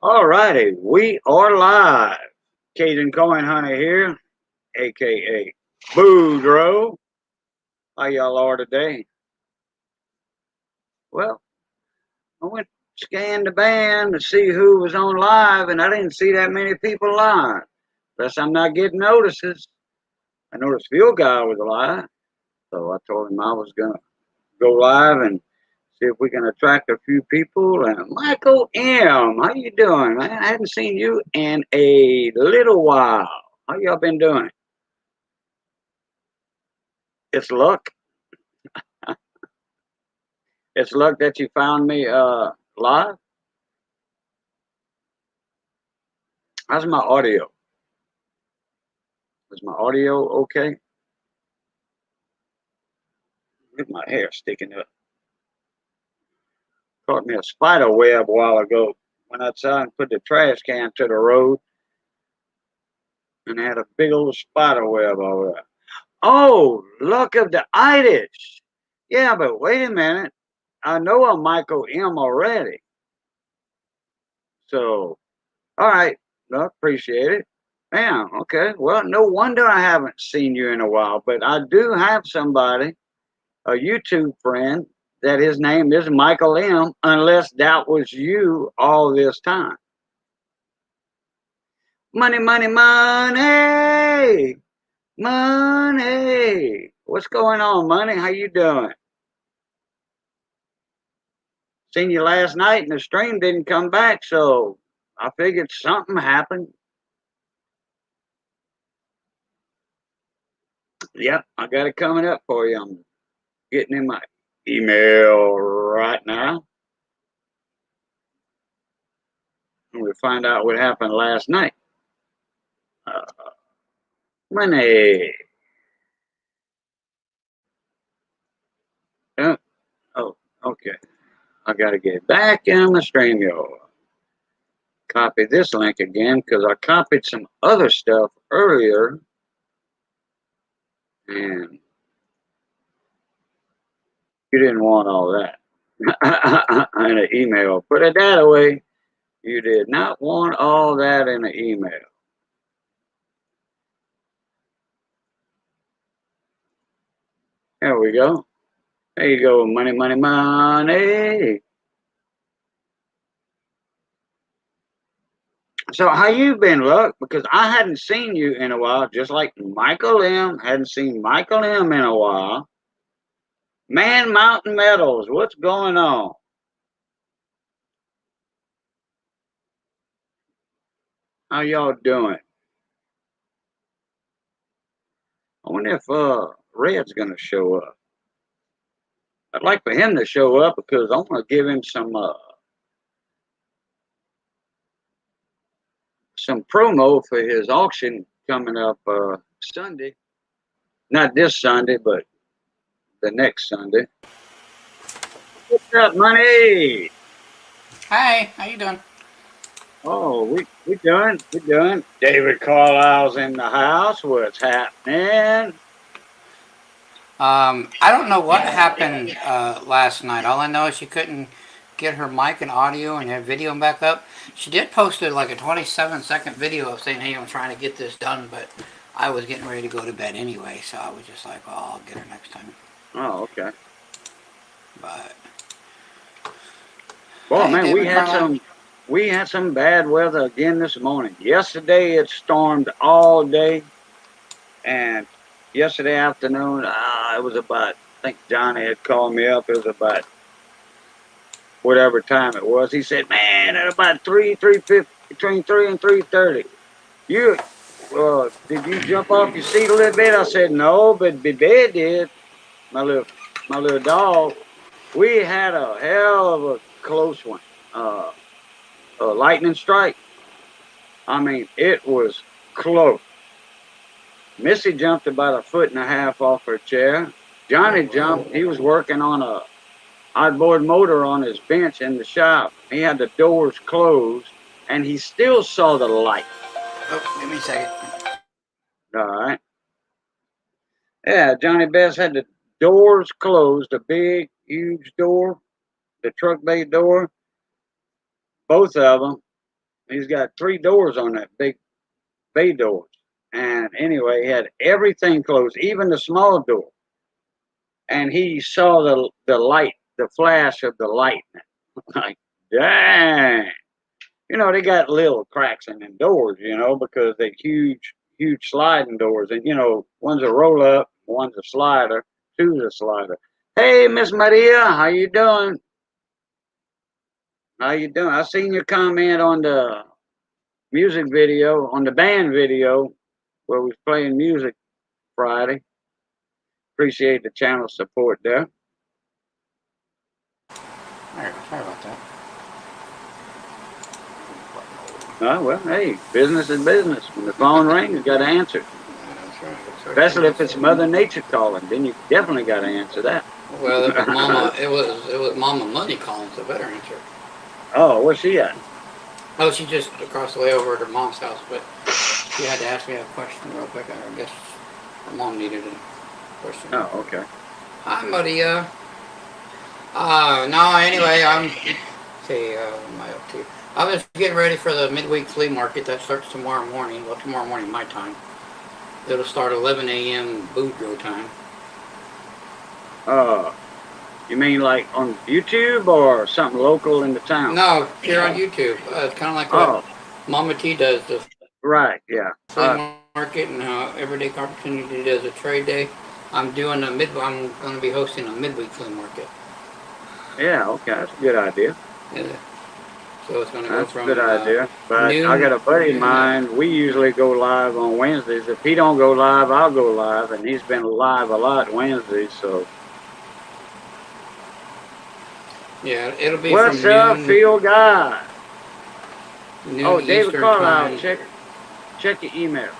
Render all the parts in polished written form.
All righty, we are live. Cajun Coin Hunter here, aka Boudreaux. How y'all are today? Well, I went scanned the band to see who was on live, and I didn't see that many people live. Unless I'm not getting notices. I noticed Field Guy was live, so I told him I was gonna go live and see if we can attract a few people. And Michael M, how you doing, man? I haven't seen you in a little while. How y'all been doing? It's luck. It's luck that you found me live. How's my audio? Is my audio okay? Look at my hair sticking up. Caught me a spider web a while ago. Went outside and put the trash can to the road and had a big old spider web over there. Oh, luck of the itis. Yeah, but wait a minute. I know a Michael M already. So, all right. Well, appreciate it. Man, okay. Well, no wonder I haven't seen you in a while, but I do have somebody, a YouTube friend, that his name is Michael M, unless that was you all this time. Money, money, money, money. What's going on, money? How you doing? Seen you last night and the stream didn't come back, so I figured something happened. Yep, I got it coming up for you. I'm getting in my email right now. And we'll find out what happened last night. Uh, money. Oh, okay. I got to get back in my StreamYard. Copy this link again because I copied some other stuff earlier. And you didn't want all that in an email. Put it that away. You did not want all that in an email. There we go. There you go. Money, money, money. So how you been, Luck? Because I hadn't seen you in a while, just like Michael M. Hadn't seen Michael M. in a while. Man Mountain Metals, what's going on? How y'all doing? I wonder if Red's gonna show up. I'd like for him to show up because I want to give him some promo for his auction coming up Sunday. Not this Sunday, but the next Sunday. What's up, money? Hi, how you doing? Oh, we done. David Carlisle's in the house. What's happening? I don't know what happened last night. All I know is she couldn't get her mic and audio and her video back up. She did post like a 27-second video of saying, "Hey, I'm trying to get this done," but I was getting ready to go to bed anyway, so I was just like, "Well, I'll get her next time." Oh, okay. But Well, hey, man, David Carlisle. we had some bad weather again this morning. Yesterday it stormed all day, and yesterday afternoon, it was about. I think Johnny had called me up. It was about whatever time it was. He said, "Man, at about 3:50, between 3 and 3:30, you did you jump off your seat a little bit?" I said, "No, but Bebe did. My little dog. We had a hell of a close one. A lightning strike. I mean, it was close. Missy jumped about 1.5 feet off her chair. Johnny jumped. He was working on a outboard motor on his bench in the shop. He had the doors closed, and he still saw the light. Oh, give me a second. All right. Yeah, Johnny Best had the doors closed, a big, huge door, the truck bay door, both of them. He's got 3 doors on that big bay doors. And anyway, he had everything closed, even the small door. And he saw the light, the flash of the lightning. Like, dang. You know, they got little cracks in them doors, you know, because they're huge sliding doors. And, you know, one's a roll up, one's a slider, two's a slider. Hey, Miss Maria, how you doing? How you doing? I seen your comment on the music video, on the band video, where we was playing music Friday. Appreciate the channel support there. Sorry about that. Well, hey, business is business. When the phone rings, you got to answer. That's right. Especially if it's Mother Nature calling, then you definitely got to answer that. Well, it was Mama. It was Mama Money calling, so better answer. Oh, where's she at? Oh, she just across the way over at her mom's house, but she had to ask me a question real quick. I guess her mom needed a question. Oh, okay. Hi, Maria. No, anyway, see, what am I up to? I was getting ready for the midweek flea market that starts tomorrow morning. Well, tomorrow morning, my time. It'll start 11 a.m. Boudreaux time. You mean like on YouTube or something local in the town? No, here on YouTube. It's kind of like what Mama T does, the Right, yeah. flea market, and Everyday Opportunity does a trade day. I'm going to be hosting a midweek flea market. Yeah, okay, that's a good idea. Yeah. So it's going to go That's from a good idea. But noon, I got a buddy of mine. We usually go live on Wednesdays. If he don't go live, I'll go live, and he's been live a lot Wednesdays. So yeah, it'll be what's from up, noon, field guy? noon David Eastern Carlisle, time. check your email.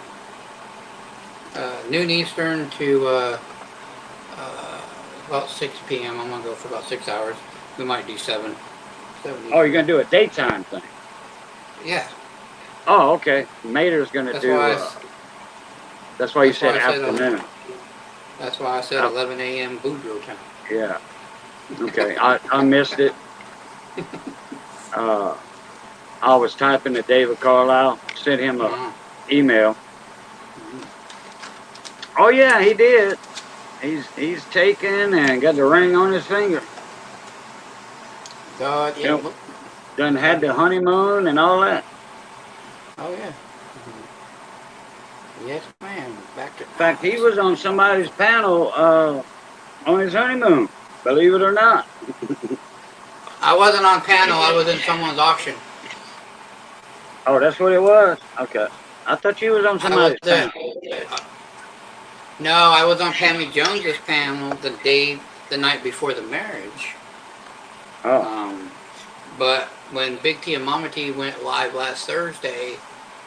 Noon Eastern to about 6 p.m. I'm going to go for about 6 hours. We might do 7. Oh, you're gonna do a daytime thing? Yeah. Oh, okay. Mater's gonna That's do. why that's why you that's why said I said, afternoon. That's why I said 11 a.m. Boudreaux time. Yeah. Okay. I missed it. I was typing to David Carlisle. Sent him a email. Oh yeah, he did. He's taken and got the ring on his finger. God, yeah. Yep. Done had the honeymoon and all that. Oh yeah. Yes, ma'am. Back to. In fact, he was on somebody's panel on his honeymoon. Believe it or not. I wasn't on panel. I was in someone's auction. Oh, that's what it was. Okay. I thought you was on somebody's panel. No, I was on Pammy Jones's panel the night before the marriage. Oh. But when Big T and Mama T went live last Thursday,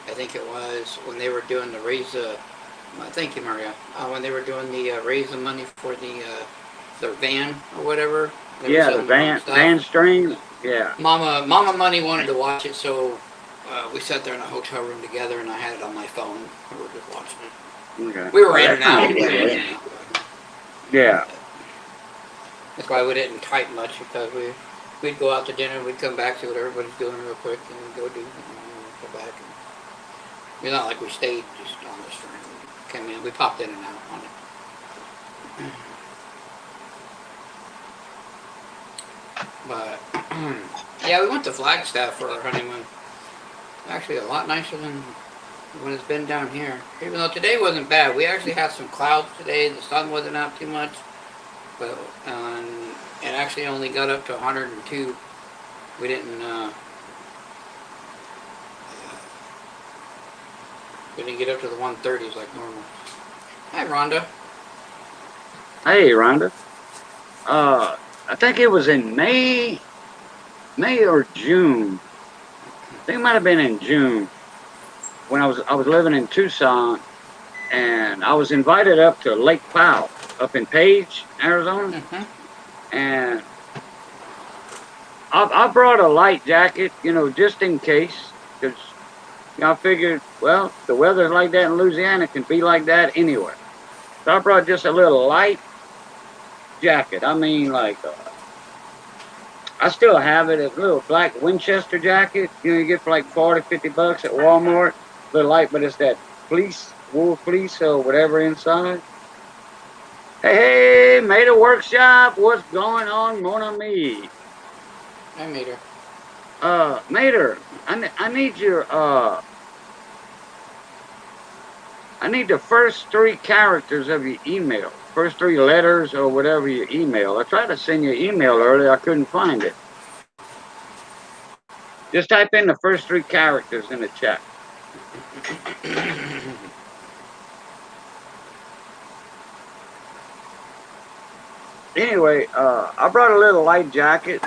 I think it was when they were doing the thank you, Maria. When they were doing the raise the money for their van or whatever. Yeah, the van string. Yeah. Mama Money wanted to watch it, so we sat there in a hotel room together, and I had it on my phone. We were just watching it. Okay. We were in and out. Yeah. That's why we didn't type much, because we'd go out to dinner, we'd come back, see what everybody's doing real quick, and then go do, and go back. And it's not like we stayed just on the string. We came in, we popped in and out on it. But yeah, we went to Flagstaff for our honeymoon. Actually, a lot nicer than when it's been down here. Even though today wasn't bad, we actually had some clouds today. The sun wasn't out too much, but it actually only got up to 102. We didn't get up to the 130s like normal. Hi, Rhonda. Hey, Rhonda. I think it was in May or June. I think it might have been in June when I was living in Tucson, and I was invited up to Lake Powell up in Page, Arizona. Mm-hmm. And I brought a light jacket, just in case, because I figured, well, the weather's like that in Louisiana, it can be like that anywhere. So I brought just a little light jacket. I mean, like I still have it. It's a little black Winchester jacket. You know, you get for like 40, 50 bucks at Walmart. A little light, but it's that fleece, wool fleece or whatever inside. Hey, made a workshop. What's going on, mon ami? I made her. Mater, I need your I need the first three characters of your email. First three letters or whatever your email. I tried to send you an email earlier, I couldn't find it. Just type in the first three characters in the chat. Anyway, I brought a little light jacket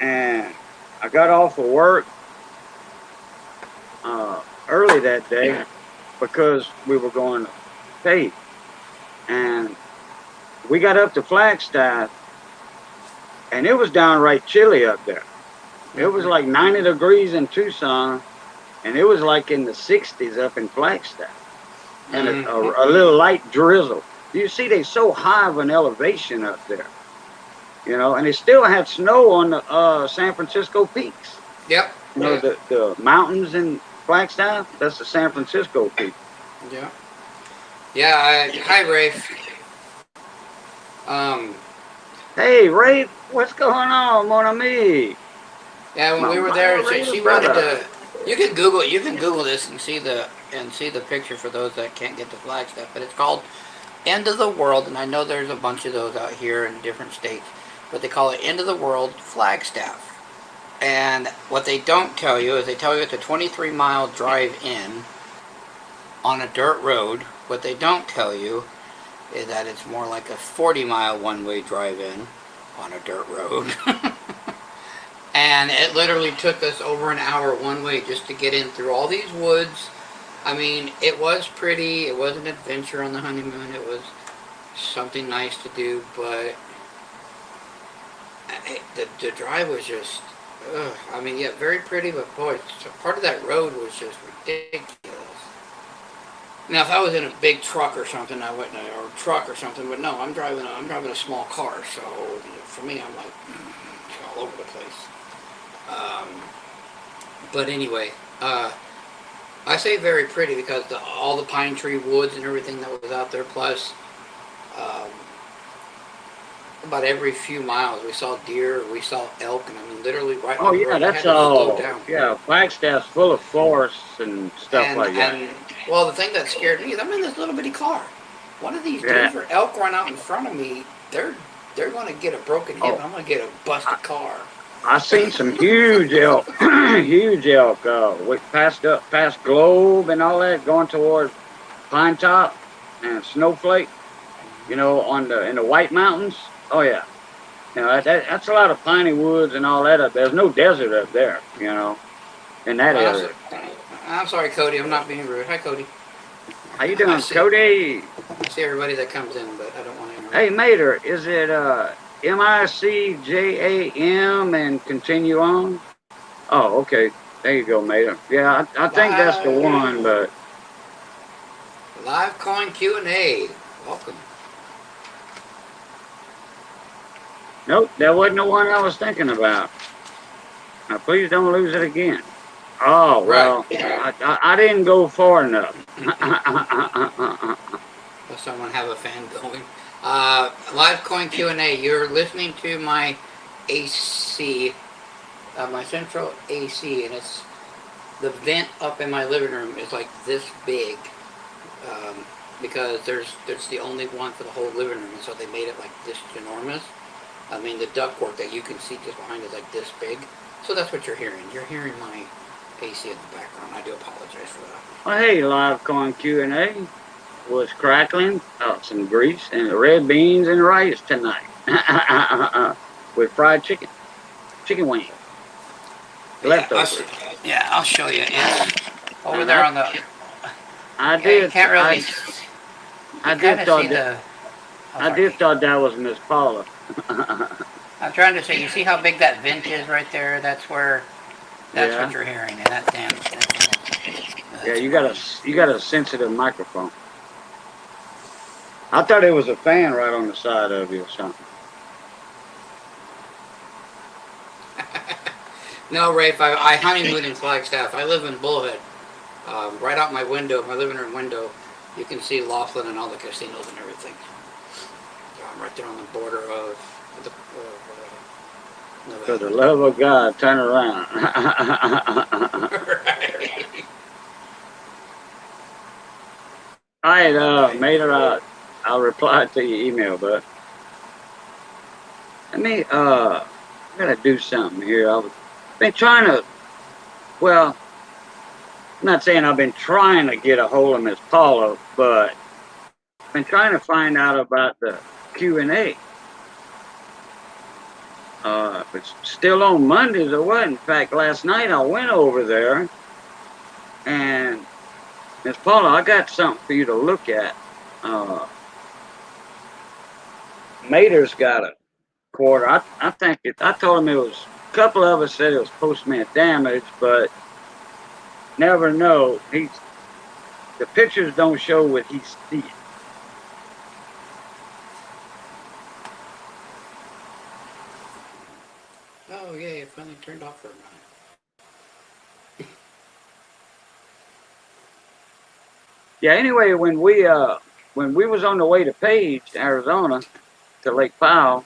and I got off of work early that day because we were going to pay. And we got up to Flagstaff and it was downright chilly up there. It was like 90 degrees in Tucson and it was like in the 60s up in Flagstaff. And a little light drizzle. You see, they're so high of an elevation up there, you know, and they still had snow on the San Francisco peaks. Yep. You know, the mountains in Flagstaff, that's the San Francisco peak. Yeah. Yeah, hi, Rafe. Hey, Rafe, what's going on, mon ami? Yeah, when we were there, she wanted to. You can Google this and see the picture for those that can't get to Flagstaff. But it's called End of the World, and I know there's a bunch of those out here in different states, but they call it End of the World Flagstaff. And what they don't tell you is they tell you it's a 23-mile drive in on a dirt road. What they don't tell you is that it's more like a 40-mile one-way drive in on a dirt road. And it literally took us over an hour one way just to get in through all these woods. I mean, it was pretty. It was an adventure on the honeymoon. It was something nice to do, but the drive was just, I mean, yeah, very pretty, but boy, part of that road was just ridiculous. Now, if I was in a big truck or something, I wouldn't, or truck or something, but no, I'm driving a small car, so for me, I'm like all over the place. But anyway, I say very pretty because all the pine tree woods and everything that was out there, plus about every few miles we saw deer, we saw elk, and I mean literally right. Oh yeah, that's all. Yeah, Flagstaff's full of forests and stuff like that. And well, the thing that scared me is I'm in this little bitty car. One of these days, or elk run out in front of me, they're going to get a broken hip. And I'm going to get a busted car. I seen some huge elk, huge elk. We passed Globe and all that, going towards Pine Top and Snowflake. You know, in the White Mountains. Oh yeah, you know that's a lot of piney woods and all that up there. There's no desert up there, you know, in that area. I'm sorry, Cody. I'm not being rude. Hi, Cody. How you doing, Cody? I see everybody that comes in, but I don't want to interrupt. Hey, Mater, is it MICJAM and continue on? Oh, okay. There you go, Mater. Yeah, I think that's the one, but... Live coin Q&A. Welcome. Nope, that wasn't the one I was thinking about. Now, please don't lose it again. Oh, well, right. I didn't go far enough. Does someone have a fan going? Live coin Q&A. You're listening to my AC, my central AC, and it's the vent up in my living room is like this big, because there's the only one for the whole living room, and so they made it like this enormous. I mean, the ductwork that you can see just behind is like this big. So that's what you're hearing. You're hearing my AC in the background. I do apologize for that. Well, hey, live coin Q&A was crackling. Some grease and red beans and rice tonight with fried chicken wings. Leftovers. I'll show you. It's over there on the. I did. Can't really. I did thought that was Miss Paula. I'm trying to say, you see how big that vent is right there? That's what you're hearing, and that damn. Yeah, you got a sensitive microphone. I thought it was a fan right on the side of you or something. No, Rafe, I honeymoon in Flagstaff. I live in Bullhead. Right out my window, my living room window, you can see Laughlin and all the casinos and everything. So I'm right there on the border of the, For the Nevada. love of God, turn around. Right. All right, All right. Mater, I'll reply to your email, but let me, I gotta do something here. I've been trying to, well, I'm not saying I've been trying to get a hold of Miss Paula, but I've been trying to find out about the Q&A. If it's still on Mondays or what. In fact, last night I went over there and Miss Paula, I got something for you to look at. Mater's got a quarter. I think I told him it was a couple of us said it was postman damage, but never know. The pictures don't show what he sees. Oh yeah, it finally turned off for a minute. Yeah. Anyway, when we was on the way to Page, Arizona, to Lake Powell,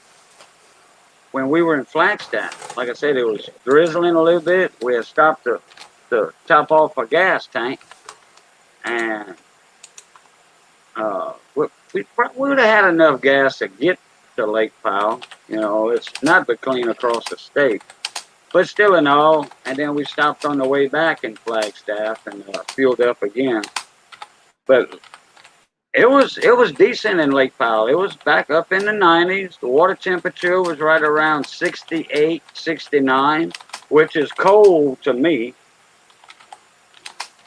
when we were in Flagstaff, like I said, it was drizzling a little bit. We had stopped to top off a gas tank, and we would have had enough gas to get to Lake Powell. You know, it's not but clean across the state, but still in all. And then we stopped on the way back in Flagstaff and filled up again. But it was decent in Lake Powell. It was back up in the 90s. The water temperature was right around 68, 69, which is cold to me.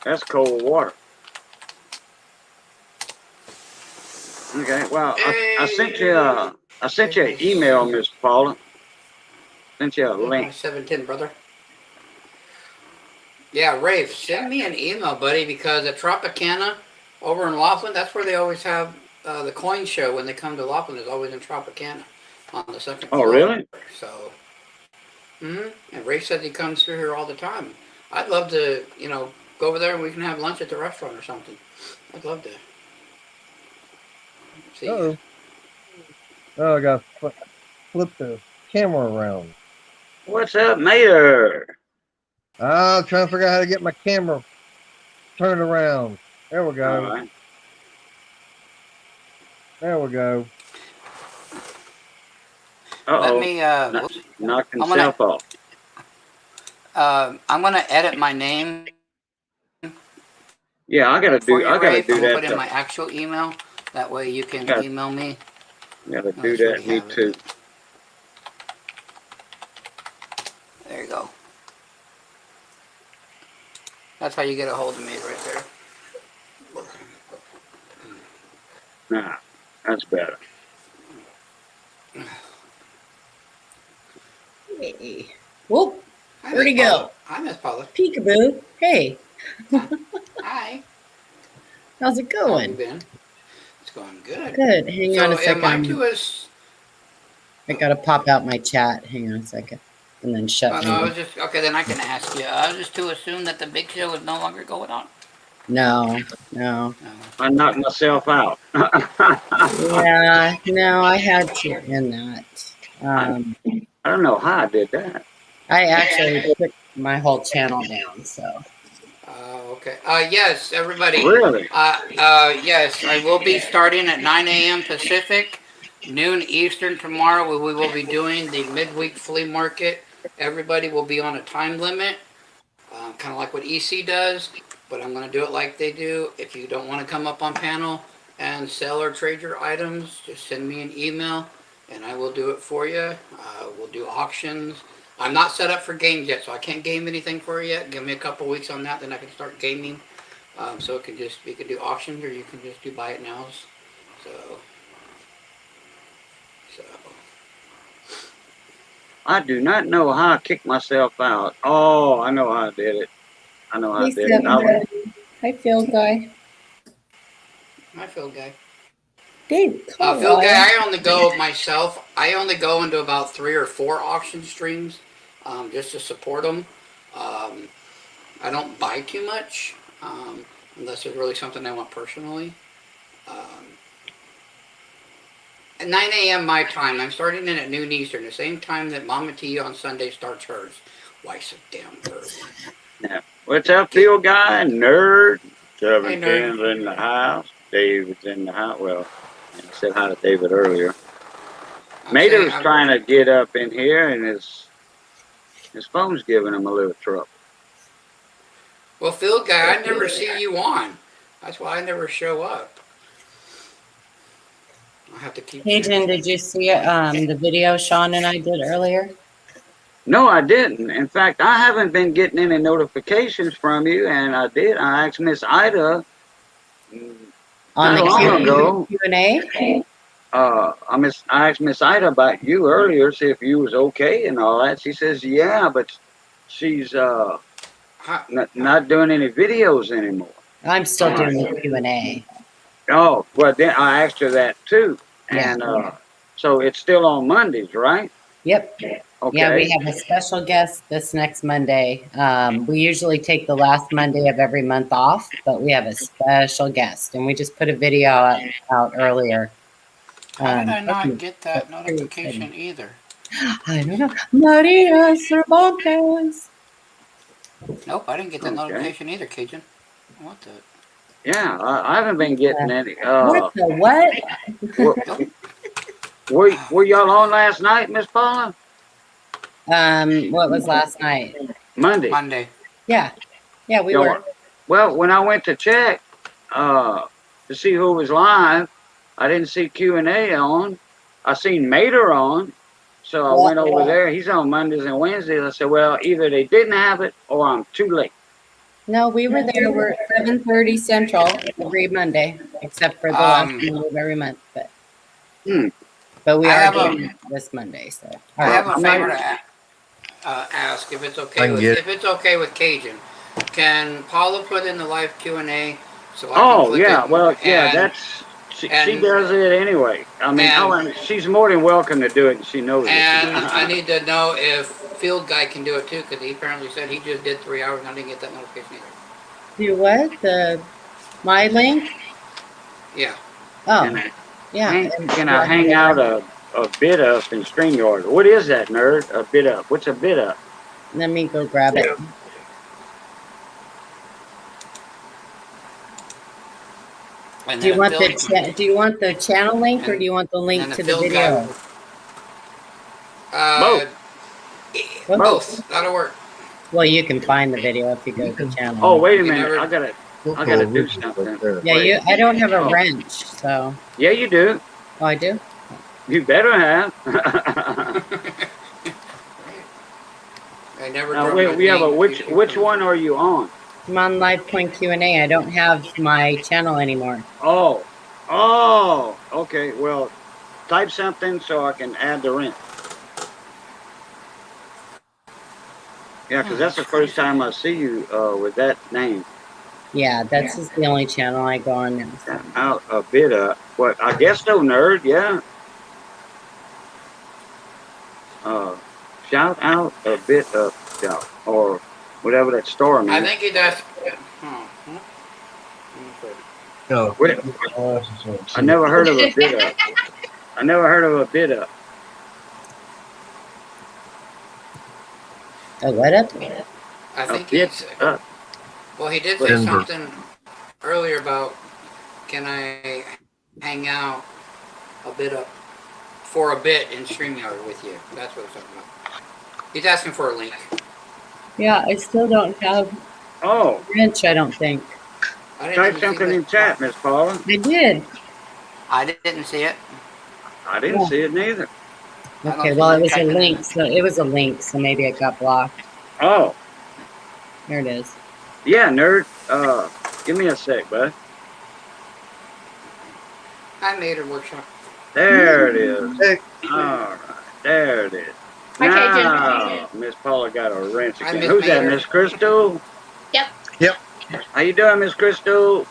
That's cold water. Okay, well, I sent you Hey, an email, Miss Paula. Sent you a there's my link. 710 brother. Yeah, Rafe, send me an email, buddy, because at Tropicana over in Laughlin, that's where they always have the coin show when they come to Laughlin. Is always in Tropicana on the second Oh, floor. really? So, and Rafe says he comes through here all the time. I'd love to, go over there and we can have lunch at the restaurant or something. I'd love to see you. Oh, oh, I got to flip the camera around. What's up, Mater? I'm trying to figure out how to get my camera turned around. There we All go. right. There we go. Let Uh-oh. me. Whoops. Knocked I'm gonna. himself off. I'm gonna edit my name Yeah, for you, I gotta Rafe. do I'm gonna that put in though. my actual email. That way you I can gotta, email me. gotta do Unless you that. already Me have it, too. but there you go. That's how you get a hold of me right there. Nah, that's better. Hey. Whoop. Hi, Where'd Miss he Paula. go? Hi, Miss Paula. Peekaboo. Hey. Hi. How's it How have you going? been? It's going good. Good. Hang on a So am second. I to us? I gotta pop out my chat. Hang on a second. And then shut Oh no, me. I was just okay. Then I can ask you. I was just to assume that the big show is no longer going on. No. No. No. I knocked myself out. Yeah. No, I had to end that. I I don't know how I did that. I actually took my whole channel down, so. Okay. Yes, everybody. Really? Yes, I will be starting at 9 a.m. Pacific, noon Eastern tomorrow. We will be doing the midweek flea market. Everybody will be on a time limit, kind of like what EC does, but I'm going to do it like they do. If you don't want to come up on panel and sell or trade your items, just send me an email and I will do it for you. We'll do auctions. I'm not set up for games yet, so I can't game anything for you yet. Give me a couple weeks on that, then I can start gaming. So it can just you can do auctions or you can just do buy it nows. So so I do not know how I kicked myself out. Oh, I know how I did it. I know how I Hey, did it. I was, 7. Hi, Phil Guy. I feel guy. Dave Phil guy, Carlisle. I only go myself. I only go into about 3 or 4 auction streams. just to support them. I don't buy too much unless it's really something I want personally. At 9 a.m. my time, I'm starting in at noon Eastern, the same time that Mama T on Sunday starts hers. Why so damn early? Yeah. What's up, field guy? Nerd. Hey, 17's nerd. in the house. David's in the house. Well, I said hi to David earlier. Mater's trying to get up in here, and his phone's giving him a little trouble. Well, field guy, I never see you on. That's why I never show up. I have to keep. Cajun, did you see the video Sean and I did earlier? No, I didn't. In fact, I haven't been getting any notifications from you, and I did. I asked Miss Ida On not long ago. the Q&A? I asked Miss Ida about you earlier, see if you was okay and all that. She says, yeah, but she's not doing any videos anymore. I'm still doing the Q&A. Oh, well, then I asked her that too. Yeah. And so it's still on Mondays, right? Yep. Okay. Yeah, we have a special guest this next Monday. We usually take the last Monday of every month off, but we have a special guest, and we just put a video out earlier. How did I not get that notification either? I don't know. Maria Cervantes. Nope, I didn't get that notification either, Cajun. What the? Yeah, I haven't been getting any. What the what? Were y'all on last night, Miss Paula? What was last night? Monday. Yeah, we were. Well, when I went to check to see who was live, I didn't see Q&A on. I seen Mater on, so I went over there. He's on Mondays and Wednesdays. I said, well, either they didn't have it or I'm too late. No, we were there. We're at 7:30 Central every Monday, except for the last Monday of every month. But we are doing it this Monday. So I have a favor to ask, if it's okay with Cajun. Can Paula put in the live Q&A so I can click it? Well, yeah, she does it anyway. I mean, she's more than welcome to do it, and she knows it. And I need to know if Field Guy can do it too, because he apparently said he just did 3 hours and I didn't get that notification either. Do what? My link? Yeah. Oh, yeah. Can I hang out a bit up in StreamYard? What is that, nerd? A bit up. What's a bit up? Let me go grab it. Do you want the channel link, or do you want the link to the video? Both. That'll work. Well, you can find the video if you go to the channel. Oh, wait a minute. I gotta do something. Yeah, I don't have a wrench, so. Yeah, you do. Oh, I do? You better have. I never. Which one are you on? I'm on Live Coin Q&A. I don't have my channel anymore. Oh, okay. Well, type something so I can add the rent. Yeah, because that's the first time I see you with that name. Yeah, that's just the only channel I go on now. So. Out a bit up. What? I guess so, nerd. Yeah. Shout out a bit up, shout, or whatever that store means. I think he does. No. I never heard of a bit up. I never heard of a bit up. A what up? I think it's up. Well, he did say something earlier about, can I hang out a bit up for a bit in StreamYard with you? That's what he's talking about. He's asking for a link. Yeah, I still don't have a wrench, I don't think. Type something in chat, Miss Paula. I did. I didn't see it. I didn't see it neither. Okay, well, it was a link, so maybe it got blocked. Oh. There it is. Yeah, nerd. Give me a sec, bud. I made a workshop. There it is. All right, there it is. Now, Miss Paula got a wrench again. Who's that, Miss Crystal? Yep. How you doing, Miss Crystal?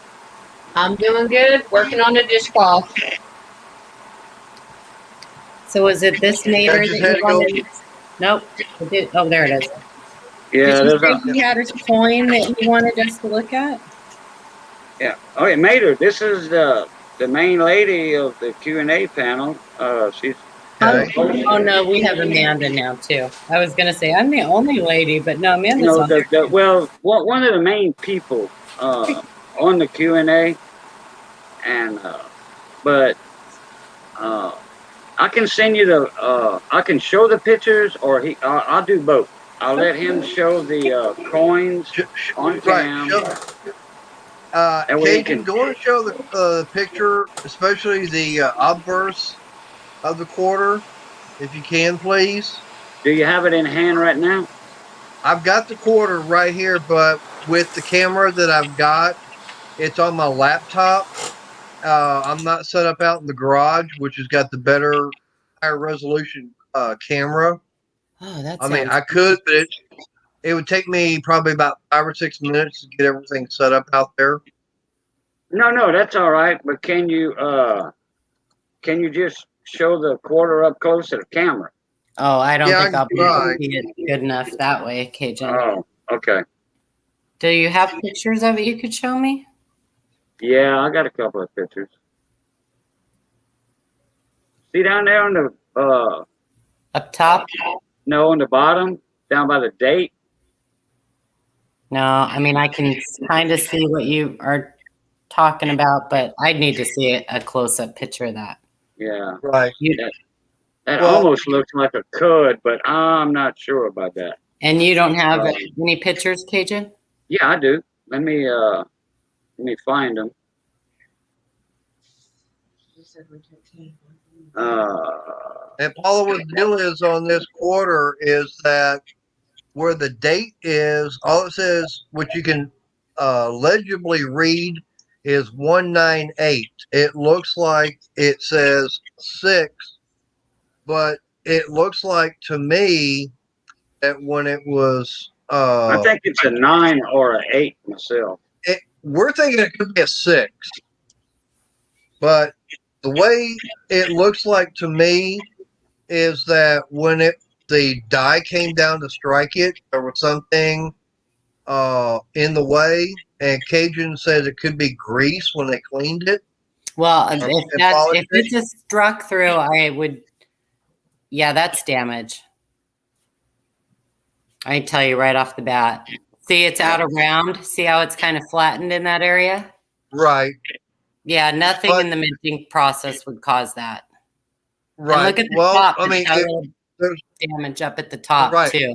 I'm doing good. Working on the dishcloth. So was it this Mater that you wanted? Nope. It did. Oh, there it is. Yeah, Did you there's say a you had a coin that you wanted us to look at? yeah. Oh, it made her. This is the main lady of the Q&A panel. She's Okay. Oh no, we have Amanda now too. I was gonna say I'm the only lady, but no, you Amanda's know on there too. well one of the main people on the Q&A, and but I can send you the I can show the pictures, or I'll do both. I'll let him show the coins on Right. cam. That way he Cajun, can. go and show the picture, especially the obverse of the quarter, if you can, please. Do you have it in hand right now? I've got the quarter right here, but with the camera that I've got, it's on my laptop. I'm not set up out in the garage, which has got the better, higher resolution camera. Oh, that I mean, sounds I could, but it would take me probably about 5 or 6 minutes to get everything set up out there. No, that's all right. But can you just show the quarter up close to the camera? Oh, I don't Yeah, I think can I'll be able try. to see it good enough that way, Cajun. Oh, okay. Do you have pictures of it you could show me? Yeah, I got a couple of pictures. See down there on the Up top? no, on the bottom, down by the date. No, I mean I can kind of see what you are talking about, but I'd need to see a close-up picture of that. Yeah, Right. that Well- almost looks like a cud, but I'm not sure about that. And you don't have any pictures, Cajun? Yeah, I do. Let me find them. And Paula, what the deal is on this quarter is that where the date is, all it says, which you can legibly read, is 198. It looks like it says 6, but it looks like to me that when it was, I think it's a 9 or an 8 myself. we're thinking it could be a 6, but the way it looks like to me is that when the die came down to strike it, there was something in the way, and Cajun said it could be grease when they cleaned it. Well, Or if it's a struck through, I would. Yeah, that's damage. I tell you right off the bat. See, it's out around. See how it's kind of flattened in that area? Right. Yeah, nothing But- in the minting process would cause that. Right. And look at the well, top. I mean, It's got a little there's damage up at the top Right. too.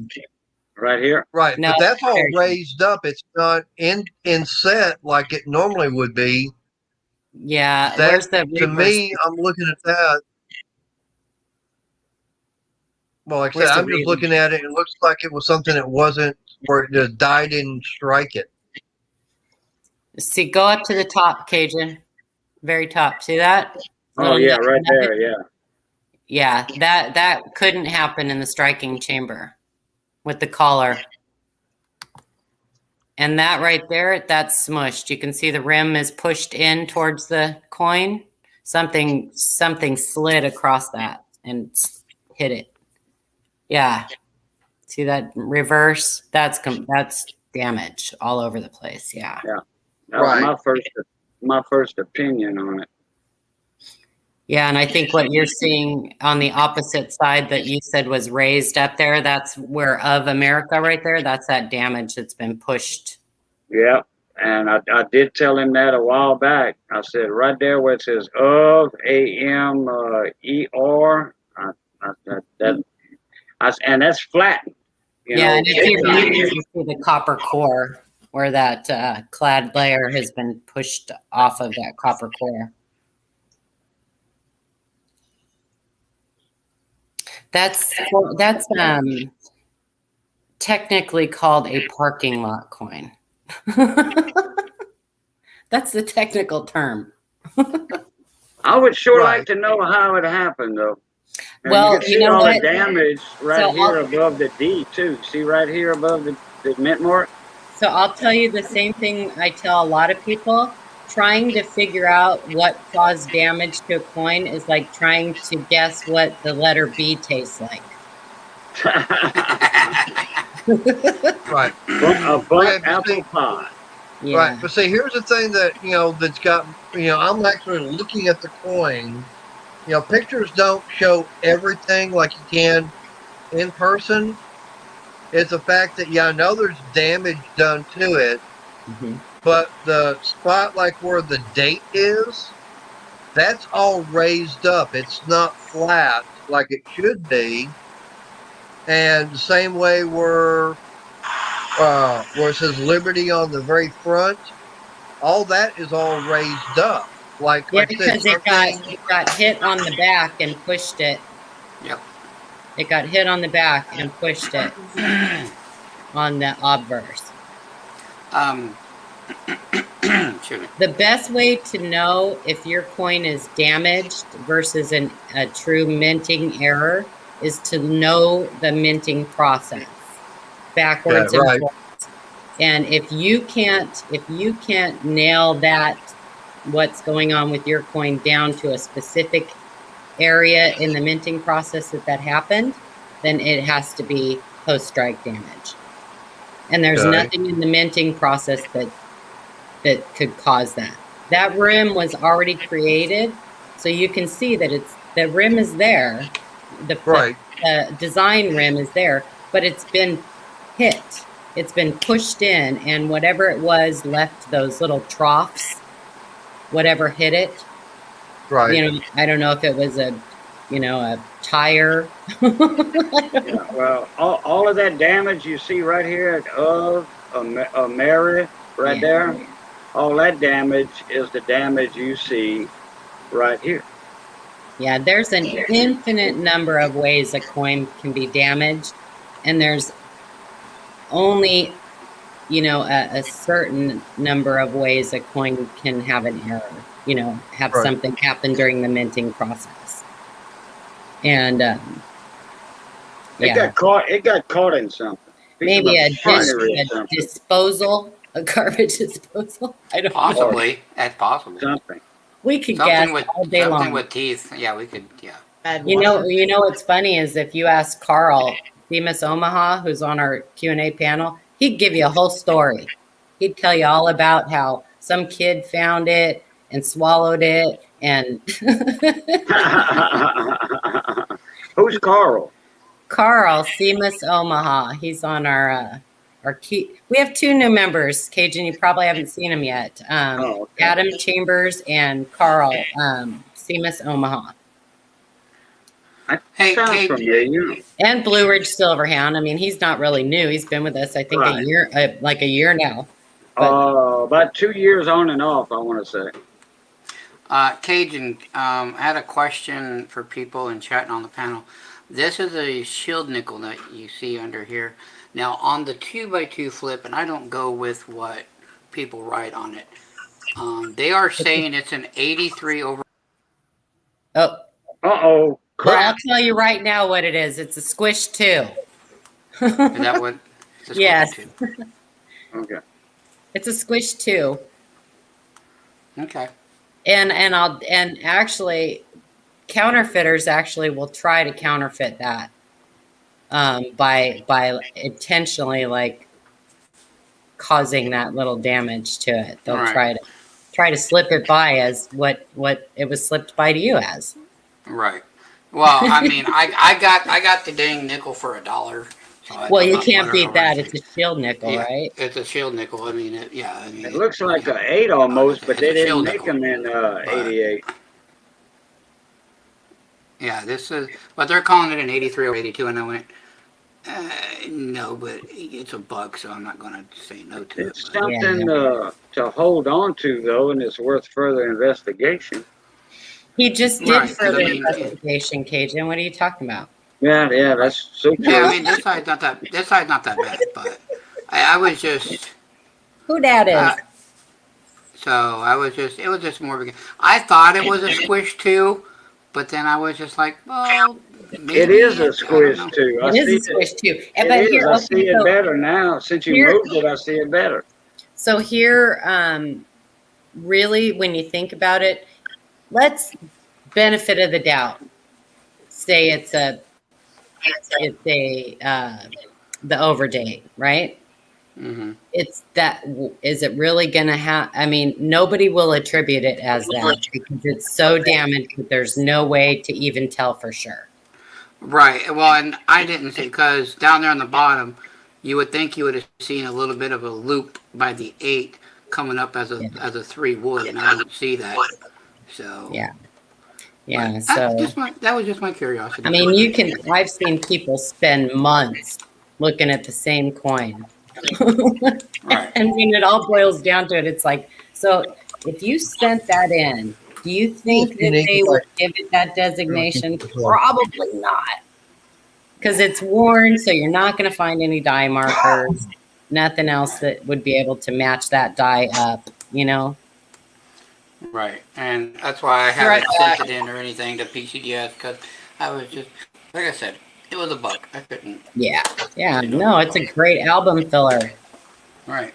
Right here. right, No, but that's all there's- raised up. It's not in set like it normally would be. Yeah, That, where's the to reverse? me, I'm looking at that. Well, like I Where's said, the I'm just reverse? looking at it. It looks like it was something that wasn't where the die didn't strike it. See, go up to the top, Cajun. Very top. See that? Oh Little yeah, nugget. right there. Yeah. Yeah, that couldn't happen in the striking chamber with the collar. And that right there, that's smushed. You can see the rim is pushed in towards the coin. Something slid across that and hit it. Yeah. See that reverse? That's damage all over the place. Yeah. That was Right. my first opinion on it. Yeah, and I think what you're seeing on the opposite side that you said was raised up there, that's where of America right there. That's that damage that's been pushed. Yeah. And I did tell him that a while back. I said right there where it says of AMER. And that's flattened. Yeah, and if you read, you see the copper core where that clad layer has been pushed off of that copper core. That's technically called a parking lot coin. That's the technical term. I would sure Right. like to know how it happened, though. And Well, you can see you know all what? the damage right So here above the D too. See right here above the mint mark. So I'll tell you the same thing I tell a lot of people. Trying to figure out what caused damage to a coin is like trying to guess what the letter B tastes like. Right. A butt Okay, but apple see, pie. Yeah. right. But see, here's the thing that, that's got, I'm actually looking at the coin. Pictures don't show everything like you can in person. It's the fact that, I know there's damage done to it, hmm but the spot like where the date is, that's all raised up. It's not flat like it should be. And the same way where it says Liberty on the very front, all that is all raised up. Like Yeah, I said, because something. it got hit on the back and pushed it. Yep. It got hit on the back and pushed it on the obverse. um, excuse me. The best way to know if your coin is damaged versus a true minting error is to know the minting process backwards and Right. forwards. And if you can't nail that, what's going on with your coin down to a specific area in the minting process that happened, then it has to be post-strike damage. And there's Okay. nothing in the minting process that could cause that. That rim was already created, so you can see that the rim is there. Right. The design rim is there, but it's been hit. It's been pushed in, and whatever it was left those little troughs. Whatever hit it, Right. I don't know if it was a tire. Yeah, well, all of that damage you see right here of a Mary right Yeah. there, all that damage is the damage you see right here. Yeah, there's an infinite number of ways a coin can be damaged, and there's only, a certain number of ways a coin can have an error, have Right. something happen during the minting process. And It yeah, got caught. It got caught in something. Piece maybe of a machinery or something. disposal, a garbage disposal. I don't know. Possibly. That's possible. Something. We could guess Something with all day long. teeth. Yeah, we could. Yeah. You know what's funny is if you ask Carl, Themis Omaha, who's on our Q&A panel, he'd give you a whole story. He'd tell you all about how some kid found it and swallowed it, and Who's Carl? Carl, Themis Omaha, he's on our key. We have 2 new members, Cajun. You probably haven't seen them yet. Oh, okay. Adam Chambers and Carl, Themis Omaha. Hey, Sounds Kate. familiar. And Blue Ridge Silverhound. I mean, he's not really new. He's been with us, I think, Right. a year, like a year now. But About 2 years on and off, I want to say. Cajun, I had a question for people in chat and on the panel. This is a shield nickel that you see under here. Now, on the 2x2 flip, and I don't go with what people write on it, they are saying it's an 83 over. oh, Uh-oh. well, Crap. I'll tell you right now what it is. It's a Squish 2. Is that what? It's a Yes. Squish Okay. It's a Squish 2. too. Okay. And actually, counterfeiters actually will try to counterfeit that by intentionally like causing that little damage to it. They'll Right. try to slip it by as what it was slipped by to you as. Right. Well, I mean, I got the dang nickel for $1. So Well, I'm you not can't wondering beat over that. anything. It's a shield nickel, Yeah, right? it's a shield nickel. I mean, It looks like an 8 almost, but It's they a didn't shield make nickel. them in But- 88. Yeah, this is, but they're calling it an 83 or 82, and I went, no, but it's a bug, so I'm not going to say no to It's it. But, something to hold on to, though, and it's worth further investigation. He just did Right, 'cause further I mean, investigation, Cajun. What are you talking about? Yeah, that's so true. yeah, I mean, this side's not that bad, but I was just, Who that is? so I was just, it was just more of a, I thought it was a squish too, but then I was just like, well, maybe It is a I don't squish, know. too. I It is see a Squish 2. It But is. here, I okay, see it so- better now. Since you Here- moved it, I see it better. So here, really, when you think about it, let's benefit of the doubt. Say it's a it's a the overdate, right? Mm-hmm. It's that. Is it really going to have? I mean, nobody will attribute it as that because it's so damaged that there's no way to even tell for sure. Right. Well, and I didn't see because down there on the bottom, you would think you would have seen a little bit of a loop by the 8 coming up as a 3 wood, and I don't see that. So Yeah. Yeah. but So that was just my curiosity. I mean, you can. I've seen people spend months looking at the same coin. Right. And when it all boils down to it, it's like, so if you sent that in, do you think that they would give it that designation? Probably not. Because it's worn, so you're not going to find any die markers, nothing else that would be able to match that die up, you know? Right. And that's why I haven't sent it in or anything to PCGS because I was just, like I said, it was a buck. I couldn't. Yeah. Yeah. No, it's a great album filler. Right.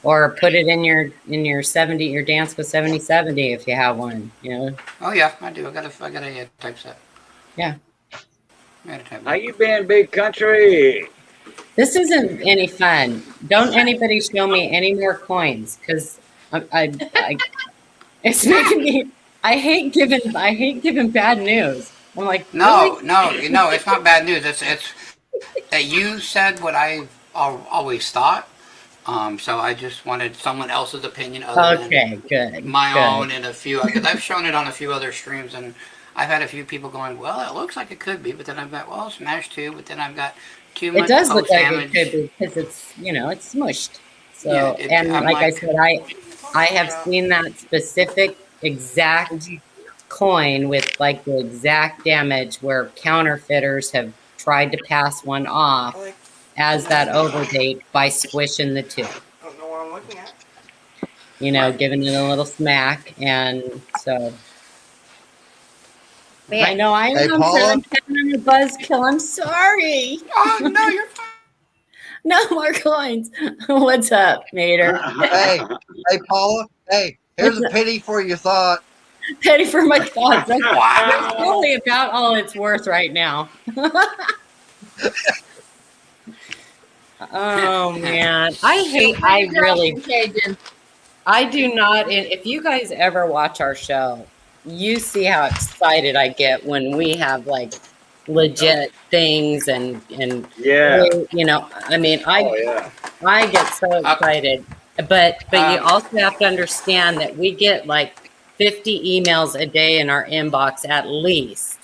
Or put it in your 70, your Dance with 7070 if you have one, you know? Oh yeah, I do. I got a typeset. Yeah. How you been, big country? This isn't any fun. Don't anybody show me any more coins because I it's making me. I hate giving bad news. I'm like, No, really? no, it's not bad news. It's that you said what I always thought. So I just wanted someone else's opinion other than my own and a few because I've shown it on a few other streams and I've had a few people going, well, it looks like it could be, but then I've got smash 2, but then I've got too much. It does look like damage. it could be because it's it's smushed. So Yeah, and like I said, I have seen that specific exact coin with like the exact damage where counterfeiters have tried to pass one off as that overdate by squishing the two. I don't know what I'm looking at. You know, giving it a little smack, and so. I know I am. Hey, Paula? I'm on a buzzkill. I'm sorry. Oh no, you're fine. No more coins. What's up, Mater? Hey, Paula. Hey, here's a penny for your thought. Penny for my thoughts. That's Wow. really about all it's worth right now. Oh man, I do not. If you guys ever watch our show, you see how excited I get when we have like legit things and Yeah. you know, I mean, I get so excited, but you also have to understand that we get like 50 emails a day in our inbox at least,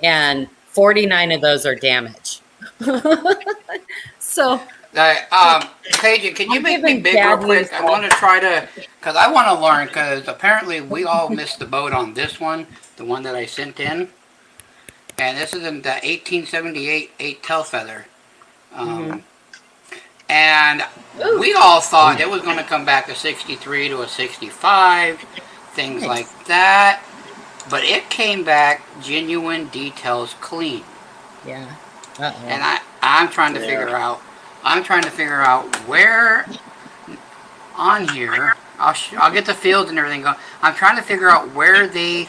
and 49 of those are damage. So Cajun, can you make me big real quick? I want to try to, because I want to learn, because apparently we all missed the boat on this one, the one that I sent in. And this is in the 1878 8-tail feather. And we all thought it was going to come back a 63 to a 65, things like that. But it came back genuine details clean. Yeah. And I'm trying to figure out. I'm trying to figure out where on here. I'll get the fields and everything going. I'm trying to figure out where they.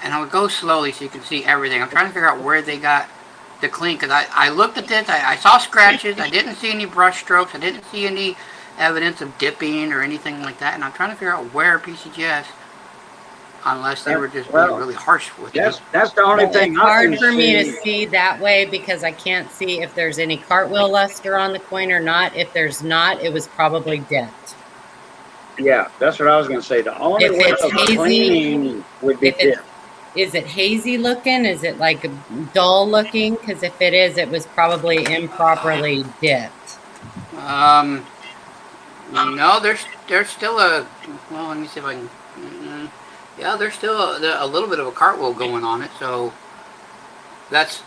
And I'll go slowly so you can see everything. I'm trying to figure out where they got the clean because I looked at this. I saw scratches. I didn't see any brush strokes. I didn't see any evidence of dipping or anything like that. And I'm trying to figure out where PCGS. Unless they were just being really harsh with it. That's the only thing. It's hard for me to see that way because I can't see if there's any cartwheel luster on the coin or not. If there's not, it was probably dipped. Yeah, that's what I was going to say. The only way of cleaning would be dipped. Is it hazy looking? Is it like dull looking? Because if it is, it was probably improperly dipped. No, there's still a. Well, let me see if I can. Yeah, there's still a little bit of a cartwheel going on it, so that's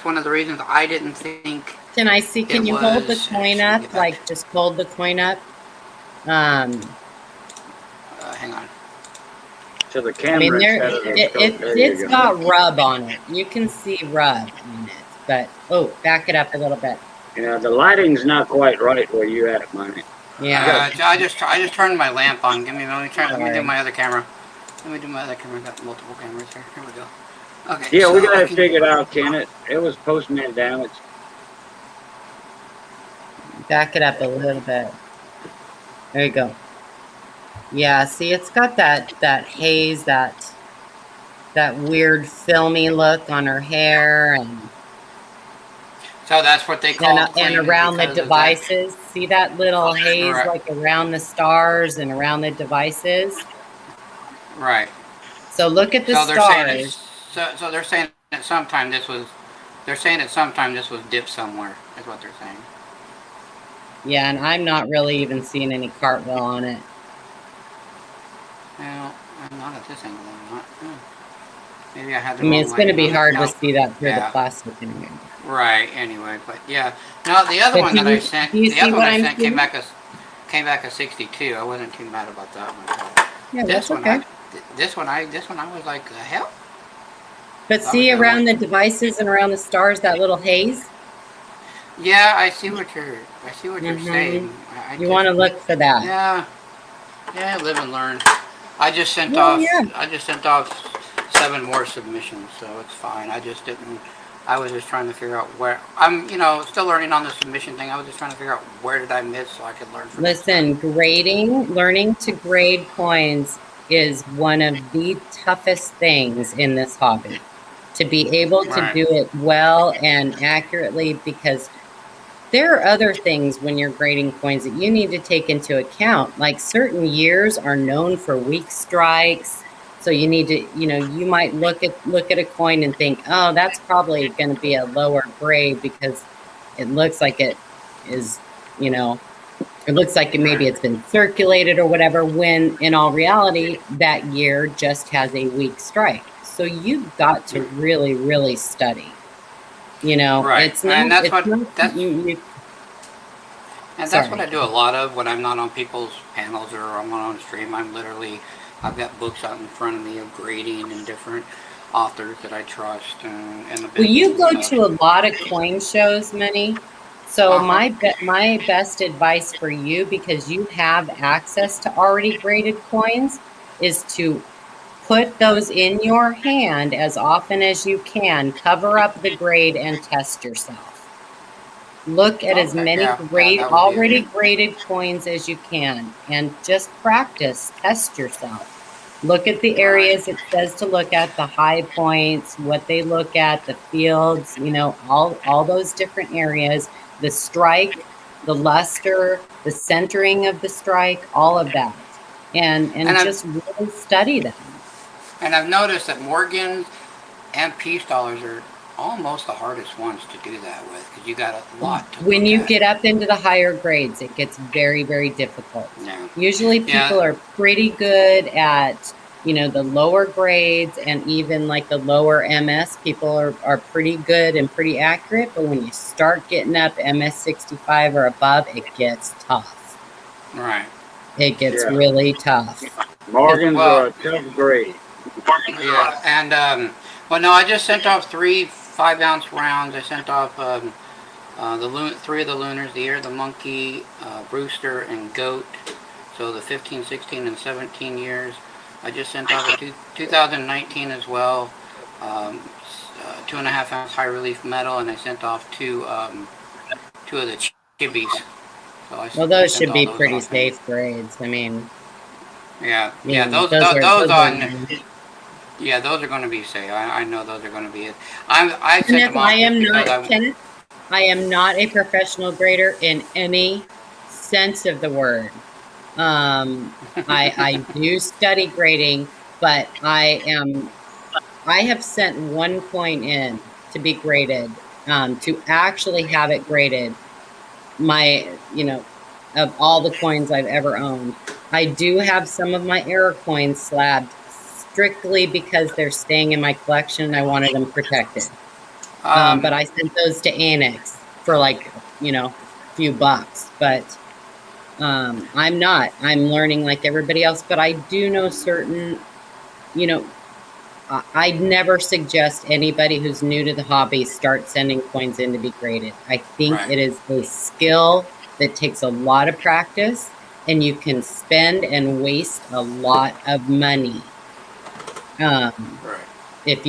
one of the reasons I didn't think. Can I see? Can you hold the coin up? Like just hold the coin up. Hang on. To the camera. I mean, it's got rub on it. You can see rub on it, but back it up a little bit. Yeah, the lighting's not quite right where you at, Money. Yeah. I just turned my lamp on. Let me do my other camera. Let me do my other camera. I've got multiple cameras here. Here we go. Okay. Yeah, So we got I it can, figured out, Kenneth. It was postman damage. Back it up a little bit. There you go. Yeah, see, it's got that haze, that weird filmy look on her hair, and so that's what they call clean around the because of that. devices. See that little haze Right. like around the stars and around the devices? Right. So look at the So they're saying stars. it's so they're saying that sometime this was they're saying that sometime this was dipped somewhere. Is what they're saying. Yeah, and I'm not really even seeing any cartwheel on it. Well, I'm not at this angle. I'm not. Maybe I had I the mean, wrong it's going to lighting be on it. hard to No. see that through the Yeah. plastic anyway. Right. Anyway, but yeah. No, the other But one do that I you, sent, do you the see other one what I I'm sent seeing? came back a 62. I wasn't too mad about that one. Yeah, This that's one, okay. this one I was like, the hell? But I was see gonna around wait. the devices and around the stars, that little haze? Yeah, I see what you're Mm-hmm. saying. I You just, want to look for that. yeah, yeah, live and learn. Well, yeah. I just sent off 7 more submissions, so it's fine. I just didn't. I was just trying to figure out where I'm. Still learning on the submission thing. I was just trying to figure out where did I miss so I could learn from next time. Listen, learning to grade coins is one of the toughest things in this hobby. To be able to Right. do it well and accurately, because there are other things when you're grading coins that you need to take into account. Like certain years are known for weak strikes. So you need to, you might look at a coin and think, oh, that's probably going to be a lower grade because it looks like it is, it looks like maybe it's been circulated or whatever, when in all reality, that year just has a weak strike. So you've got to really, really study. Right. And that's It's what not, that's you And that's what sorry. I do a lot of when I'm not on people's panels or I'm not on stream. I've got books out in front of me of grading and different authors that I trust and the Well, business you and go stuff. to a lot of coin shows, Minnie. So Uh-huh. my best advice for you, because you have access to already graded coins, is to put those in your hand as often as you can. Cover up the grade and test yourself. Look at as Okay, many yeah, that would be a already good. graded coins as you can, and just practice, test yourself. Look at the Right, areas it says to look at, the high points, what they look at, the fields, all those different areas, the strike, the luster, the centering of the strike, all of that. and And I've just really study them. and I've noticed that Morgans and Peace dollars are almost the hardest ones to do that with because you got a lot to When look you at. get up into the higher grades, it gets very, very difficult. Yeah, Usually people yeah, are pretty good at, the lower grades, and even like the lower MS, people are pretty good and pretty accurate. But when you start getting up MS 65 or above, it gets tough. right. It gets Yeah. really tough. Morgans are Well, a tough grade. yeah, and well, no, I just sent off 3 5-ounce rounds. I sent off three of the lunars, the ear, the monkey, Brewster, and goat. So the 15, 16, and 17 years. I just sent off a 2019 as well. 2.5-ounce high relief metal, and I sent off two of the chibis. So Well, I those sent should all be those pretty off, and safe grades. I mean, yeah, those those are. on. Yeah, those are going to be safe. I know those are going to be it. I sent Kenneth, them off just because Kenneth, I am not a professional grader in any sense of the word. I do study grading, but I have sent one coin in to be graded, to actually have it graded. Of all the coins I've ever owned, I do have some of my error coins slabbed strictly because they're staying in my collection. I wanted them protected. But I sent those to Annex for like, a few bucks. But I'm learning like everybody else. But I do know certain, I'd never suggest anybody who's new to the hobby start sending coins in to be graded. I think right. it is a skill that takes a lot of practice, and you can spend and waste a lot of money. Right. if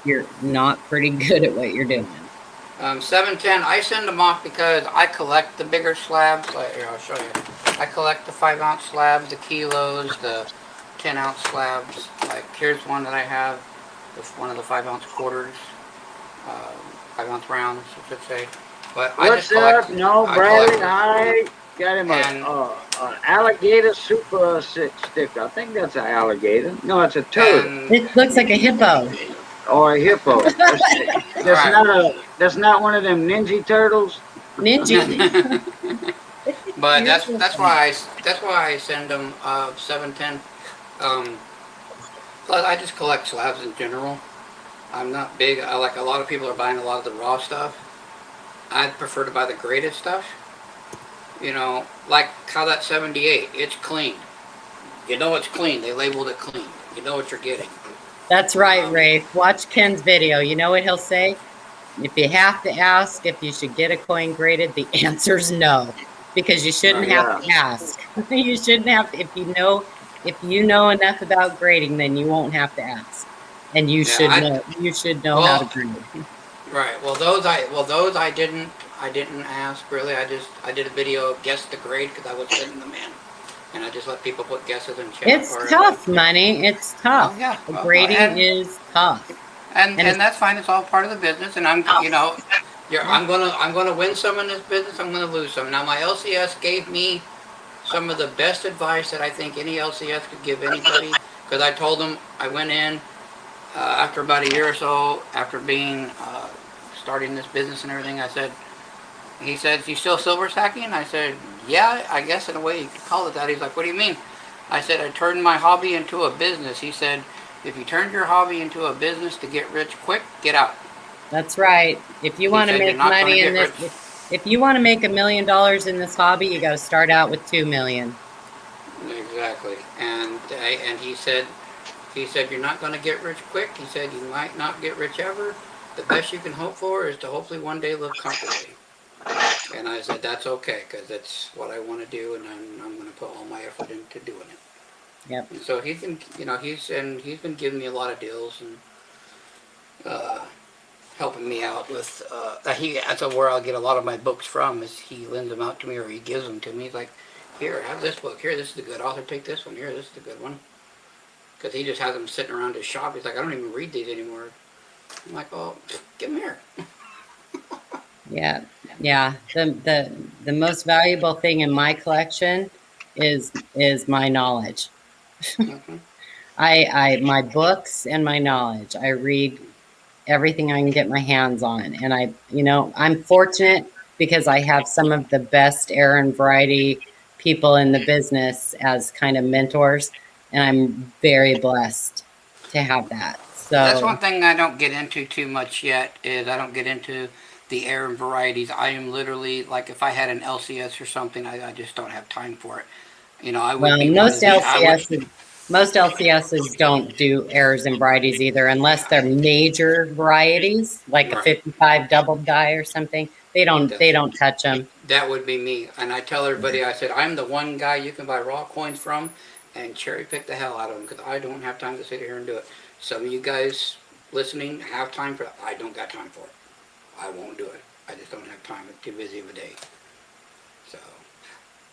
you're not pretty good at what you're doing. 710, I send them off because I collect the bigger slabs. Like, here, I'll show you. I collect the 5-ounce slabs, the kilos, the 10-ounce slabs. Like, here's one that I have. It's one of the 5-ounce quarters. 5-ounce rounds, I should say. But I just collect. No, I Bradley, collect I got him And- an alligator super stick. I think that's an alligator. No, it's a turtle and It looks like a hippo. or a hippo. That's not one of them ninja turtles. Ninja. but that's why I send them 710. Plus, I just collect slabs in general. I'm not big. Like a lot of people are buying a lot of the raw stuff. I'd prefer to buy the graded stuff. You know, like how that 78, it's clean. You know it's clean. They labeled it clean. You know what you're getting. That's right, Rafe. Watch Ken's video. You know what he'll say? If you have to ask if you should get a coin graded, the answer's no. Because you shouldn't have to ask. You shouldn't have to, if you know enough about grading, then you won't have to ask. And you should know how to grade. Right. Well, those I didn't ask really. I did a video of guess the grade because I was sending them in, and I just let people put guesses in chat. It's tough, Money. It's tough. Oh, yeah. Grading is tough. And that's fine. It's all part of the business, and I'm gonna win some in this business. I'm gonna lose some. Now my LCS gave me some of the best advice that I think any LCS could give anybody. Because I told them I went in after about a year or so after being starting this business and everything. He said, "You still silver stacking?" I said, "Yeah, I guess in a way you could call it that." He's like, "What do you mean?" I said, "I turned my hobby into a business." He said, "If you turned your hobby into a business to get rich quick, get out." That's right. If you want to make money in this, if you want to make $1 million in this hobby, you got to start out with 2 million. Exactly. And he said, "You're not going to get rich quick." He said, "You might not get rich ever. The best you can hope for is to hopefully one day live comfortably." And I said, "That's okay, because that's what I want to do, and I'm going to put all my effort into doing it." Yep. And so he's been giving me a lot of deals and helping me out with. That's where I'll get a lot of my books from. Is he lends them out to me or he gives them to me. He's like, "Here, have this book. Here, this is the good author. Take this one. Here, this is the good one." Because he just has them sitting around his shop. He's like, "I don't even read these anymore." I'm like, "Oh, give them here." Yeah. The most valuable thing in my collection is my knowledge. Mm-hmm. My books and my knowledge. I read everything I can get my hands on, and I'm fortunate because I have some of the best air and variety people in the business as kind of mentors, and I'm very blessed to have that. So that's one thing I don't get into too much yet. Is I don't get into the air and varieties. I am literally like, if I had an LCS or something, I just don't have time for it. I would be most LCSs don't do errors and varieties either, unless they're major varieties, like a 55 double die or something. They don't touch them. That would be me. And I tell everybody, I said, I'm the one guy you can buy raw coins from and cherry pick the hell out of them, because I don't have time to sit here and do it. Some of you guys listening have time for it. I don't got time for it. I won't do it. I just don't have time. I'm too busy of a day. So,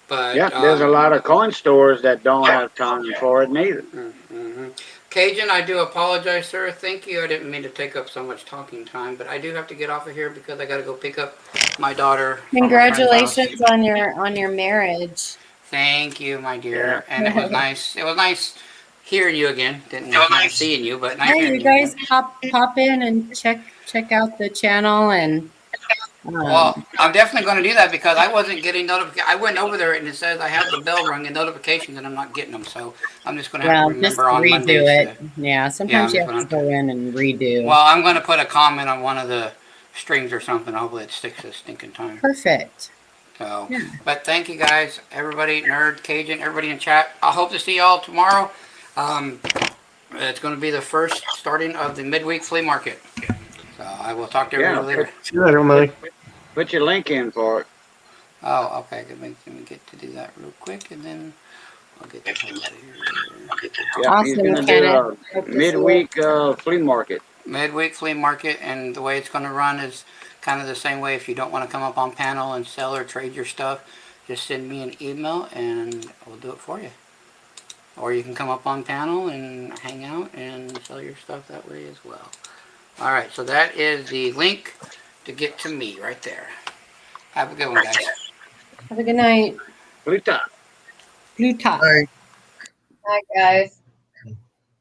but yeah, there's a lot of coin stores that don't have time for it neither. Mm-hmm. Cajun, I do apologize, sir. Thank you. I didn't mean to take up so much talking time, but I do have to get off of here because I got to go pick up my daughter. Congratulations on your marriage. Thank you, my dear. And it was nice. It was nice hearing you again. Didn't nice seeing you, but nice hearing you guys pop in and check out the channel and. Well, I'm definitely going to do that because I wasn't getting notifications. I went over there and it says I have the bell rung and notifications, and I'm not getting them. So I'm just going to have to remember on Mondays. Sometimes you have to go in and redo. Well, I'm going to put a comment on one of the strings or something. Hopefully it sticks this stinking time. Perfect. So, but thank you guys, everybody, Nerd, Cajun, everybody in chat. I hope to see y'all tomorrow. It's going to be the first starting of the midweek flea market. So I will talk to everybody later. Put your link in for it. Oh, okay. Let me get to do that real quick, and then I'll get the hell out of here. Yeah, he's Awesome, gonna Kenneth. do Hope a to see you. midweek flea market. Midweek flea market, and the way it's going to run is kind of the same way. If you don't want to come up on panel and sell or trade your stuff, just send me an email and we'll do it for you. Or you can come up on panel and hang out and sell your stuff that way as well. All right, so that is the link to get to me right there. Have a good one, guys. Have a good night. Flea top. Blue top. All right. Hi, guys.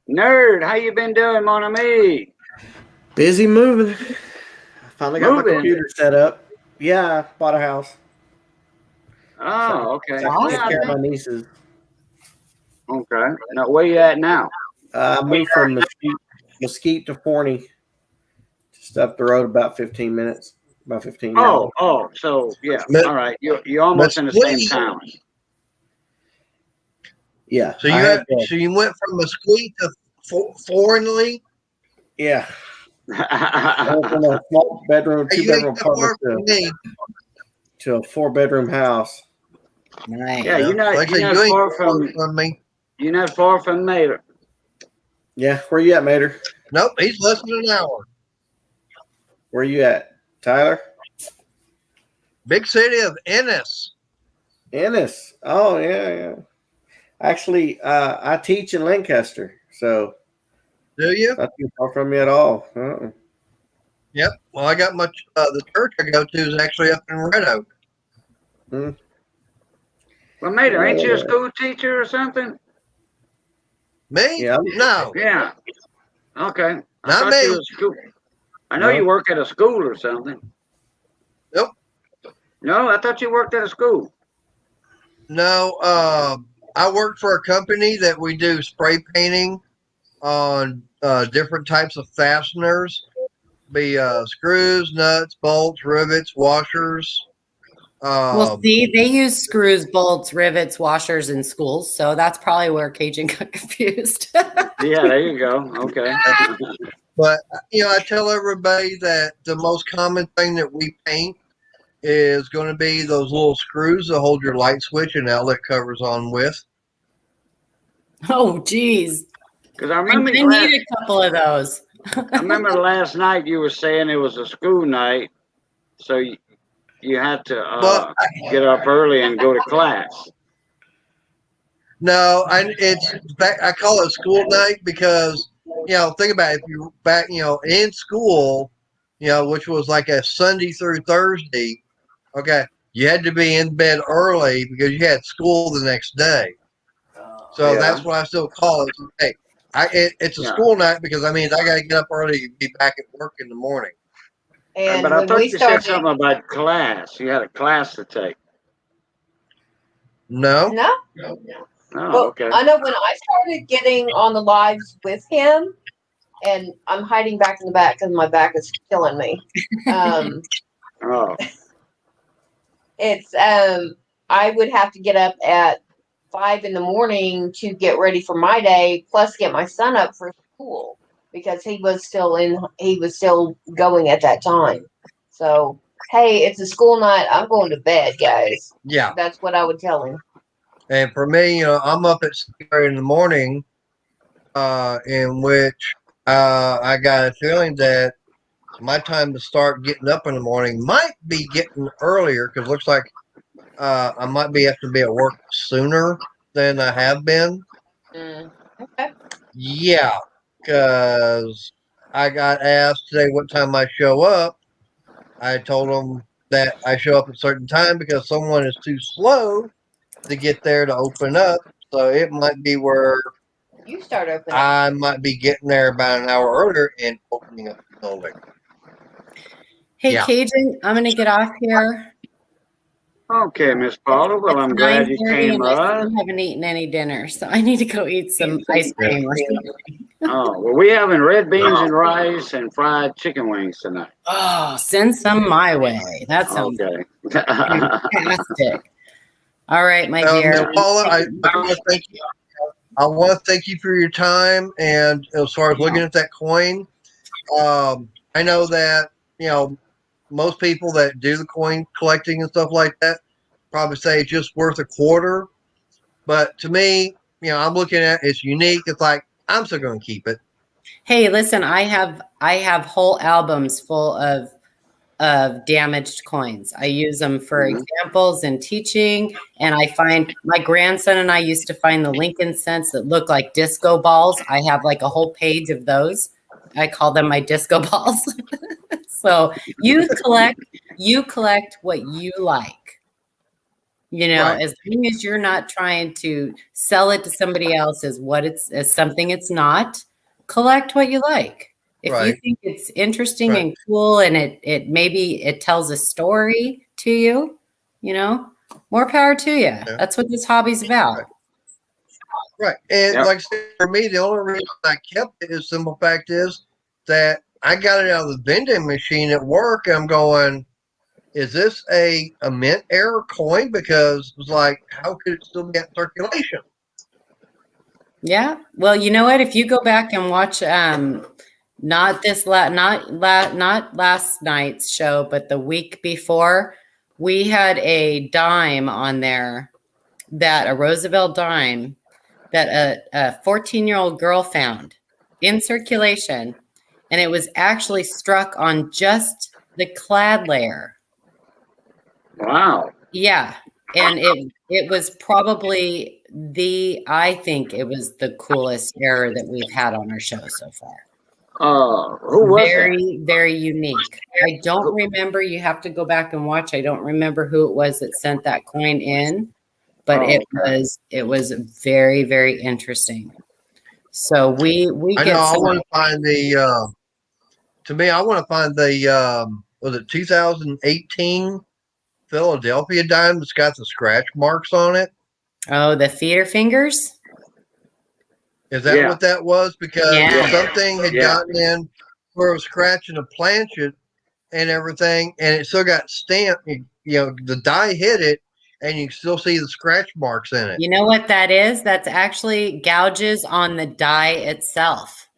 Nerd, how you been doing, mon ami? Busy moving. I finally got my Moving? computer set up. Yeah, bought a house. Oh, okay. So I can take Yeah, care of my nieces. okay. Now, where you at now? I moved from Mesquite to Forney, just up the road about 15 minutes. About 15 now. Oh, so yeah. But- All right, you're almost in the same Mesquite. town. Yeah. So I had to- so you went from Mesquite to Forney? yeah. I went from a small bedroom, Hey, two you ain't bedroom that far apartment from me. to a 4-bedroom house. Nice. Yeah, you're not Like I said, you're you not ain't far far from from me. you're not far from Mater. Yeah. Where you at, Mater? Nope, he's less than an hour. Where you at, Tyler? Big city of Ennis. Ennis. Oh, yeah. Actually, I teach in Lancaster, so Do you? not too far from me at all. Yep. Well, I got the church I go to is actually up in Red Oak. Well, Mater, ain't you a school teacher or something? Me? Yeah. No, Yeah. Okay. I Not thought me. you was a school. I know No. you work at a school or something. Nope. No, I thought you worked at a school. no. I work for a company that we do spray painting on different types of fasteners, be screws, nuts, bolts, rivets, washers. Well, see, they use screws, bolts, rivets, washers in schools, so that's probably where Cajun got confused. Yeah, there you go. Okay. But I tell everybody that the most common thing that we paint is going to be those little screws that hold your light switch and outlet covers on with. Oh, geez. Because I I'm remember going to need a couple of those. I remember last night you were saying it was a school night, so you had to Well, get up early and go to class. No, I call it school night because think about it, if you're back in school, which was like a Sunday through Thursday. Okay, you had to be in bed early because you had school the next day. So Yeah. that's what I still call it. Hey, it's a Yeah. school night because I got to get up early and be back at work in the morning. And But I when thought we you said started, something about class. You had a class to take. No, no, Oh, well, okay. I know when I started getting on the lives with him, and I'm hiding back in the back because my back is killing me. Oh, It's I would have to get up at 5 a.m. to get ready for my day, plus get my son up for school because he was still going at that time. So hey, it's a school night. I'm going to bed, guys. yeah. That's what I would tell him. And for me, I'm up at 6:30 in the morning, in which I got a feeling that my time to start getting up in the morning might be getting earlier because it looks like I might have to be at work sooner than I have been. Okay. Yeah, because I got asked today what time I show up. I told them that I show up at a certain time because someone is too slow to get there to open up. So it might be where You start opening. I might be getting there about an hour earlier and opening up the building. Hey, Yeah. Cajun, I'm going to get off here. okay, Miss Paula. Well, I'm glad you 9:30 came and I up. still haven't eaten any dinner, so I need to go eat some ice cream or something. Oh, well, we having red beans and rice and fried chicken wings tonight. Oh, send some my way. That sounds Okay. fantastic. All right, my dear. Ms. Paula, I want to thank you. I want to thank you for your time. And as far as looking at that coin, I know that most people that do the coin collecting and stuff like that probably say it's just worth a quarter. But to me, I'm looking at it's unique. It's like I'm still going to keep it. Hey, listen, I have whole albums full of damaged coins. I use them for examples and teaching. And I find my grandson and I used to find the Lincoln cents that look like disco balls. I have like a whole page of those. I call them my disco balls. So you collect what you like. Right. As long as you're not trying to sell it to somebody else as something it's not, collect what you like. If you Right. think it's interesting Right. and cool and it maybe it tells a story to you, more power to you. Yeah. That's what this hobby's about. Right. And Yep. like I said, for me, the only reason I kept it is simple fact is that I got it out of the vending machine at work. And I'm going, is this a mint error coin? Because it was like, how could it still be in circulation? Yeah. Well, you know what? If you go back and watch not last night's show, but the week before, we had a dime on there a Roosevelt dime that a 14-year-old girl found in circulation, and it was actually struck on just the clad layer. Wow. Yeah. And it was probably I think it was the coolest error that we've had on our show so far. Who was Very, very unique. I don't remember. You have to go back and watch. I don't remember who it was that sent that coin in, but it was very, very interesting. So we I get know. I want to find the. To me, I want to find the. Was it 2018 Philadelphia dime that's got the scratch marks on it? Oh, the feeder fingers. Is that Yeah. what that was? Because Yeah. something had Yeah. gotten in where it was scratching a planchet and everything, and it still got stamped. The die hit it, and you can still see the scratch marks in it. You know what that is? That's actually gouges on the die itself.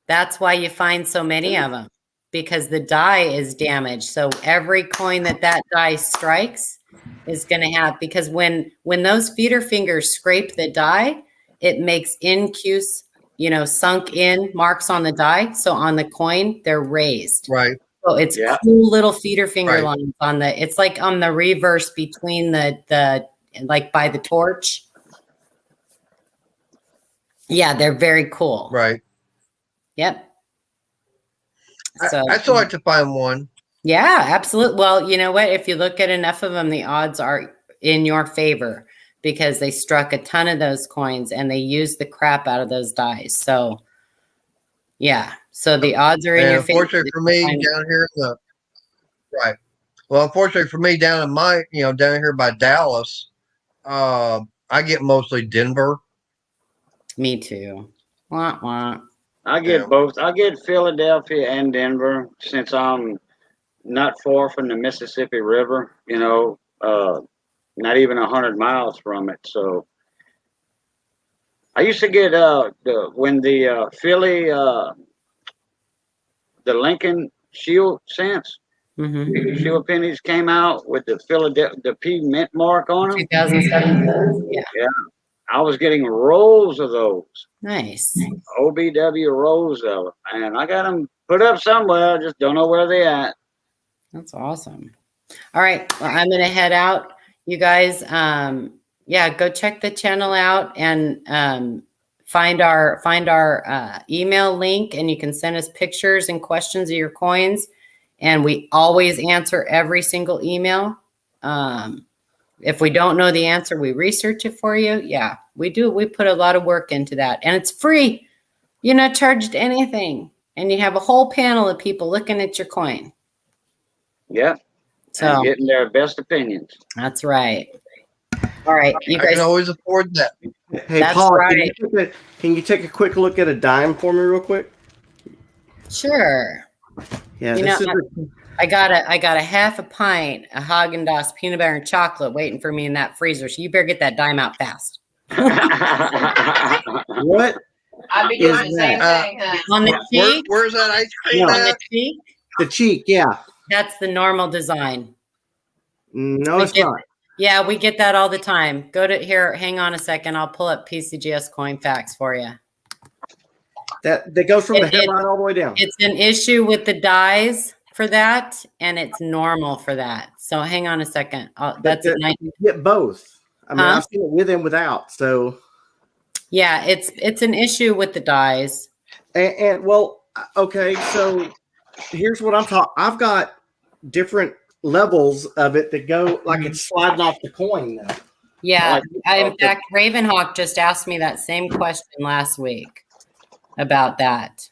That's why you find so many of them, because the die is damaged. So every coin that die strikes is going to have, because when those feeder fingers scrape the die, it makes incuse, sunk in marks on the die. So on the coin, they're raised. Right. So it's cool little feeder finger lines on it's like on the reverse between the like by the torch. Yeah, they're very cool. Right. Yep. So I still like to find one. Yeah, absolutely. Well, you know what? If you look at enough of them, the odds are in your favor, because they struck a ton of those coins and they used the crap out of those dies. So, yeah. So the odds are in your favor. Unfortunately for me, down here in the Well, unfortunately for me, down in down here by Dallas, I get mostly Denver. Me too. Wah, wah. I get both. I get Philadelphia and Denver, since I'm not far from the Mississippi River, not even 100 miles from it. So I used to get when the Philly the Lincoln Shield cents, Shield pennies came out with the Philadelphia, the P mint mark on them. 2007. Yeah. I was getting rolls of those. Nice. OBW rolls of them, and I got them put up somewhere. I just don't know where they at. That's awesome. All right. Well, I'm going to head out. You guys, go check the channel out and find our email link, and you can send us pictures and questions of your coins. And we always answer every single email. If we don't know the answer, we research it for you. Yeah, we do. We put a lot of work into that, and it's free. You're not charged anything, and you have a whole panel of people looking at your coin. Yep. So and getting their best opinions. That's right. All right, you guys I can always afford that. Hey, That's Paul, right. can you take a quick look at a dime for me real quick? Sure. Yeah, I got a half a pint of Haagen-Dazs peanut butter and chocolate waiting for me in that freezer. So you better get that dime out fast. What? I'd be doing the same thing, huh? On the cheek. Where's that ice cream On the at? cheek. The cheek, yeah. That's the normal design. No, it's not. Yeah, we get that all the time. Go to here. Hang on a second. I'll pull up PCGS coin facts for you. That goes from the headline all the way down. It's an issue with the dies for that, and it's normal for that. So hang on a second. That's you get both. I mean, I've seen it with and without. So yeah, it's an issue with the dies. And well, okay. So here's what I'm talking. I've got different levels of it that go like it's sliding off the coin now. Yeah. Like, In fact, Ravenhawk just asked me that same question last week about that.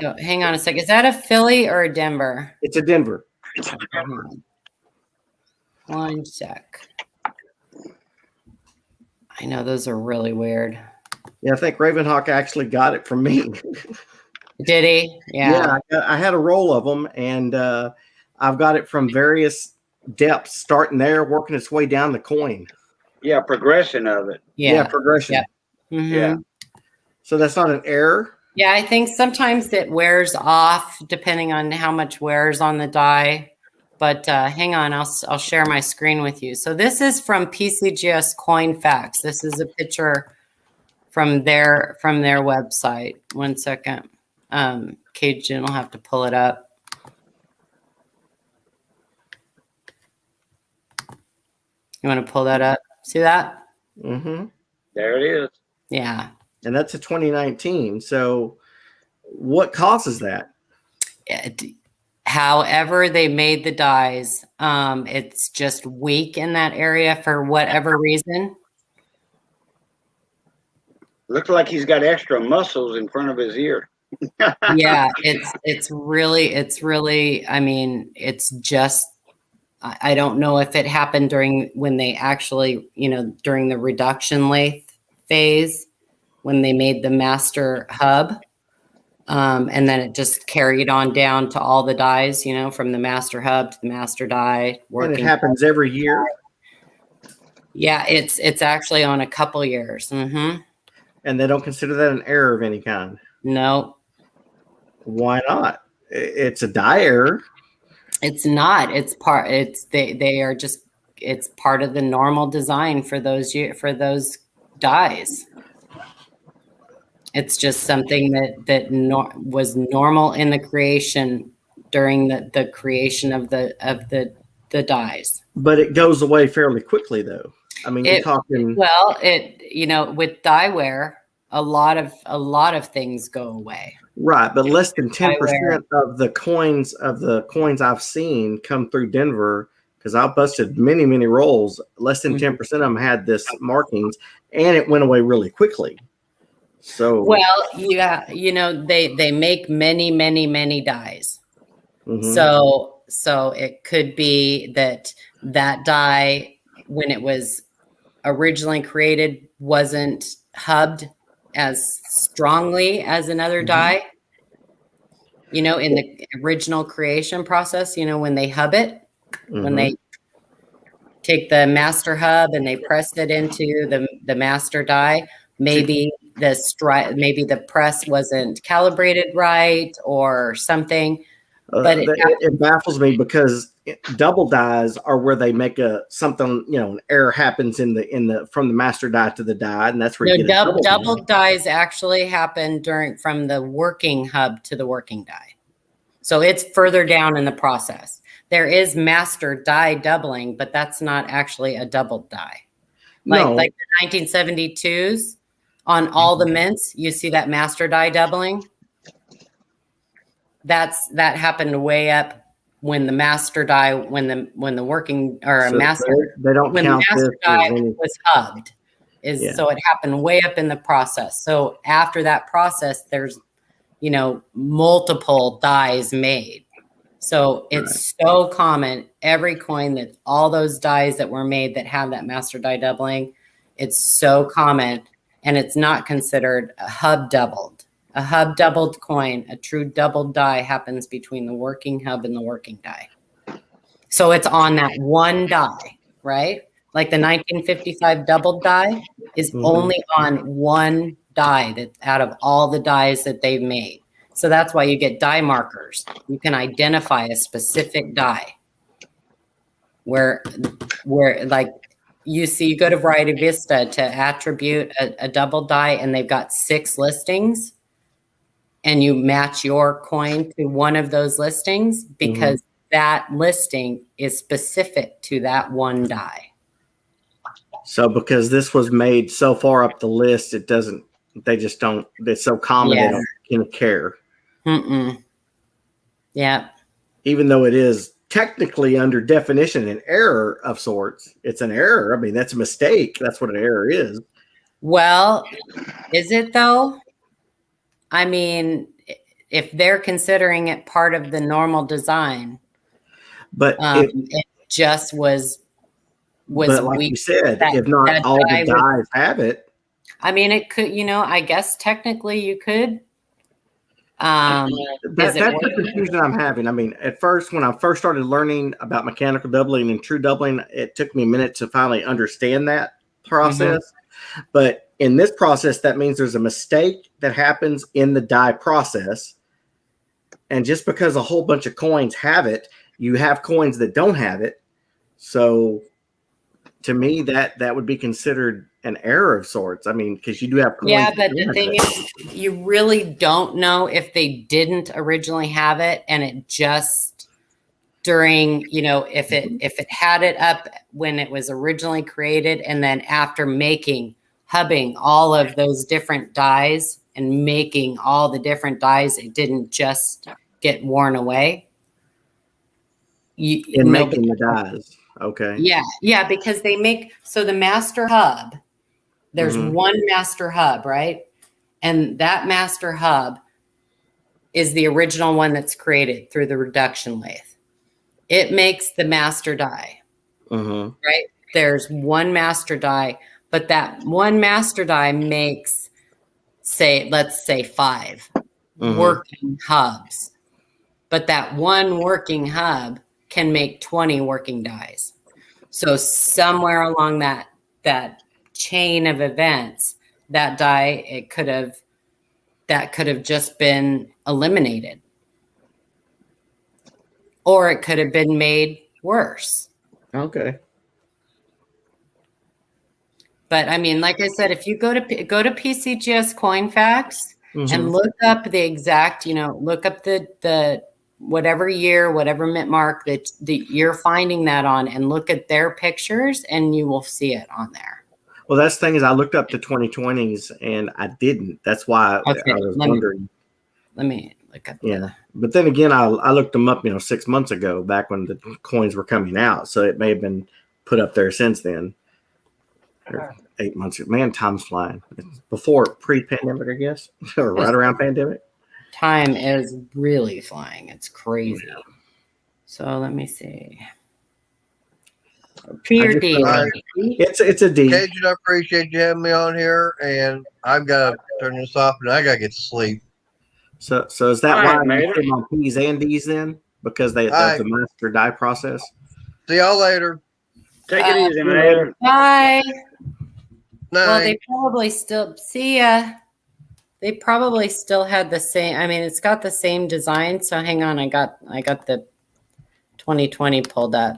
So hang on a second. Is that a Philly or a Denver? It's a Denver. One sec. I know those are really weird. Yeah, I think Ravenhawk actually got it from me. Did he? Yeah. Yeah, I had a roll of them, and I've got it from various depths, starting there, working its way down the coin. Yeah, progression of it. Yeah, progression. Yeah. Mm-hmm. Yeah. So that's not an error? Yeah, I think sometimes it wears off depending on how much wears on the die. But hang on, I'll share my screen with you. So this is from PCGS Coin Facts. This is a picture from their website. One second. Cajun will have to pull it up. You want to pull that up? See that? Mm-hmm. There it is. Yeah. And that's a 2019. So what causes that? However they made the dies, it's just weak in that area for whatever reason. Looks like he's got extra muscles in front of his ear. Yeah, it's really, I mean, it's just, I don't know if it happened when they actually, during the reduction lathe phase, when they made the master hub. And then it just carried on down to all the dies, from the master hub to the master die. And it happens every year? Yeah, it's actually on a couple years. Mm-hmm. And they don't consider that an error of any kind? No. Why not? It's a die error. It's not. They are just, it's part of the normal design for those dies. It's just something that was normal in the creation during the creation of the dies. But it goes away fairly quickly, though. I mean, you're talking. Well, with die wear, a lot of things go away. Right, but less than 10% of the coins I've seen come through Denver, because I busted many, many rolls. Less than 10% of them had this markings, and it went away really quickly. So well, yeah, they make many, many, many dies. Mm-hmm. So it could be that die, when it was originally created, wasn't hubbed as strongly as another die. In the original creation process, when they hub it, when they take the master hub and they press it into the master die, maybe the press wasn't calibrated right or something. But it baffles me because double dies are where they make something, an error happens from the master die to the die, and that's where you get double dies actually happen from the working hub to the working die. So it's further down in the process. There is master die doubling, but that's not actually a double die. Like the 1972s on all the mints, you see that master die doubling. That happened way up when the master die, when the working or so master, they don't when count the master die was hubbed, so it happened way up in the process. So after that process, there's multiple dies made. So it's so common, every coin, that all those dies that were made that have that master die doubling, it's so common, and it's not considered a hub doubled. A hub doubled coin, a true doubled die, happens between the working hub and the working die. So it's on that one die, right? Like the 1955 doubled die is only on one die out of all the dies that they've made. So that's why you get die markers. You can identify a specific die. where like you see, you go to Variety Vista to attribute a double die, and they've got 6 listings, and you match your coin to one of those listings because that listing is specific to that one die. So because this was made so far up the list, it doesn't. They just don't. It's so common they don't care. Yeah. Even though it is technically under definition an error of sorts, it's an error. I mean, that's a mistake. That's what an error is. Well, is it though? I mean, if they're considering it part of the normal design, but it just was but like weak. you said, if not all the dies have it. I mean, it could, I guess technically you could. That's the confusion I'm having. I mean, at first, when I first started learning about mechanical doubling and true doubling, it took me a minute to finally understand that process. But in this process, that means there's a mistake that happens in the die process. And just because a whole bunch of coins have it, you have coins that don't have it. So to me, that would be considered an error of sorts. I mean, because you do have coins. Yeah, but the thing is, you really don't know if they didn't originally have it, and it just during, if it had it up when it was originally created, and then after hubbing all of those different dies and making all the different dies, it didn't just get worn away. Making the dies. Okay. Yeah, because they make, so the master hub, there's one master hub, right? And that master hub is the original one that's created through the reduction lathe. It makes the master die, right? There's one master die, but that one master die makes, let's say 5 working hubs. But that one working hub can make 20 working dies. So somewhere along that chain of events, that die, that could have just been eliminated. Or it could have been made worse. Okay. But I mean, like I said, if you go to PCGS Coin Facts and look up the exact, look up the whatever year, whatever mint mark that you're finding that on, and look at their pictures, and you will see it on there. Well, that's the thing is, I looked up the 2020s and I didn't. That's why I was wondering. Let me look up. Yeah, but then again, I looked them up, 6 months ago, back when the coins were coming out, so it may have been put up there since then. Or 8 months ago. Man, time's flying. Before pre-pandemic, I guess, or right around pandemic. Time is really flying. It's crazy. Yeah. So let me see. P or D? It's a D. Cajun, I appreciate you having me on here, and I've got to turn this off, and I got to get to sleep. So is that why you put on P's and D's then? Because of the master die process? See y'all later. Take it easy, man. Bye. Night. Well, they probably still see ya. They probably still had the same. I mean, it's got the same design. So hang on, I got the 2020 pulled up.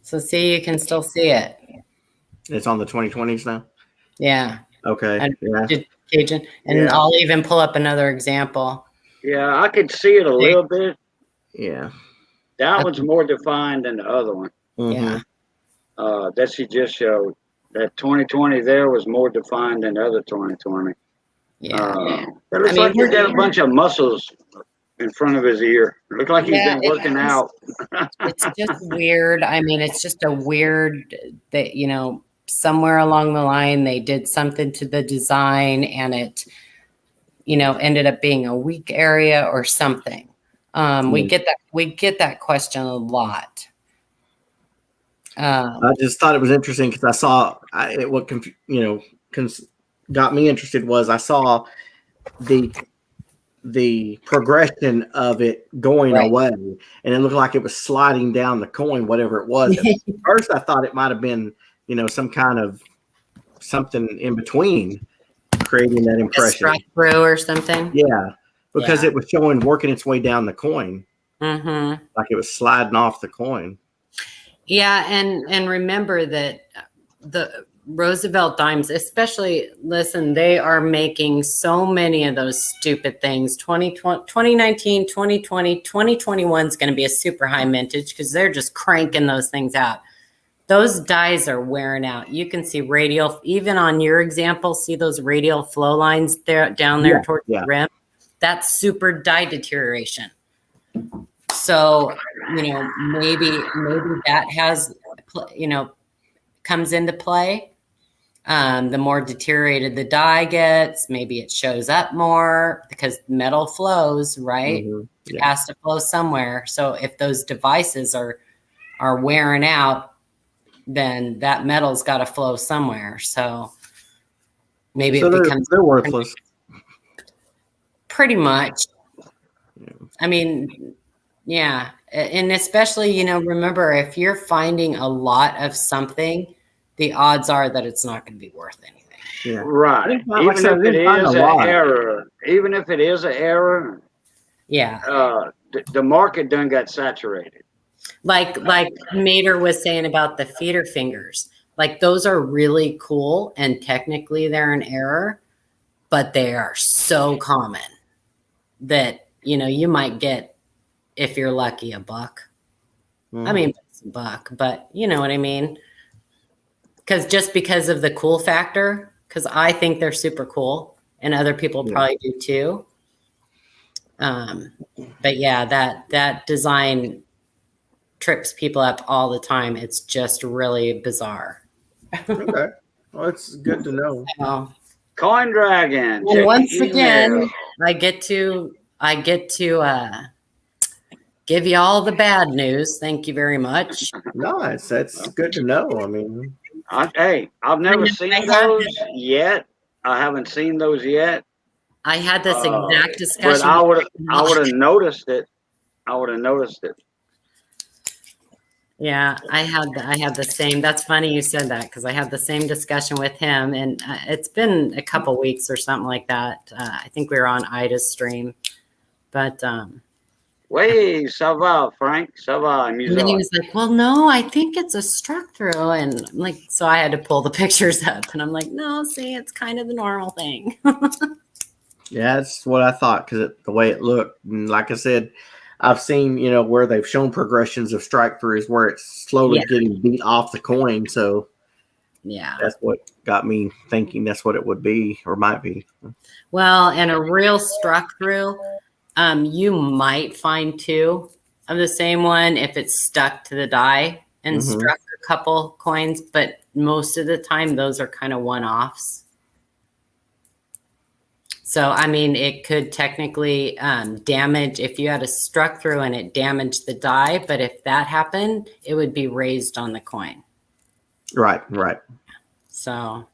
So see, you can still see it. It's on the 2020s now. Yeah. Okay. Cajun, and I'll even pull up another example. Yeah, I could see it a little bit. Yeah. That one's more defined than the other one. Yeah. That she just showed. That 2020 there was more defined than the other 2020. Yeah. It looks like he's got a bunch of muscles in front of his ear. It looks like he's been working out. It's just weird. I mean, it's just a weird that, somewhere along the line they did something to the design and it, ended up being a weak area or something. We get that question a lot. I just thought it was interesting because I saw what got me interested was I saw the progression of it going away, and it looked like it was sliding down the coin, whatever it was. At first, I thought it might have been some kind of something in between, creating that impression. Struck through or something. Yeah, because Yeah. it was showing working its way down the coin, Mm-hmm. like it was sliding off the coin. Yeah, and remember that the Roosevelt dimes, especially, listen, they are making so many of those stupid things. 2019, 2020, 2021 is going to be a super high mintage because they're just cranking those things out. Those dies are wearing out. You can see radial, even on your example, see those radial flow lines there down there towards the rim. That's super die deterioration. So, maybe that has, comes into play. The more deteriorated the die gets, maybe it shows up more because metal flows, right? Mhm. It has to flow somewhere. So if those devices are wearing out, then that metal's got to flow somewhere. So maybe So it becomes they're worthless. pretty much. Yeah. I mean, yeah. And especially, remember, if you're finding a lot of something, the odds are that it's not going to be worth anything. Yeah. Right. Like I said, I Even if it didn't find is a an lot. error, Yeah. the market done got saturated. Like Mater was saying about the feeder fingers, like those are really cool and technically they're an error, but they are so common that, you might get, if you're lucky, a buck. Mhm. I mean, it's a buck, but you know what I mean? Because of the cool factor, because I think they're super cool and other people probably do too. But yeah, that design trips people up all the time. It's just really bizarre. Okay. Well, it's good to know. So, Coin Dragon. and once check your again, email. I get to give you all the bad news. Thank you very much. No, that's good to know. I mean, Hey, I've never seen I those yet. I haven't seen those yet. had this exact But discussion. I would have noticed it. I would have noticed it. Yeah, I had the same. That's funny you said that because I had the same discussion with him, and it's been a couple weeks or something like that. I think we were on Ida's stream, but Way, ça va, Frank. Ça va, and then he amusant. was like, "Well, no, I think it's a struck through," and I'm like, so I had to pull the pictures up, and I'm like, "No, see, it's kind of the normal thing." yeah, that's what I thought because the way it looked. And like I said, I've seen, where they've shown progressions of strike throughs where it's slowly getting beat off the coin. So Yeah. that's what got me thinking that's what it would be or might be. Well, and a real struck through, you might find two of the same one if it's stuck to the die and struck a couple coins, but most of the time those are kind of one-offs. So, I mean, it could technically damage if you had a struck through and it damaged the die, but if that happened, it would be raised on the coin. Right. So,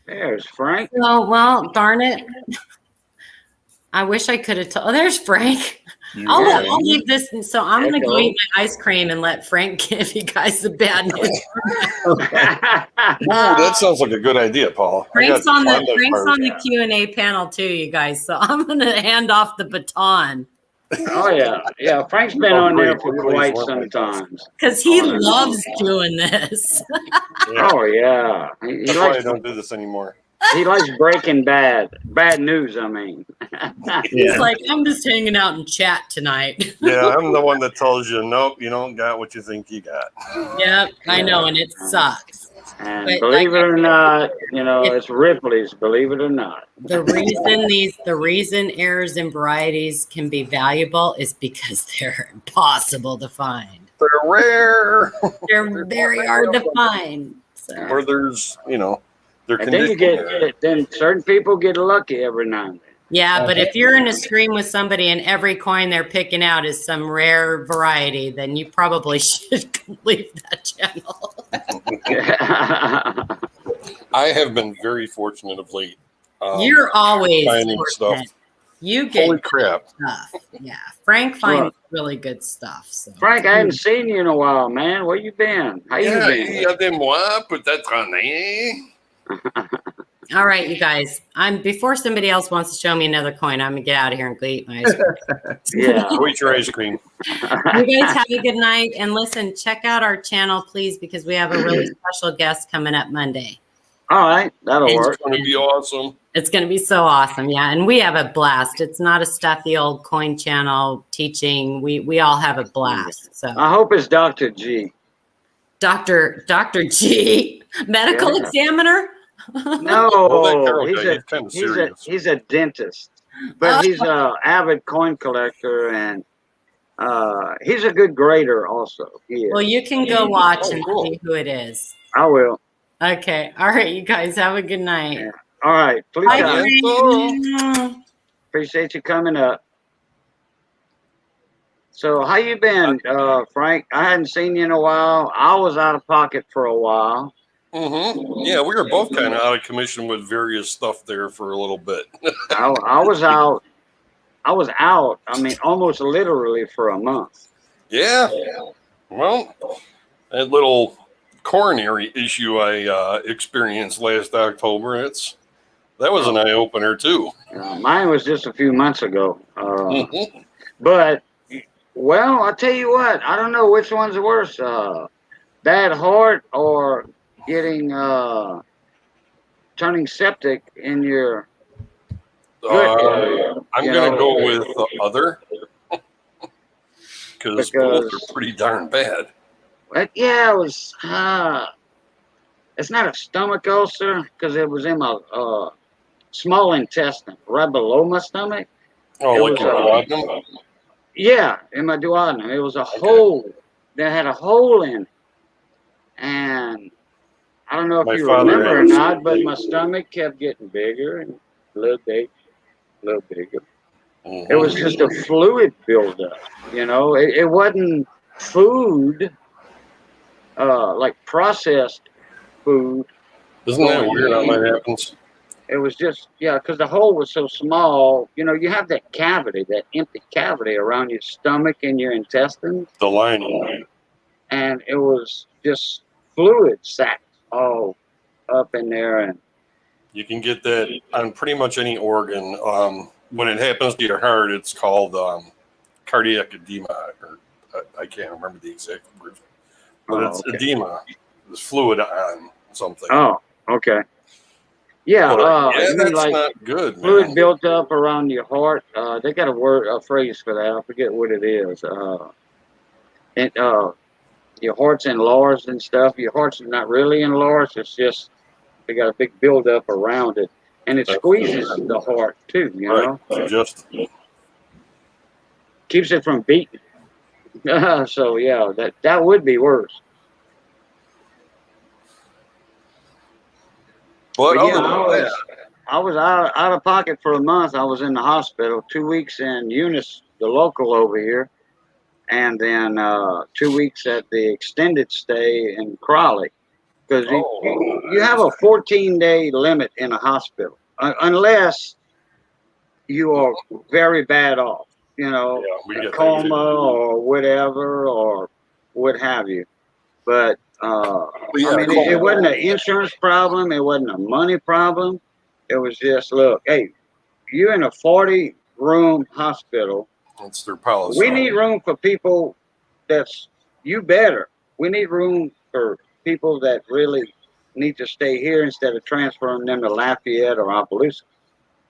There's Frank. well, darn it. I wish I could have told. Oh, there's Frank. I'll leave this. So I'm going to go eat my ice cream and let Frank give you guys the bad news. Ooh, that sounds like a good idea, Paul. Frank's on the Q&A panel too, you guys. So I'm going to hand off the baton Oh yeah. Frank's been on there for quite some time. because he loves doing this. Oh yeah. He That's why I likes don't do this anymore. he likes breaking bad news. I mean. He's like, I'm just hanging out and chat tonight. Yeah, I'm the one that tells you, nope, you don't got what you think you got. Yep, I know, and it sucks. And But believe it or not, it's Ripley's. Believe it or not. The reason errors and varieties can be valuable is because they're impossible to find. They're rare. They're very hard to find. So. Where there's, they're And then then certain people get lucky every now and then. Yeah, but if you're in a stream with somebody and every coin they're picking out is some rare variety, then you probably should leave that channel. I have been very fortunate of late. You're always finding fortunate. stuff. You get Holy crap. stuff. Yeah, Frank finds really good stuff. So. Frank, I haven't seen you in a while, man. Where you been? How you been? de moi, peut-être en All right, you guys. Before somebody else wants to show me another coin, I'm gonna get out of here and go eat my ice cream. Yeah. Go eat your ice cream. You guys have a good night, and listen, check out our channel, please, because we have a really special guest coming up Monday. All right, that'll And work. It's going to be awesome. It's going to be so awesome, yeah. And we have a blast. It's not a stuffy old coin channel teaching. We all have a blast. So, I hope it's Dr. G. Dr. G, medical Yeah. examiner. Well, that No, Carol he's guy, a he's kind of he's a serious. he's a dentist, but he's a avid coin collector, and he's a good grader also. He is. Well, you can go watch Oh, and cool. see who it is. I will. Okay. All right, you guys have a good night. Yeah. All right, please. Bye, Bye. friends. Appreciate you coming up. So how you been, Frank? I hadn't seen you in a while. I was out of pocket for a while. Yeah, we were both kind of out of commission with various stuff there for a little bit. I was out. I was out. I mean, almost literally for a month. Yeah. Well, that little coronary issue I experienced last October, that was an eye opener too. Mine was just a few months ago. Mhm. But well, I'll tell you what. I don't know which one's worse. Bad heart or getting turning septic in your gut area. I'm you going to know? go with the other because both are pretty darn bad. But yeah, it was. It's not a stomach ulcer because it was in my small intestine, right below my stomach. Oh, It like was, your duodenum? Yeah, in my duodenum. It was a hole. That had a hole in it, and I don't know if My you father remember or had- not, but my stomach kept getting bigger and a little bigger. Mhm. It was just a fluid buildup. It wasn't food, like processed food. Isn't that weird how that happens? It was just, because the hole was so small. You have that cavity, that empty cavity around your stomach and your intestines, The lining. and it was just fluid sacked all up in there. And You can get that on pretty much any organ. When it happens to your heart, it's called cardiac edema, or I can't remember the exact word, but it's okay. edema. There's fluid on something. Oh, okay. Yeah, But, you mean that's like not good, fluid man. built up around your heart. They got a phrase for that. I forget what it is. Your heart's enlarged and stuff. Your heart's not really enlarged. It's just they got a big buildup around it, and it squeezes the heart too. Right. Just Keeps it from beating. So yeah, that would be worse. but But yeah, other than that, I was out of pocket for a month. I was in the hospital 2 weeks in Eunice, the local over here, and then 2 weeks at the extended stay in Crawley. Because you have a 14-day limit in a hospital, unless you are very bad off, we a get coma that. or whatever, or what have you. But Yeah, I mean, it wasn't an insurance problem. It wasn't a money problem. It was just, look, hey, you're in a 40-room hospital. That's their policy. We need room for people we need room for people that really need to stay here instead of transferring them to Lafayette or Opelousas.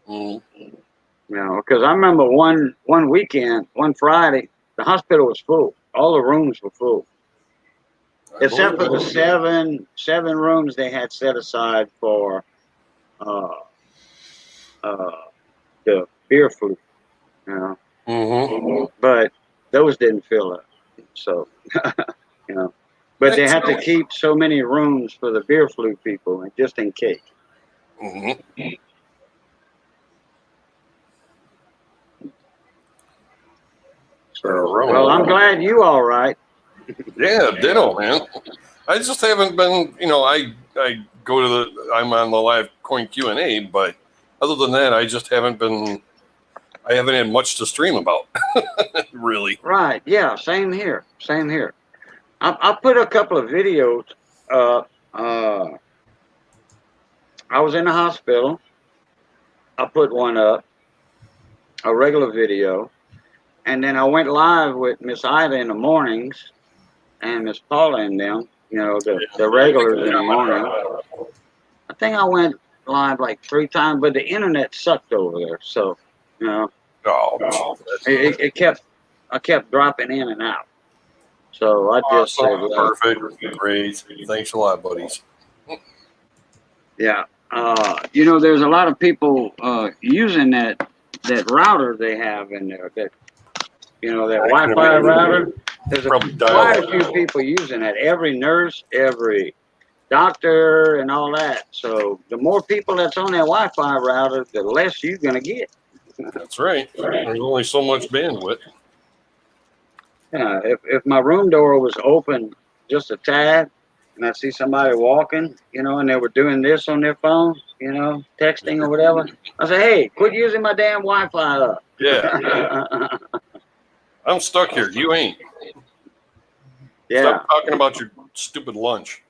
Mhm. Because I remember one weekend, one Friday, the hospital was full. All the rooms were full. I Except for believe the it. seven rooms they had set aside for the beer flu, Mhm. but those didn't fill up. So, but they had to keep so many rooms for the beer flu people, just in case. Mhm. So, well, I'm glad you all right. Yeah, ditto, man. I just haven't been, I go to I'm on the live coin Q&A, but other than that, I haven't had much to stream about, really. Right? Yeah. Same here. I put a couple of videos up. I was in the hospital. I put one up, a regular video, and then I went live with Miss Ida in the mornings and Miss Paula and them. You know, the regulars in the morning. I think I went live like 3 times, but the internet sucked over there. So, you know, Oh, I kept dropping in and out. So I just said, well, perfect. Great. Thanks a lot, buddies. yeah. You know, there's a lot of people using that router they have in there. That you know, that Wi-Fi router. There's Probably quite a dial-up. few people using that. Every nurse, every doctor, and all that. So the more people that's on that Wi-Fi router, the less you're gonna get. That's right. There's only so much bandwidth. Yeah, if my room door was open just a tad, and I see somebody walking, you know, and they were doing this on their phone, you know, texting or whatever, I say, hey, quit using my damn Wi-Fi up. Yeah. I'm stuck here. You ain't. Yeah, Stop talking about your stupid lunch.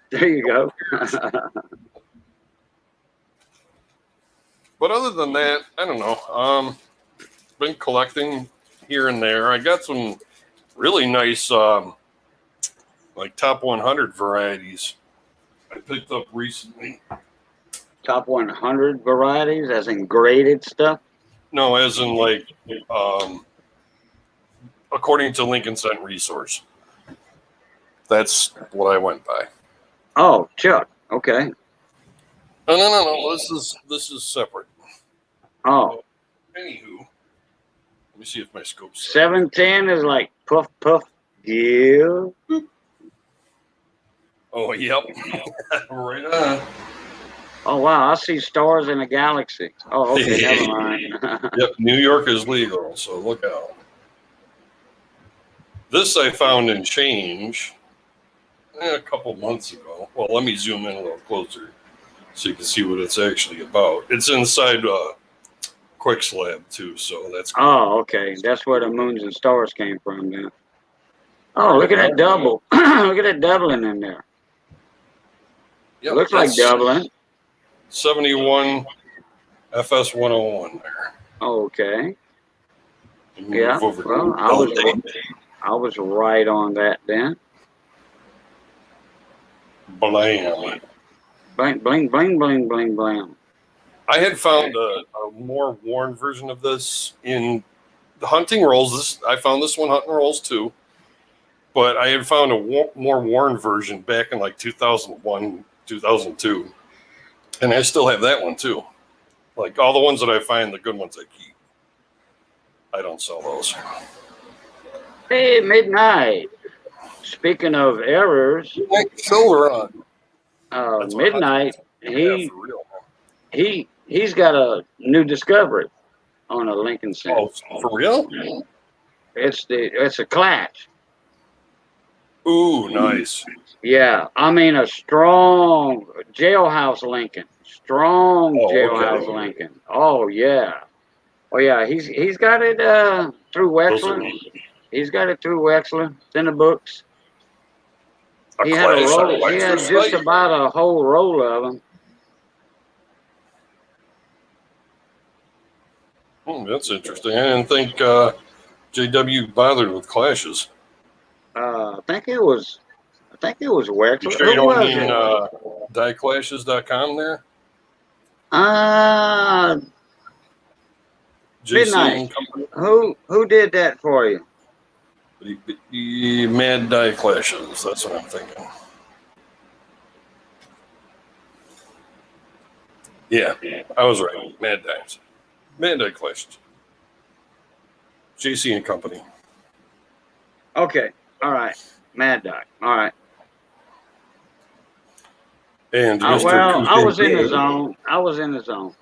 there you go. But other than that, I don't know. Been collecting here and there. I got some really nice, like top 100 varieties I picked up recently. Top 100 varieties, as in graded stuff. No, as in like, according to Lincoln Cent Resource. That's what I went by. Oh, Chuck. Okay. No. This is separate. Oh, Anywho, let me see if my scope's 710 is like puff puff. Yeah. Oh, yep. Right on. Oh wow, I see stars in a galaxy. Oh, okay, never mind. Yep, New York is legal, so look out. This I found in Change a couple months ago. Well, let me zoom in a little closer so you can see what it's actually about. It's inside Quick Slab too, so that's good. Oh, okay, that's where the moons and stars came from then. Oh, look at that double. Look at that doubling in there. Yep, Looks like doubling. 71 FS 101 there. Okay. Move Yeah. over Well, to I was right on that then. Blam. Bling, bling, bling, bling, bling, bling. I had found a more worn version of this in the hunting rolls. I found this one hunting rolls too, but I had found a more worn version back in like 2001, 2002, and I still have that one too. Like all the ones that I find, the good ones I keep. I don't sell those. Hey, Midnight. Speaking of errors, Silver on. Midnight, Yeah, for real. he's got a new discovery on a Lincoln Cent. Oh, for real? It's a clash. Ooh, nice. Yeah, I mean a strong jailhouse Lincoln. Strong jailhouse Okay. Lincoln. Oh yeah. Oh yeah, he's got it through Wexler. He's got it through Wexler. It's in the books. He had a roll. He had just about a whole roll of them. That's interesting. I didn't think JW bothered with clashes. I think it was Wexler. You sure you Who don't was mean it? dieclashes.com there? Midnight. Who did that for you? The Mad Die Clashes. That's what I'm thinking. Yeah, I was right. Mad Dies. Mad Die Clashes. JC and Company. Okay. All right. Mad Dog. All right. And Well, Mr. I was in the zone.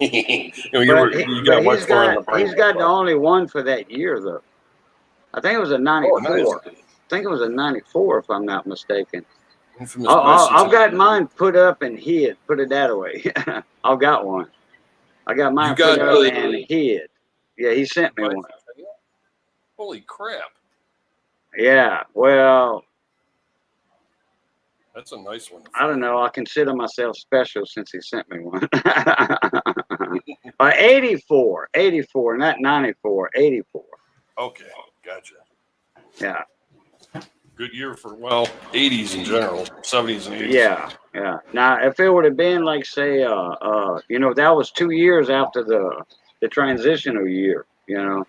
you got what for in the brain? He's got the only one for that year, though. I think it was a 94. Nice. I think it was a 94, if I'm not mistaken. Infamous I've got mine put up and hid. Put it that way. I've got one. I got mine put up and hid. Yeah, he sent me one. Holy crap. Yeah, well, That's a nice one. I don't know. I consider myself special since he sent me one. 84, not 94, 84. Okay, gotcha. Yeah, Good year for 80s in general, 70s and 80s. yeah. Now, if it would have been like, say, that was 2 years after the transitional year, That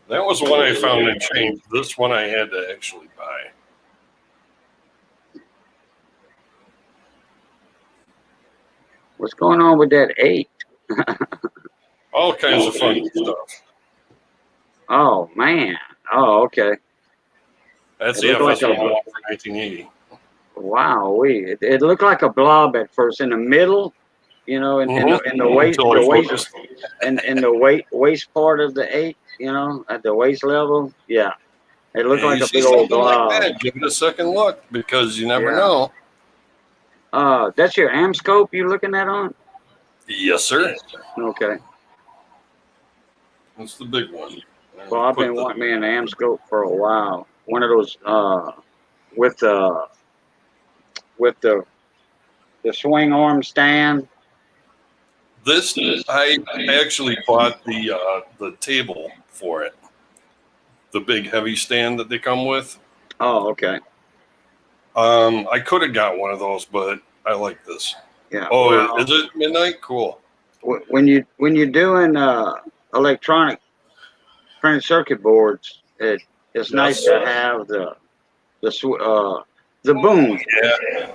was the one I found and changed. This one I had to actually buy. What's going on with that 8? All kinds of fun stuff. Oh, man. Oh, okay. That's It the looked like FS1 a- for 1980. Wow, it looked like a blob at first in the middle, in the waist, Until I focused. in the waist part of the 8, at the waist level. Yeah, it looked Yeah, like you a see big old something like blob. that, give it a second look because you never Yeah. know. That's your am scope you looking at on? Yes, sir. Okay. That's the big one. Well, I've been wanting me an am scope for a while. One of those with the swing arm stand. This I actually bought the table for it, the big heavy stand that they come with. Oh, okay. I could have got one of those, but I like this. Yeah. Oh, well, is it midnight? Cool. when you're doing electronic printed circuit boards, it's nice to have the boom. Yeah.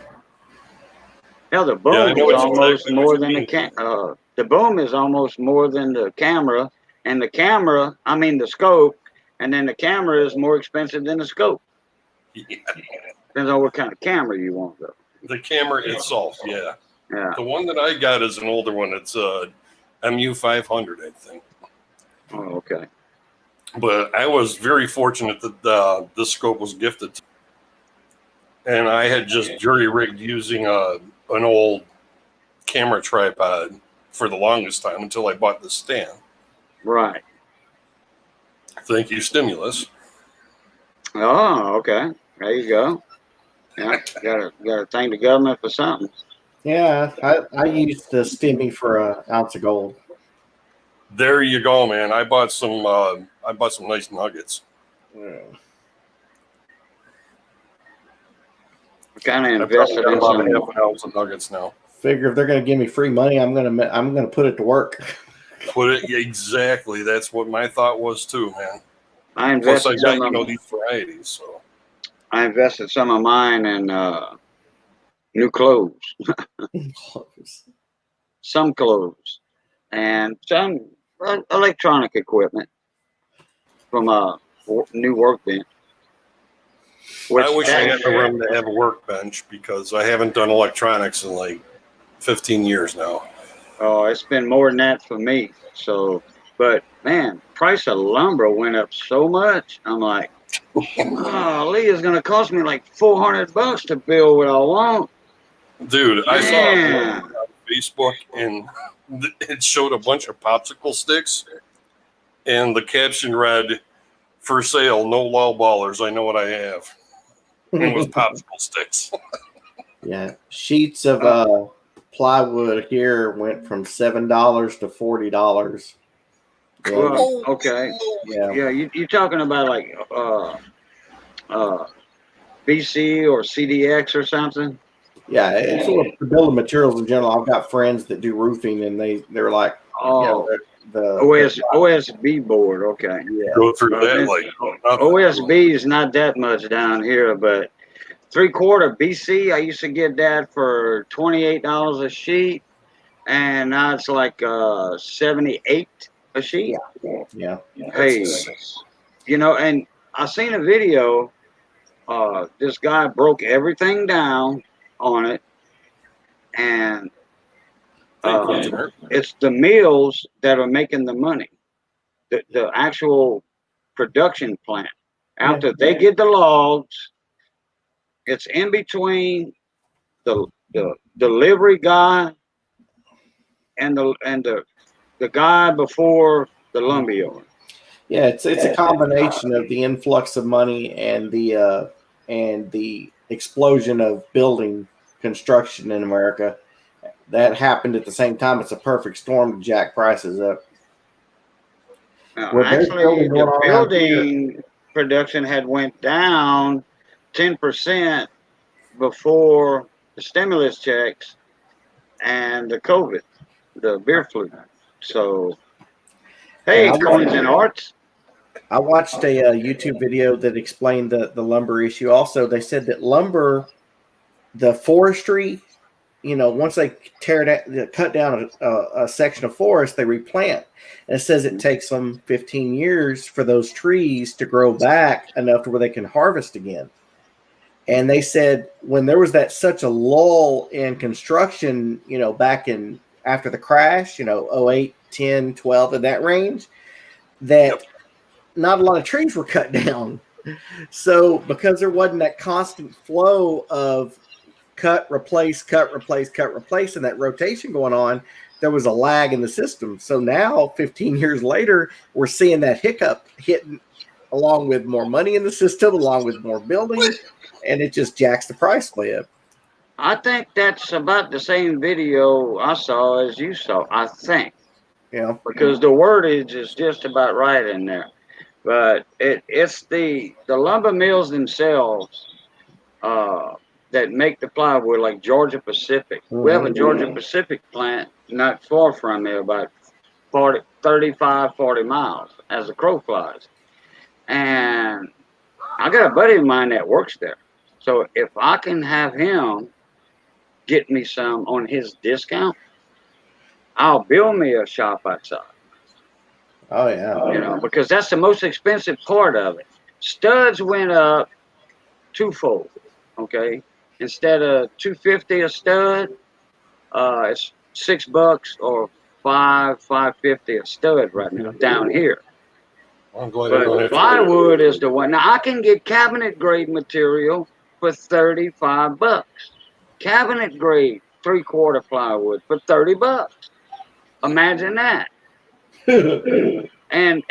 Yeah, the Yeah, I boom know is it's almost exactly more what you than mean. the boom is almost more than the camera, and the scope, and then the camera is more expensive than the scope. Yeah. Depends on what kind of camera you want, though. The camera itself, yeah. Yeah. The one that I got is an older one. It's a MU500, I think. Oh, okay. But I was very fortunate that this scope was gifted to me. And I had just jury rigged using an old camera tripod for the longest time until I bought this stand. Right. Thank you, stimulus. Oh, okay. There you go. Yeah, gotta thank the government for something. Yeah, I used the stimmy for an ounce of gold. There you go, man. I bought some nice nuggets. Yeah. I kind of I probably invested got in about some. half an ounce of nuggets now. Figure if they're going to give me free money, I'm gonna put it to work. Put it exactly. That's what my thought was too, man. I Plus, I invested got these varieties. So I invested some of mine in new clothes, some clothes, and some electronic equipment from a new workbench. I wish I had the room to have a workbench because I haven't done electronics in like 15 years now. Oh, it's been more than that for me. So, but man, price of lumber went up so much. I'm like, Lee, it's gonna cost me like $400 to build what I want. Dude, I saw a Man. on Facebook and it showed a bunch of popsicle sticks and the caption read, "For sale, no low ballers. I know what I have." And it was popsicle sticks. Yeah, sheets of plywood here went from $7 to $40. Well, okay. Yeah, You talking about like BC or CDX or something? yeah. It's for building materials in general. I've got friends that do roofing, and they're like, Oh, the OSB board. Okay. yeah. Go through that like nothing. OSB is not that much down here, but 3/4 BC, I used to get that for $28 a sheet, and now it's like 78 a sheet. Yeah. Hey, and I seen a video. This guy broke everything down on it, and it's the mills that are making the money. The actual production plant. After they get the logs, it's in between the delivery guy and the guy before the lumberyard. Yeah, it's a combination of the influx of money and the explosion of building construction in America. That happened at the same time. It's a perfect storm to jack prices up. Actually, the building production had went down 10% before the stimulus checks and the COVID, the beer flu. So, hey, coins and arts. I watched a YouTube video that explained the lumber issue. Also, they said that lumber, the forestry, once they cut down a section of forest, they replant. And it says it takes them 15 years for those trees to grow back enough to where they can harvest again. And they said when there was such a lull in construction, back in after the crash, 08, 10, 12, in that range, that not a lot of trees were cut down. So because there wasn't that constant flow of cut, replace, and that rotation going on, there was a lag in the system. So now, 15 years later, we're seeing that hiccup hitting along with more money in the system, along with more building, and it just jacks the price way up. I think that's about the same video I saw as you saw, I think. Yeah. Because the wordage is just about right in there. But it's the lumber mills themselves that make the plywood, like Georgia Pacific. We have a Georgia Pacific plant not far from here, about 35, 40 miles as the crow flies. And I got a buddy of mine that works there. So if I can have him get me some on his discount, I'll build me a shop outside. Oh, yeah. Because that's the most expensive part of it. Studs went up twofold, okay? Instead of $250 a stud, it's $6 or $5.50 a stud right now down here. I'm glad I don't But have to plywood is the one. Now I can get cabinet grade material for $35. Cabinet grade 3/4 plywood for $30. Imagine that. and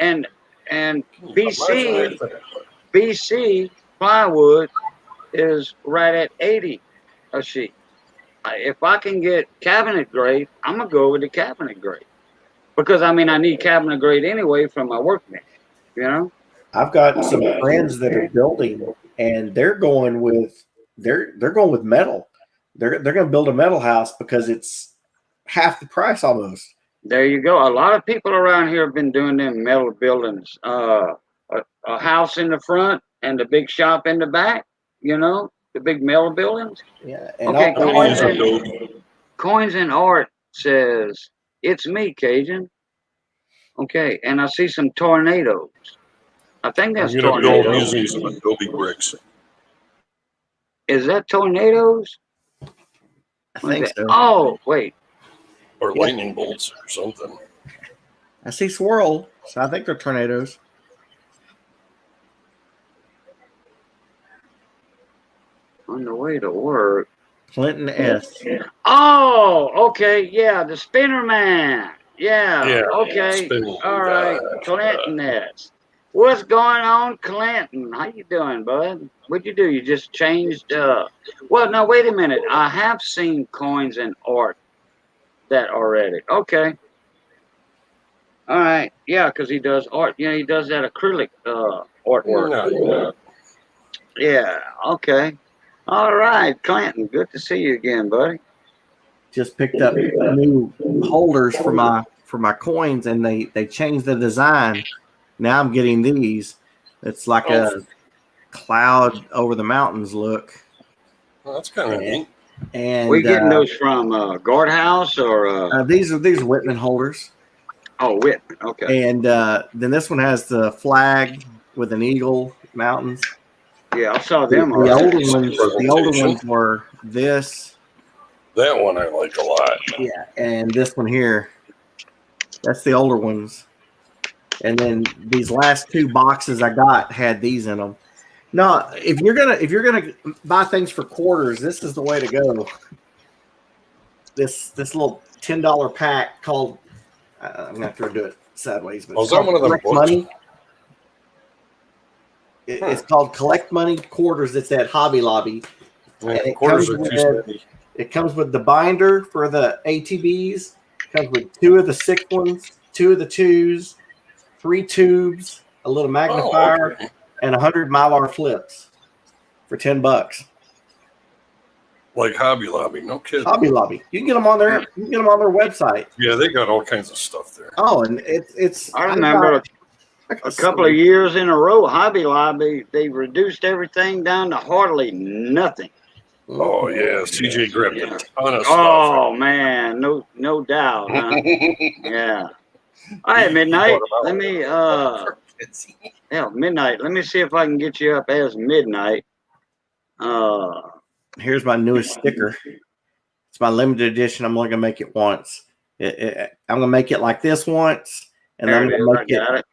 BC plywood is right at 80 a sheet. If I can get cabinet grade, I'm gonna go with the cabinet grade because I need cabinet grade anyway from my workbench. I've got some friends that are building, and they're going with metal. They're going to build a metal house because it's half the price almost. There you go. A lot of people around here have been doing them metal buildings. A house in the front and the big shop in the back. The big metal buildings. Yeah. And okay. Coins and Art says it's me, Cajun. Okay, and I see some tornadoes. I think that's tornadoes. I'm using some Adobe bricks. Is that tornadoes? I think so. Oh, wait. Or lightning bolts or something. I see swirl, so I think they're tornadoes. On the way to work. Clinton S. Oh, okay. Yeah, the Spinner Man. Yeah. Okay. All right. Clinton S. What's going on, Clinton? How you doing, bud? What'd you do? You just changed. Well, now wait a minute. I have seen Coins and Art that already. Okay. All right. Yeah, because he does art. He does that acrylic artwork. Yeah. Okay. All right, Clinton. Good to see you again, buddy. Just picked up new holders for my coins, and they changed the design. Now I'm getting these. It's like a cloud over the mountains look. Well, that's kind of neat. And we getting those from Guardhouse or these are Whitman holders. Oh, Whitman. Okay. And then this one has the flag with an eagle, mountains. Yeah, I saw them. The older ones were this. That one I like a lot. Yeah, and this one here. That's the older ones. And then these last two boxes I got had these in them. No, if you're gonna buy things for quarters, this is the way to go. This little $10 pack called I'm gonna have to do it sideways, but is that one of them books? Money. It's called Collect Money Quarters. It's at Hobby Lobby, And it quarters comes are too with spendy. it comes with the binder for the ATBs. Comes with 2 of the 6 ones, 2 of the 2s, 3 tubes, a little magnifier, okay. and 100 Mylar flips for $10. Like Hobby Lobby, no kidding. Hobby Lobby. You can get them on their website. Yeah, they got all kinds of stuff there. Oh, and it's I remember a couple of years in a row, Hobby Lobby, they reduced everything down to hardly nothing. Oh yeah, CJ grabbed a ton of Oh man, no doubt, huh? Yeah. All right, Midnight. Let me Midnight. Let me see if I can get you up as Midnight. Here's my newest sticker. It's my limited edition. I'm only gonna make it once. I'm gonna make it like this once, and there I'm it gonna is. make I it, got it.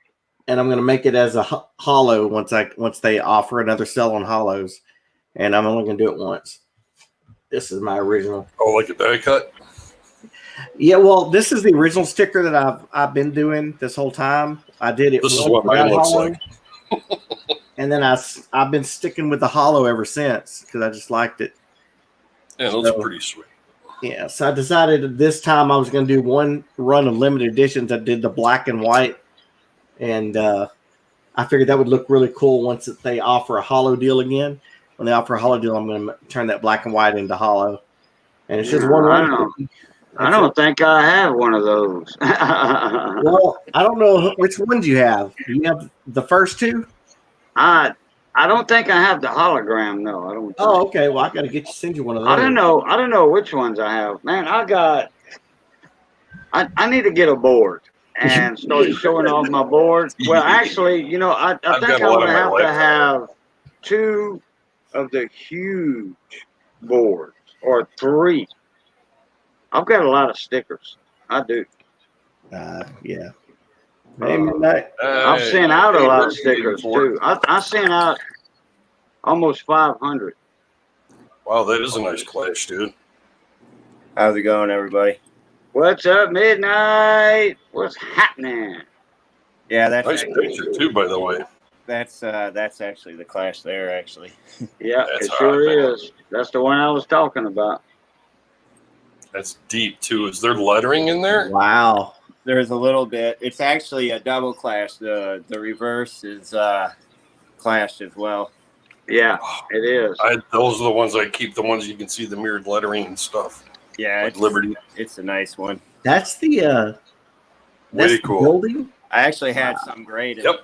and I'm gonna make it as a hollow once they offer another sell on hollows, and I'm only gonna do it once. This is my original. Oh, like a die cut? Yeah, well, this is the original sticker that I've been doing this whole time. I did it. This is once what mine without looks hollow, like. and then I've been sticking with the hollow ever since because I just liked it. Yeah, those are pretty sweet. Yeah, so I decided this time I was going to do one run of limited editions. I did the black and white, and I figured that would look really cool once they offer a hollow deal again. When they offer a hollow deal, I'm going to turn that black and white into hollow. And it's just one run. I don't think I have one of those. Well, I don't know which ones you have. Do you have the first 2? I don't think I have the hologram. No, I don't. Oh, okay. Well, I got to send you one of those. I don't know which ones I have. Man, I need to get a board and start showing off my board. Well, actually, I think I'm gonna have to have 2 of the huge boards or 3. I've got a lot of stickers. I do. Yeah. Maybe not. I've sent out a lot of stickers too. I sent out almost 500. Wow, that is a nice clash, dude. How's it going, everybody? What's up, Midnight? What's happening? Yeah, that's Nice actually, picture too, by the way. that's actually the clash there. Actually, Yeah, That's it sure hot, man. is. That's the one I was talking about. That's deep too. Is there lettering in there? Wow. there's a little bit. It's actually a double clash. The reverse is clashed as well. Yeah, it is. Those are the ones I keep. The ones you can see the mirrored lettering and stuff. Yeah, Like Liberty. it's a nice one. That's the Way that's cool. the building. I actually had some graded. Yep.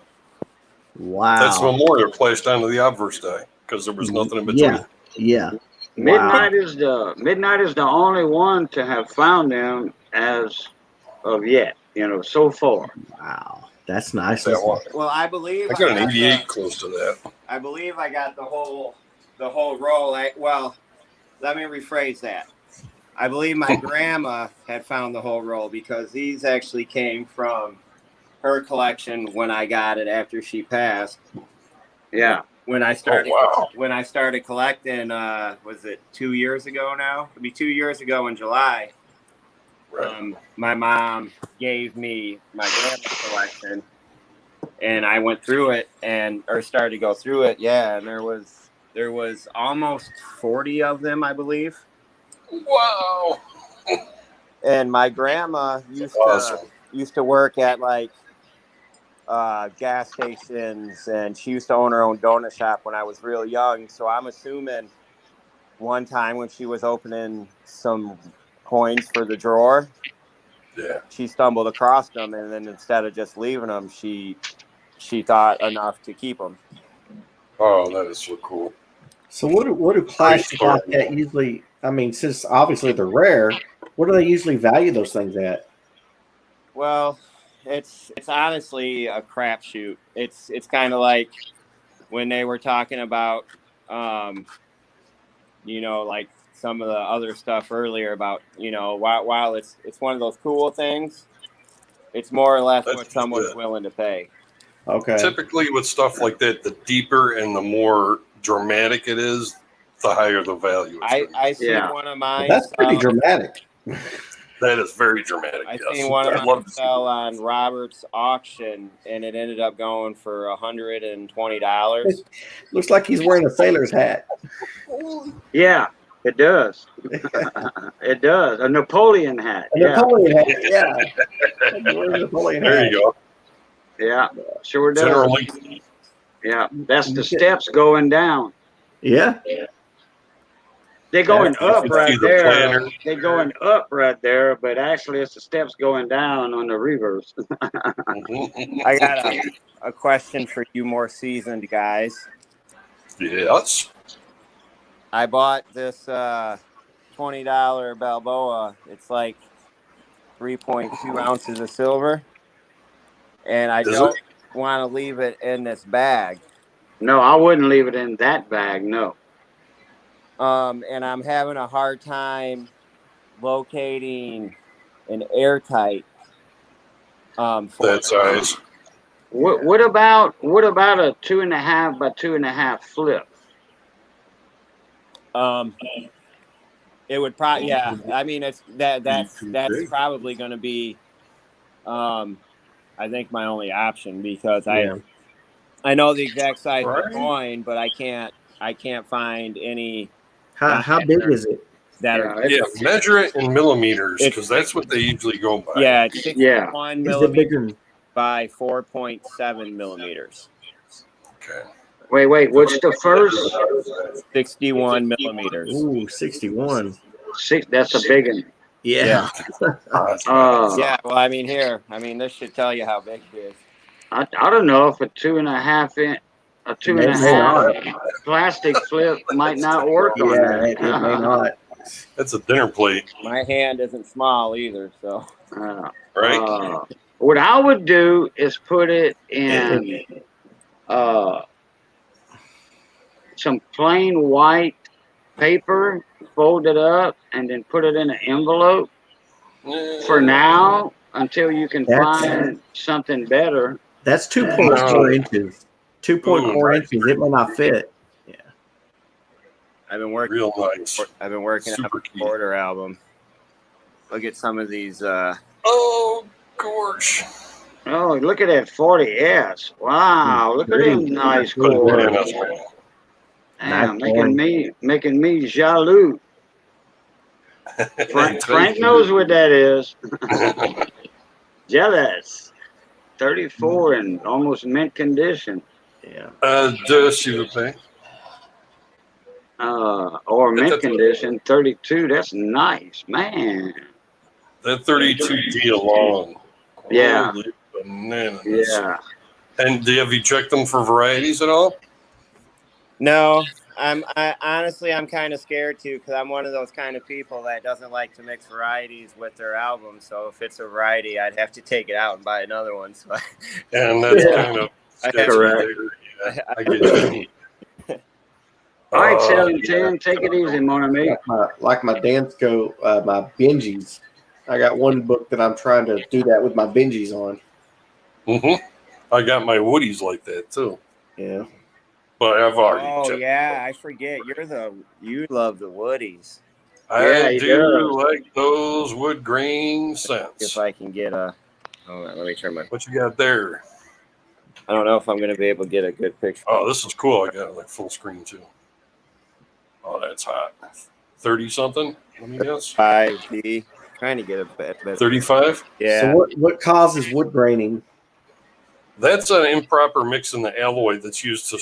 Wow. That's the memorial clashed onto the obverse die because there was nothing in between. Yeah. Midnight is the only one to have found them as of yet. So far. Wow. That's nice. That one. Well, I believe I got an 88 close to that. I believe I got the whole roll. Well, let me rephrase that. I believe my grandma had found the whole roll because these actually came from her collection when I got it after she passed. Yeah. When I started wow. when I started collecting, was it 2 years ago now? It'll be 2 years ago in July. Right. My mom gave me my grandma's collection, and I went through it or started to go through it. Yeah, and there was almost 40 of them, I believe. Wow. And my grandma used to work at like gas stations, and she used to own her own donut shop when I was real young. So I'm assuming one time when she was opening some coins for the drawer, Yeah. she stumbled across them, and then instead of just leaving them, she thought enough to keep them. Oh, that is so cool. So what do clashes like that usually? I mean, since obviously they're rare, what do they usually value those things at? Well, it's honestly a crapshoot. It's kind of like when they were talking about, like some of the other stuff earlier about, while it's one of those cool things, it's more or less what someone's willing to pay. Okay. Typically with stuff like that, the deeper and the more dramatic it is, the higher the value. I see one of mine. That's pretty dramatic. That is very dramatic. I Yes. seen one of I'd them love to see sell on Robert's auction, and it ended up going for $120. Looks like he's wearing a sailor's hat. Yeah, it does. It does. A Napoleon hat. A Yeah, Napoleon hat, yeah. He's wearing a Napoleon There hat. you go. yeah, sure does. General Lee. Yeah, that's the steps going down. Yeah. They're going You up can right see the there. planner. They're going up right there, but actually it's the steps going down on the reverse. I got a question for you more seasoned guys. Yes. I bought this $20 Balboa. It's like 3.2 ounces of silver, and I Is don't want to leave it in this bag. No, I wouldn't leave it in that bag. No. And I'm having a hard time locating an airtight for That size. What about a 2.5 by 2.5 flip? It would probably, yeah. I mean, that's probably going to be, I think, my only option, because Yeah. I know the exact size of Right. the coin, but I can't find any. How big is it? That Yeah, are Yeah, measure it in millimeters, because that's what they usually go by. yeah, it's 61 Is it millimeters bigger? by 4.7 millimeters. Okay. Wait. What's the first? 61 millimeters. Ooh, 61. That's a big one. Yeah. Yeah, well, I mean, this should tell you how big it is. I don't know if a 2.5 inch, a two and a May half not. plastic flip might not work on Yeah, that. it may not. That's a dinner plate, My hand isn't small either, so. right? What I would do is put it in some plain white paper, fold it up, and then put it in an envelope for now until you can find something better. That's 2.4 inches. 2.4 inches. It may not fit. Yeah. I've been working Real nice. on Super a key. quarter album. Look at some of these. Oh, gosh. Oh, look at that 40S. Wow, look at them nice Really quarters. nice, man. Damn, Nice making me jaloux. Frank knows what that is. Jealous. 34 and almost mint condition. Yeah. S'il vous plaît. Or mint condition, 32. That's nice, man. That 32D alone. Yeah. Holy bananas. Yeah. And have you checked them for varieties at all? No, I honestly, I'm kind of scared too, because I'm one of those kind of people that doesn't like to mix varieties with their albums. So if it's a variety, I'd have to take it out and buy another one. So And that's kind of sketchy correct. there. Yeah, I get you. All right, 710, take it easy, mon ami. Like my Dansko, my Benjis. I got one book that I'm trying to do that with my Benjis on. I got my Woodies like that too. Yeah. But I've already checked. yeah, I forget. You love the Woodies. I do like those wood grain scents. If I can get a, hold on, let me turn my. What you got there? I don't know if I'm going to be able to get a good picture. Oh, this is cool. I got it like full screen too. Oh, that's hot. 30 something? Let me guess. 5D. Trying to get a better. 35? Yeah. So what causes wood graining? That's an improper mix in the alloy that's used to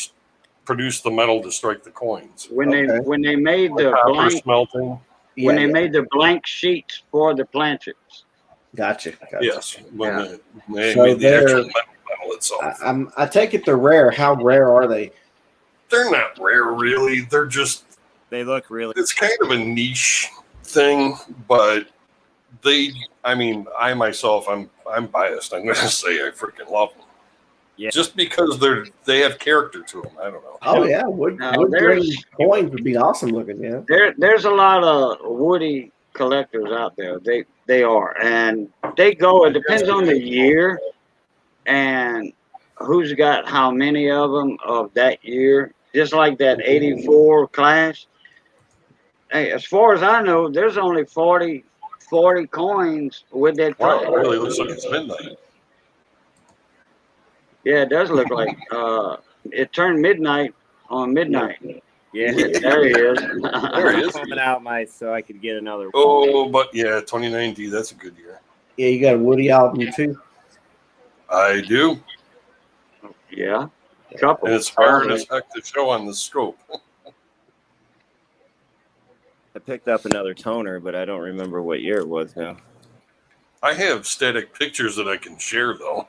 produce the metal to strike the coins. When they made the Copper blank smelting. when they made the blank sheets for the planches. Gotcha. Yes. When they So made the actual metal itself. I take it they're rare. How rare are they? They're not rare, really. They're just. They look really. It's kind of a niche thing, but I myself, I'm biased. I'm going to say I freaking love them. Yeah. Just because they have character to them. I don't know. Oh yeah, wood grain coins would be awesome looking. Yeah. There's a lot of woody collectors out there. They are, and they go. It depends on the year and who's got how many of them of that year. Just like that 84 class. Hey, as far as I know, there's only 40 40 coins with that Wow, it toner. really looks like it's midnight. Yeah, it does look like it turned midnight on midnight. Yeah. There he is. There he is. Coming out so I could get another one. Oh, but yeah, 2090, that's a good year. Yeah, you got a Woody album too. I do. Yeah, couple. And it's hard as heck to show on the scope. I picked up another toner, but I don't remember what year it was now. I have static pictures that I can share, though.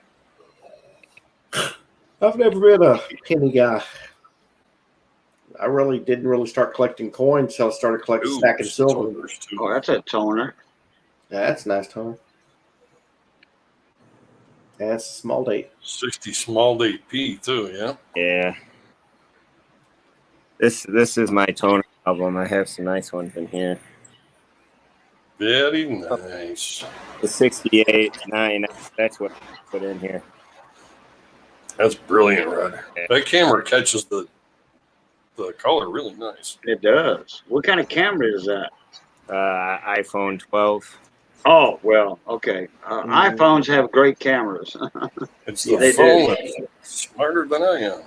I've never been a penny guy. I really didn't start collecting coins until I started collecting stacking silver. Oh, that's a toner. Yeah, that's a nice toner. Yeah, that's a small date. 60 small date P, too, yeah? Yeah. This is my toner album. I have some nice ones in here. Very nice. The 68, 9, that's what I put in here. That's brilliant, Rod. That camera catches the color really nice. It does. What kind of camera is that? iPhone 12. Oh, well, okay. iPhones have great cameras. It's the They phone do. that's smarter than I am.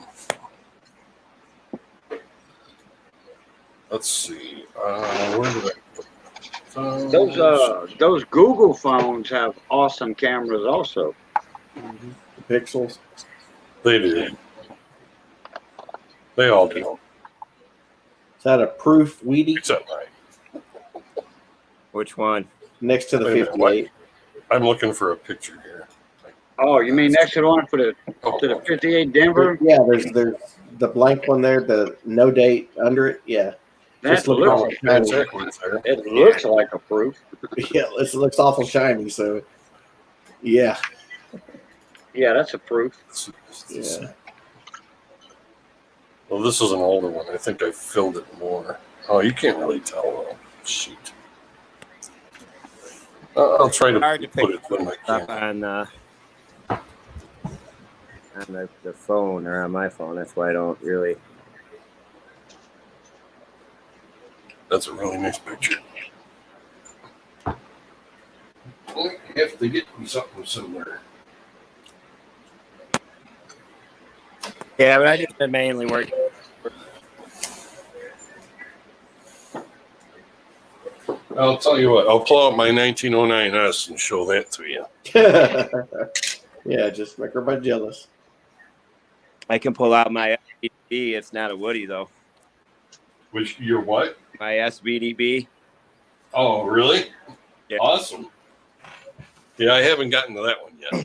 Let's see. Where did I put phones? Those Google phones have awesome cameras also. Pixels. They do. They all do. Is that a proof Weedy Except mine. Which one? next to the Wait a minute, 58? I'm looking for a picture here. Oh, you mean next to the one for the Oh, to the 58 Denver? Yeah, there's the blank one there, the no date under it. Yeah, That just look looks awful shiny. exactly what's there. it looks like a proof. Yeah, it looks awful shiny. So, yeah, Yeah, that's a proof. yeah. Well, this is an older one. I think I filled it more. Oh, you can't really tell though. Shoot. I'll try to Hard to put pick it when I Up can. on the phone or on my phone. That's why I don't really. That's a really nice picture. Well, you have to get me something similar. Yeah, but I just been mainly working. I'll tell you what. I'll pull out my 1909S and show that to you. Yeah, just make everybody jealous. I can pull out my SBDB. It's not a Woody though. Which you're what? My SBDB. Oh, really? Yeah. Awesome. Yeah, I haven't gotten to that one yet.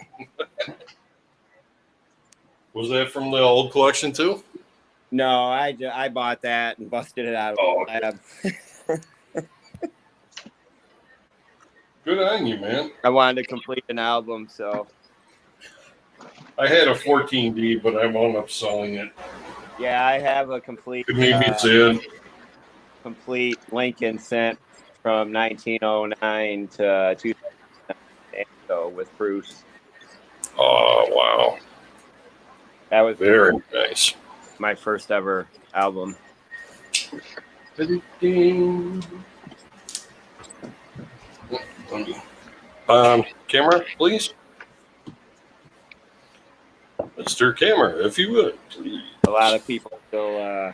Was that from the old collection too? No, I bought that and busted it out. Oh, okay. Good on you, man. I wanted to complete an album, so I had a 14D, but I wound up selling it. yeah, I have a complete Maybe it's in. complete Lincoln sent from 1909 to 2009 so with Bruce. Oh, wow. That was Very nice. my first ever album. Camera, please. Mr. Camera, if you would, please. A lot of people still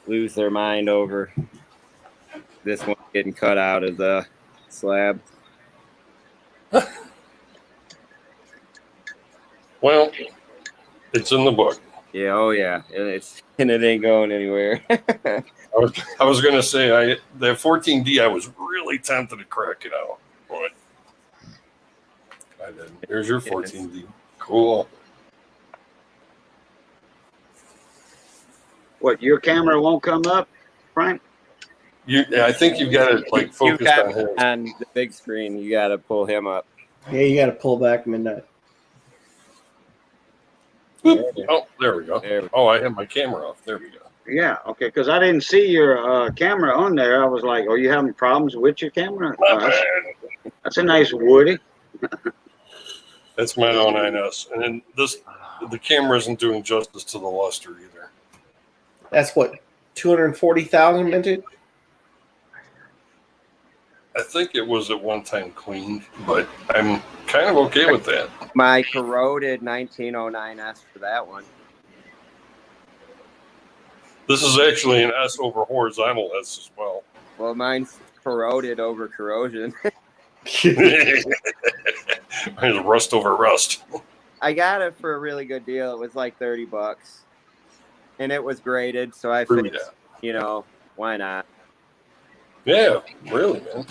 lose their mind over this one getting cut out of the slab. Well, it's in the book. Yeah, oh yeah, and it ain't going anywhere. I was going to say, that 14D, I was really tempted to crack it out. But I didn't. Here's your 14D. Cool. What, your camera won't come up, Frank? I think you've got it like You focused got on him. on the big screen. You got to pull him up. Yeah, you got to pull back midnight. Oh, there we go. There we go. Oh, I have my camera off. There we go. Yeah, okay, because I didn't see your camera on there. I was like, "Are you having problems with your camera?" That's a nice Woody. That's my 09S. And then the camera isn't doing justice to the luster either. That's what 240,000 minted. I think it was at one time cleaned, but I'm kind of okay with that. My corroded 1909S for that one. This is actually an S over horizontal S as well. Well, mine's corroded over corrosion. Mine's rust over rust. I got it for a really good deal. It was like $30, and it was graded, so I fixed. You know, why not? Yeah, really, man.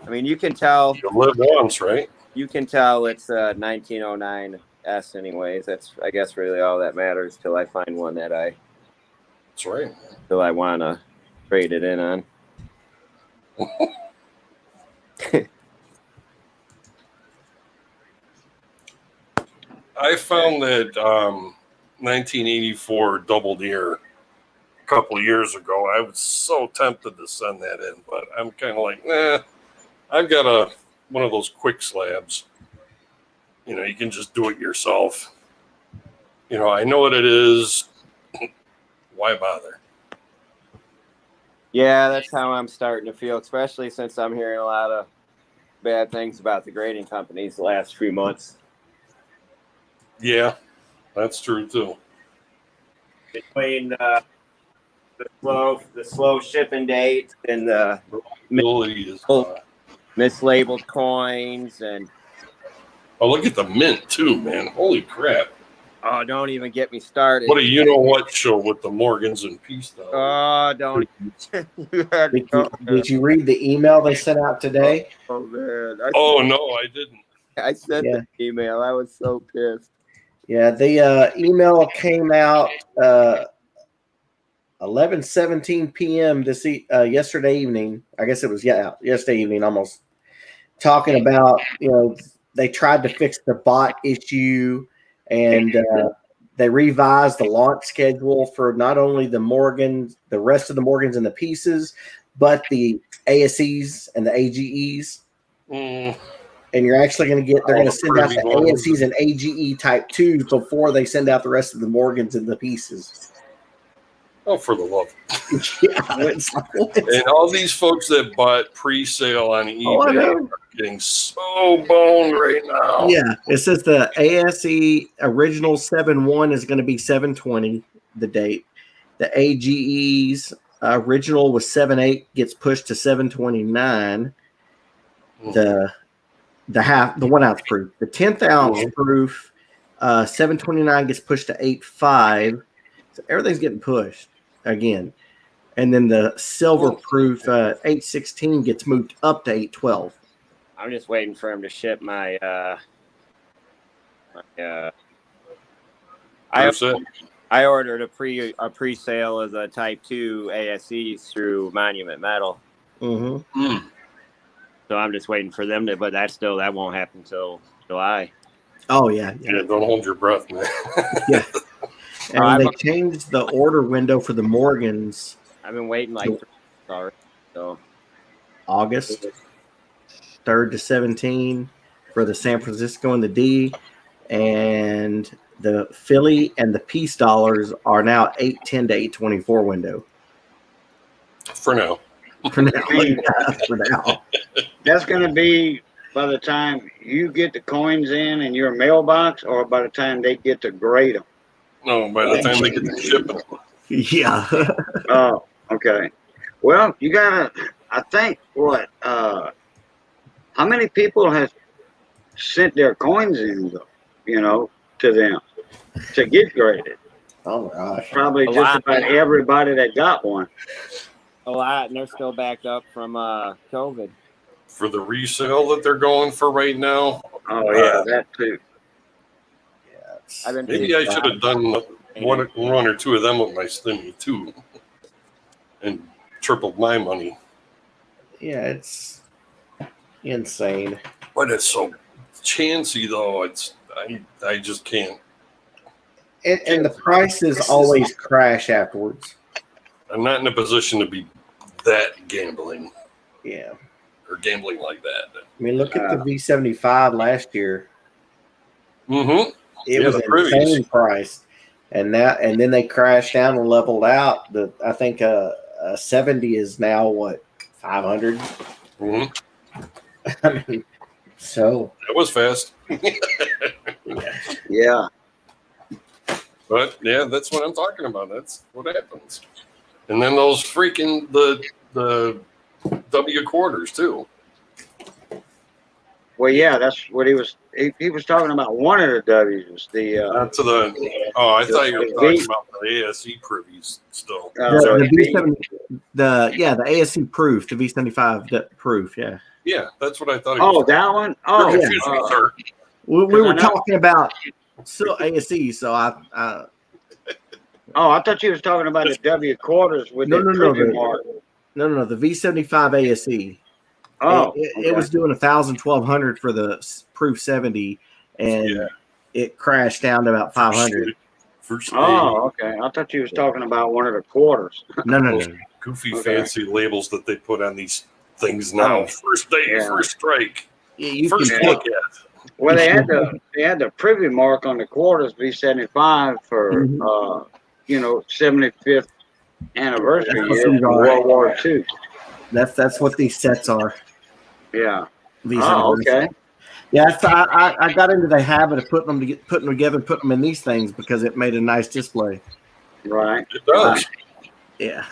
I mean, you can tell. You live once, right? You can tell it's a 1909 S, anyways. That's, I guess, really all that matters till I find one that That's right. Till I want to trade it in on. I found that 1984 double deer a couple of years ago. I was so tempted to send that in, but I'm kind of like, nah. I've got one of those quick slabs. You know, you can just do it yourself. You know, I know what it is. Why bother? Yeah, that's how I'm starting to feel, especially since I'm hearing a lot of bad things about the grading companies the last few months. Yeah, that's true too. Between the slow shipping dates and the mislabeled coins and oh, look at the mint too, man! Holy crap! Oh, don't even get me started. What a you know what show with the Morgans and Peace though. Oh, don't. Did you read the email they sent out today? Oh man! Oh no, I didn't. I sent the email. I was so pissed. Yeah, the email came out 11:17 p.m. yesterday evening. I guess it was yesterday evening, almost talking about they tried to fix the bot issue, and they revised the launch schedule for not only the Morgans, the rest of the Morgans and the pieces, but the ASEs and the AGEs. And you're actually going to they're going to send out the ASEs and AGE type 2s before they send out the rest of the Morgans and the pieces. Oh, for the love. Yeah, and all these folks that bought pre-sale on eBay are getting so boned right now. Yeah, it says the ASE original 7.1 is going to be 7/20, the date. The AGE's original was 7.8 gets pushed to 7/29. The 1 ounce proof. The 10th ounce proof 7/29 gets pushed to 8.5. So everything's getting pushed again. And then the silver proof 8/16 gets moved up to 8/12. I'm just waiting for him to ship my I ordered a pre-sale of the Type 2 ASEs through Monument Metal. Mm-hmm. So I'm just waiting for them to, but that won't happen until July. Oh yeah. Don't hold your breath, man. Yeah. And they changed the order window for the Morgans. I've been waiting like 3 months already. So August 3rd to 17 for the San Francisco and the D, and the Philly and the Peace dollars are now 8/10 to 8/24 window. For now. For now. That's going to be by the time you get the coins in your mailbox, or by the time they get to grade them? No, by the time they get to ship them. Yeah. Oh, okay. Well, you got to, I think, how many people have sent their coins in, to them to get graded? Oh, gosh. Probably just about everybody that got one. A lot, and they're still backed up from COVID. For the resale that they're going for right now. Oh yeah, that too. Yeah, maybe I should have done one or two of them with my Slimmy too, and tripled my money. Yeah, it's insane. But it's so chancy though. I just can't. And the prices always crash afterwards. I'm not in a position to be that gambling. Yeah. Or gambling like that. I mean, look at the V75 last year. Mm-hmm. It was insane price. And then they crashed down and leveled out. I think a 70 is now what, 500? Mm-hmm. I mean, so That was fast. Yeah. But yeah, that's what I'm talking about. That's what happens. And then those freaking the W quarters too. Well, yeah, that's what he was. He was talking about one of the W's. The Not to the. Oh, I thought you were the talking V- about the ASE privies still. the V- V70, the ASC proof, the V75 proof, yeah. Yeah, that's what I thought. He was Oh, talking that one. about. Oh, You're confusing me, sir. We 'Cause I were know- talking about still ASC, so I I thought you was talking about the W quarters with No, the no, no, preview the- mark. no, the V75 ASC. Oh, It was doing 1,000-1,200 for the proof 70, and Yeah. it crashed down to about 500. First day, Oh, okay. I thought you was talking about one of the quarters. No. goofy Okay. fancy labels that they put on these things now. Oh. First day, Yeah. first strike, Yeah, you first can look pick. at. Well, they had the preview mark on the quarters V75 for Mhm. 75th anniversary That's what year these for are. World War II. That's what these sets are. Yeah. V75. Oh, okay. Yeah, so I got into the habit of putting them together, and putting them in these things because it made a nice display. Right. It does. Yeah,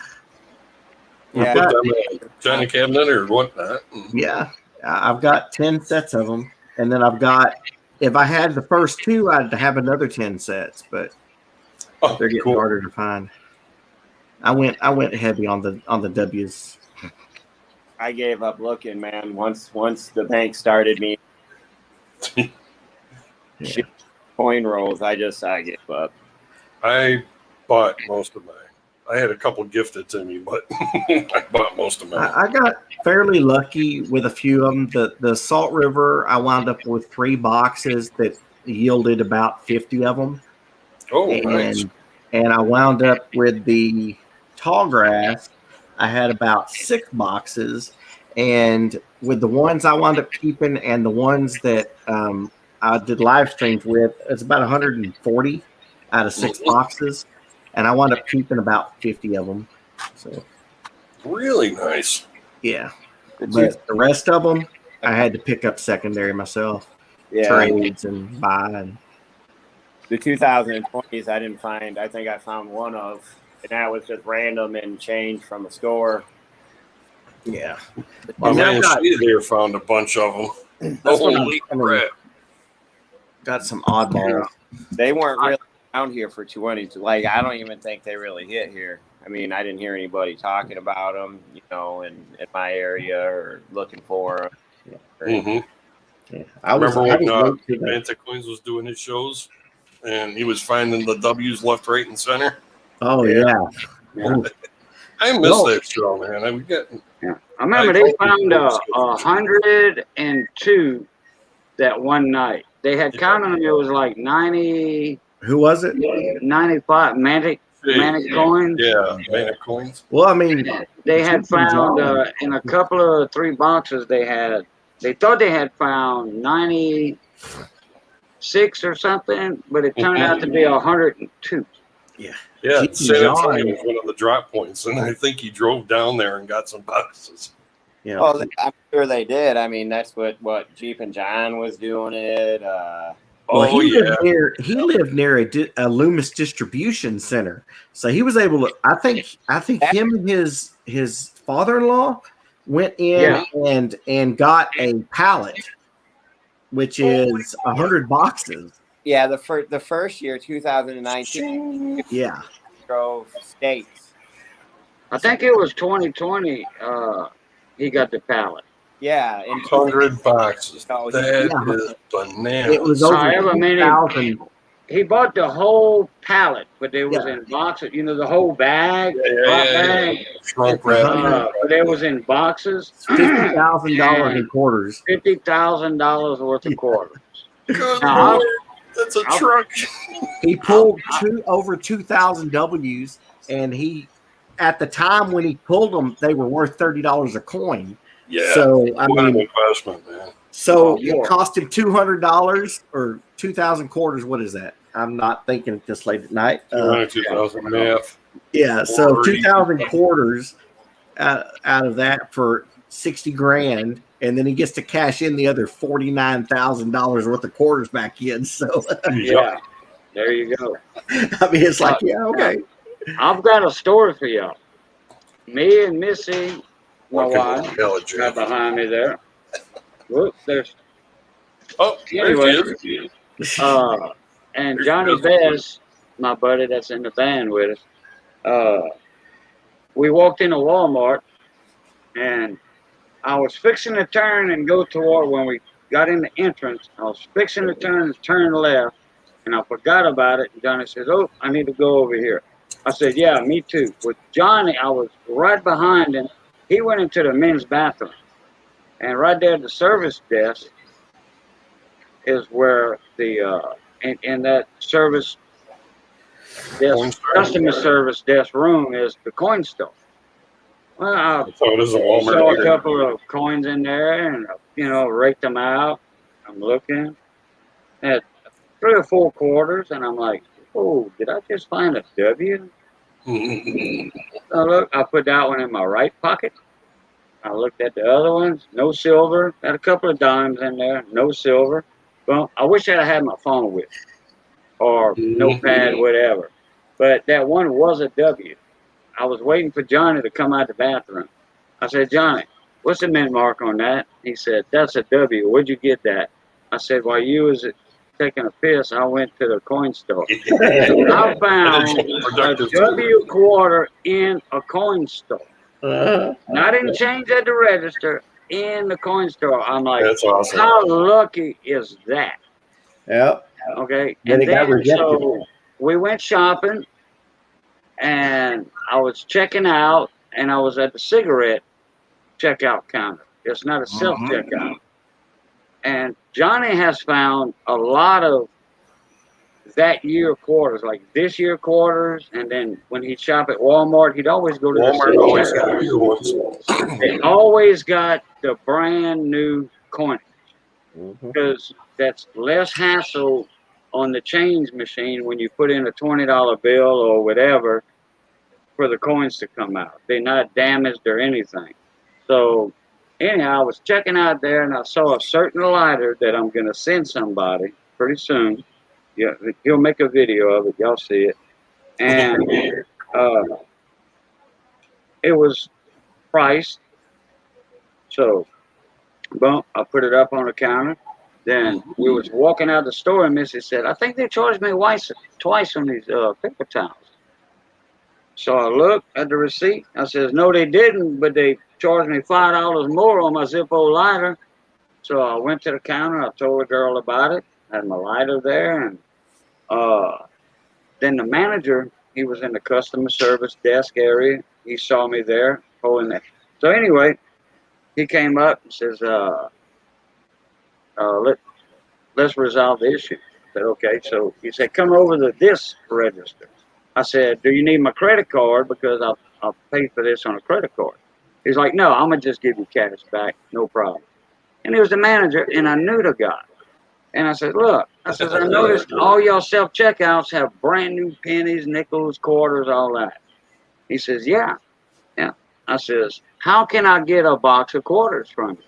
Yeah. Put them in a china cabinet or whatnot. yeah. I've got 10 sets of them, and then I've got. If I had the first two, I'd have another 10 sets, but Oh, they're getting cool. harder to find. I went heavy on the W's. I gave up looking, man. Once the bank started me Yeah. coin rolls, I gave up. I bought most of mine. I had a couple gifted to me, but I bought most of mine. I got fairly lucky with a few of them. The Salt River, I wound up with 3 boxes that yielded about 50 of them. Oh, nice. And I wound up with the Tall Grass. I had about 6 boxes, and with the ones I wound up keeping and the ones that I did live streams with, it's about 140 out of 6 boxes, and I wound up keeping about 50 of them. So Really nice. yeah, but the rest of them I had to pick up secondary myself, trades and buy. And The 2020s, I didn't find. I think I found one of, and that was just random and change from a store. yeah, My And man I've got- Steve there found a bunch of them. That's what Holy crap. got some oddballs. They weren't really around here for 20. Like, I don't even think they really hit here. I mean, I didn't hear anybody talking about them, in my area or looking for them. Mm-hmm. Yeah, I remember when late to the- Manta Coins was doing his shows, and he was finding the W's left, right, and center. Oh yeah. I miss Well- that show, man. We got I remember they found 102 that one night. They had counted them. It was like 90, Who was it? 95 Manic coins. Yeah, Manta Coins. Well, I mean, They had Something's found wrong. in a couple of 3 boxes. They thought they had found 96 or something, but it turned out to be 102. Yeah, Chitty San Antonio John. was one of the drop points, and I think he drove down there and got some boxes. yeah. Oh, I'm sure they did. I mean, that's what Jeep and John was doing it. Well, Oh, he yeah. lived near a Loomis distribution center, so he was able to. I think him and his father-in-law went in and got a pallet, which is 100 boxes. Yeah, the first year, 2019, Yeah, drove states. I think it was 2020. He got the pallet. Yeah, in 100 boxes. Oh, That yeah. is bananas. it was over However many- 2,000. He bought the whole pallet, but it was Yeah. in boxes. The whole bag, drop bag. Shrunk wrap. But it was in boxes. $50,000 in quarters. $50,000 worth of quarters. Good Now, Lord, that's a truck. He pulled over 2,000 W's, and at the time when he pulled them, they were worth $30 a coin. Yeah. So I What an mean, investment, man. so Yeah. it cost him $200 or 2,000 quarters. What is that? I'm not thinking it this late at night. 200,000 math. Yeah, so 40. 2,000 quarters out of that for 60 grand, and then he gets to cash in the other $49,000 worth of quarters back in. So Yeah, there you go. I mean, it's like, yeah, okay. I've got a story for y'all. Me and Missy, my Walking wife, with Village. right behind me there. Whoop, there's Oh, anyway. there she is. And Johnny Bess, my buddy that's in the band with us, we walked into Walmart, and I was fixing to turn and go toward when we got in the entrance. I was fixing to turn left, and I forgot about it. And Johnny says, "Oh, I need to go over here." I said, "Yeah, me too." With Johnny, I was right behind him. He went into the men's bathroom, and right there at the service desk is where the in that service desk, customer service desk room is the coin store. Well, I So it is a Walmart saw a here. couple of coins in there, and raked them out. I'm looking at 3 or 4 quarters, and I'm like, "Oh, did I just find a W?" So look, I put that one in my right pocket. I looked at the other ones, no silver. Had a couple of dimes in there, no silver. Well, I wish I'd had my phone with me, or notepad, whatever. But that one was a W. I was waiting for Johnny to come out the bathroom. I said, "Johnny, what's the mint mark on that?" He said, "That's a W. Where'd you get that?" I said, "While you was taking a piss, I went to the coin store. I found a W quarter in a coin store. Not in change at the register, in the coin store." I'm like, That's awesome. how lucky is that? Yeah. Okay. Then And it got then rejected. so we went shopping, and I was checking out, and I was at the cigarette checkout counter. It's not a self checkout. And Johnny has found a lot of that year quarters, like this year quarters, and then when he'd shop at Walmart, he'd always go to Walmart the always self got your ones. checkout. They always got the brand new coin because that's less hassle on the change machine when you put in a $20 bill or whatever for the coins to come out. They're not damaged or anything. So anyhow, I was checking out there, and I saw a certain lighter that I'm going to send somebody pretty soon. Yeah, he'll make a video of it. Y'all see it. And it was priced. So, boom, I put it up on the counter. Then we was walking out the store, and Missy said, "I think they charged me twice on these paper towels." So I looked at the receipt. I says, "No, they didn't, but they charged me $5 more on my Zippo lighter." So I went to the counter. I told the girl about it. I had my lighter there, and then the manager, he was in the customer service desk area. He saw me there holding that. So anyway, he came up and says, let's resolve the issue." I said, "Okay." So he said, "Come over to this register." I said, "Do you need my credit card? Because I'll pay for this on a credit card." He's like, "No, I'm going to just give you cash back. No problem." And he was the manager, and I knew the guy. And I said, "Look," I said, "I noticed all y'all self-checkouts have brand new pennies, nickels, quarters, all that." He says, "Yeah, yeah." I says, "How can I get a box of quarters from you?"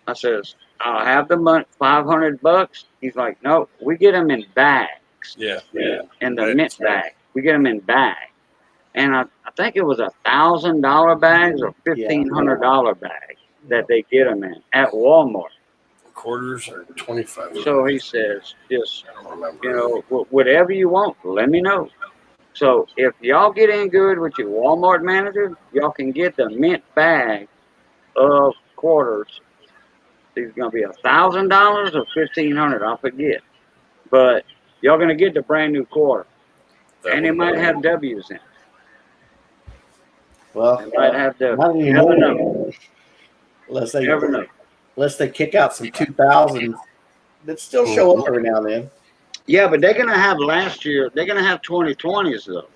I says, "I'll have the money, $500. He's like, "No, we get them in bags." Yeah. In the mint bag. We get them in bags. And I think it was $1,000 bags or $1,500 bags that they get them in at Walmart. Quarters are 25. So he says, "Just, I don't remember. whatever you want, let me know." So if y'all get in good with your Walmart manager, y'all can get the mint bag of quarters. It's going to be $1,000 or $1,500, I forget. But y'all going to get the brand new quarter. And it might have W's in it. Well, It might have W's. not You never anymore. know. Unless You never know. they kick out some 2000s that still show up every now and then. Yeah, but they're going to have last year. They're going to have 2020s, though.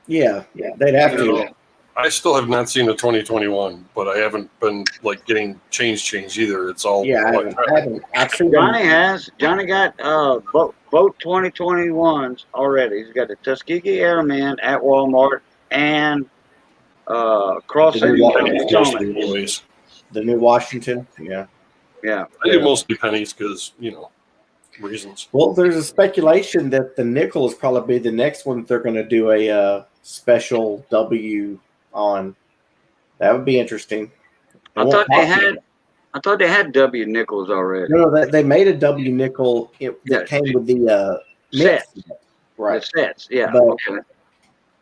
Yeah, they'd have You to. know, I still have not seen the 2021, but I haven't been like getting change either. It's all Yeah, I haven't. I've seen them. Johnny has. Johnny got both 2021s already. He's got the Tuskegee Airman at Walmart and Cross City anyways. The new Washington. Yeah. Yeah. I do mostly pennies because, reasons. Well, there's a speculation that the nickel is probably the next one they're going to do a special W on. That would be interesting. I thought they had W nickels already. No, they made a W nickel that came with the mint Sets. right? The sets, yeah. But Okay.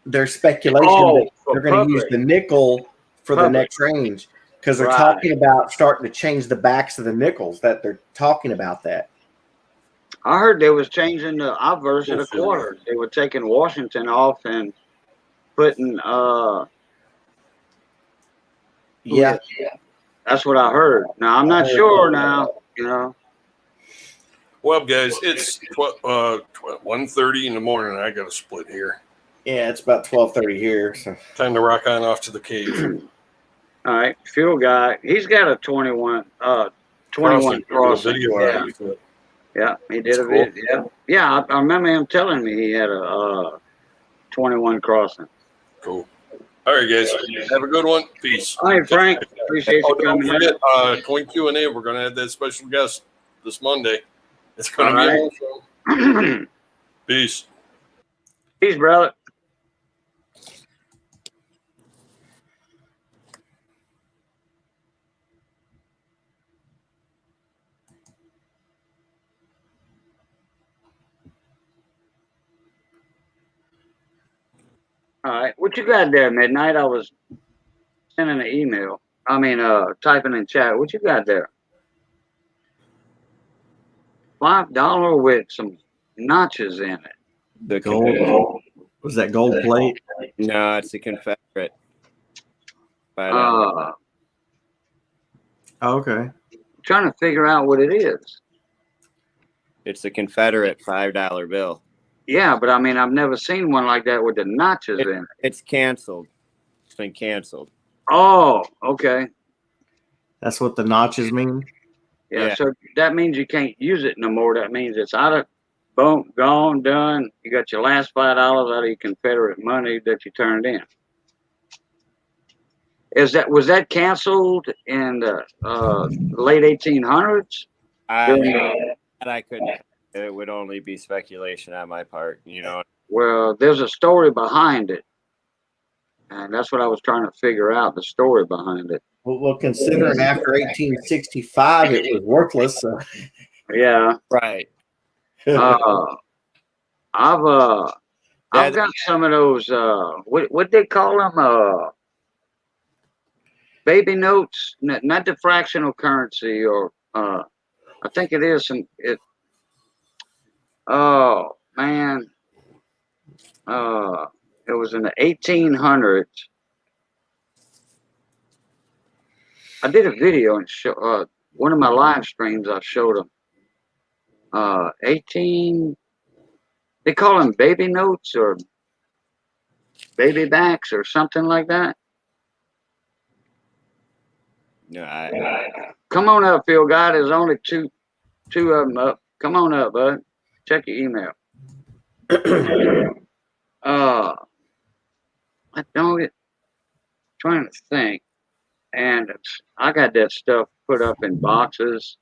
there's speculation that for they're going to use public. the nickel for the next range because they're Right. talking about starting to change the backs of the nickels. That they're talking about that. I heard they was changing the obverse of the quarters. They were taking Washington off and putting Yeah. That's what I heard. Now I'm not sure now, Well, guys, it's 1:30 in the morning. I got to split here. Yeah, it's about 12:30 here. So Time to rock on off to the cave. All right, fuel guy. He's got a 21 crossing. Video. Yeah, he did That's a cool. video. Yeah, I remember him telling me he had a 21 crossing. Cool. All right, guys. Have a good one. Peace. All right, Frank. Appreciate you Don't coming in. forget, Coin Q&A. We're going to have that special guest this Monday. It's going to be All awesome. Peace. Peace, brother. All right, what you got there, Midnight? I was sending an email. Typing in chat. What you got there? $5 with some notches in it. The gold. Was that gold plate? No, it's a Confederate. But, Okay. Trying to figure out what it is. it's a Confederate $5 bill. Yeah, but I've never seen one like that with the notches in it. It's canceled. It's been canceled. Oh, okay. That's what the notches mean? Yeah, so that means you can't use it no more. That means it's out of, boom, gone, done. You got your last $5 out of your Confederate money that you turned in. Was that canceled in the late 1800s? I couldn't. It would only be speculation on my part, Well, there's a story behind it, and that's what I was trying to figure out, the story behind it. Well, considering after 1865 it was worthless. So. Yeah. Right. I've got some of those what they call them baby notes, not the fractional currency, or I think it is oh man, it was in the 1800s. I did a video and show one of my live streams. I showed them 18. They call them baby notes or baby backs or something like that. No, Come on up, Phil guy. There's only two of them up. Come on up, bud. Check your email. I don't trying to think. And I got that stuff put up in boxes.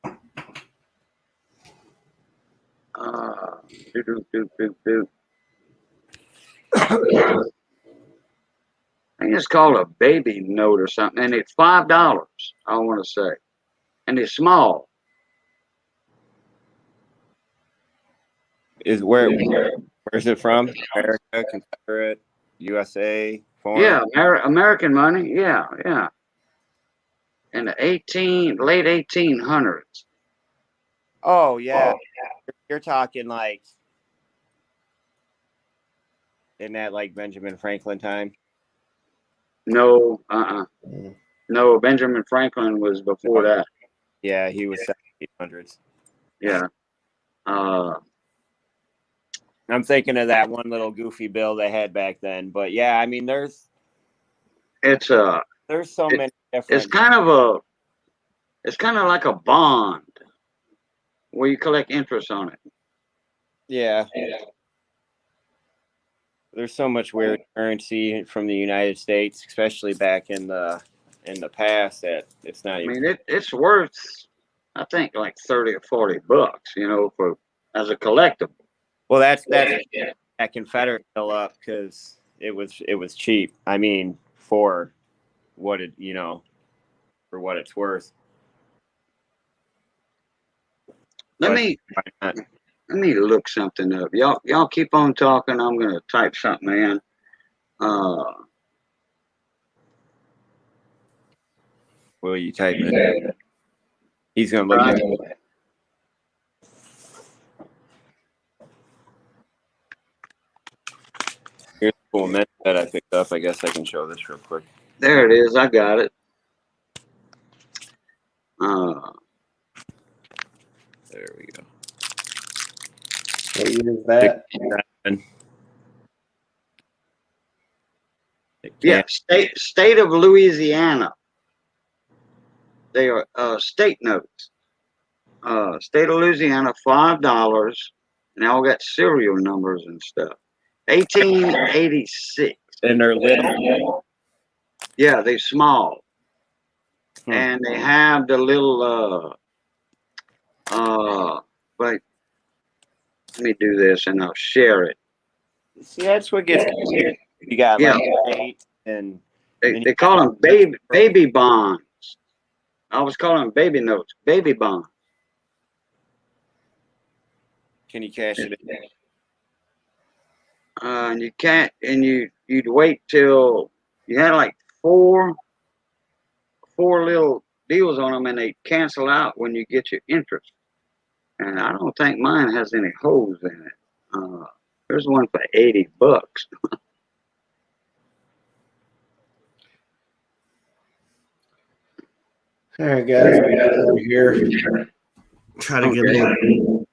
I think it's called a baby note or something, and it's $5. I want to say, and it's small. Where's it from? America, Confederate, USA, foreign? Yeah, American money. Yeah. In the late 1800s. Oh yeah, you're talking like in that like Benjamin Franklin time. No, no. Benjamin Franklin was before that. Yeah, he was 1700s. Yeah. I'm thinking of that one little goofy bill they had back then. But yeah, there's so many different. It's kind of like a bond where you collect interest on it. Yeah. There's so much weird currency from the United States, especially back in the in the past that it's not I even. mean, it's worth, I think, like 30 or 40 bucks, you know, for as a collectible. Well, that's that Confederate still up because it was cheap. I mean, for what it for what it's worth. Let But me why not? let me look something up. Y'all keep on talking. I'm gonna type something in. Will you type it? He's gonna look at it. Here's a cool mint that I picked up. I guess I can show this real quick. There it is. I got it. There we go. What year is that? Yeah, state of Louisiana. They are state notes. State of Louisiana, $5, and they all got serial numbers and stuff. 1886. And they're little. Yeah, they small, and they have the little. Wait, let me do this, and I'll share it. See, that's what gets weird. You got like 8 and they call them baby bonds. I was calling them baby notes, baby bonds. can you cash it in? And you can't, and you'd wait till you had like four little deals on them, and they cancel out when you get your interest. And I don't think mine has any holes in it. There's one for $80. All right, guys, we got it over here. Try to get a little.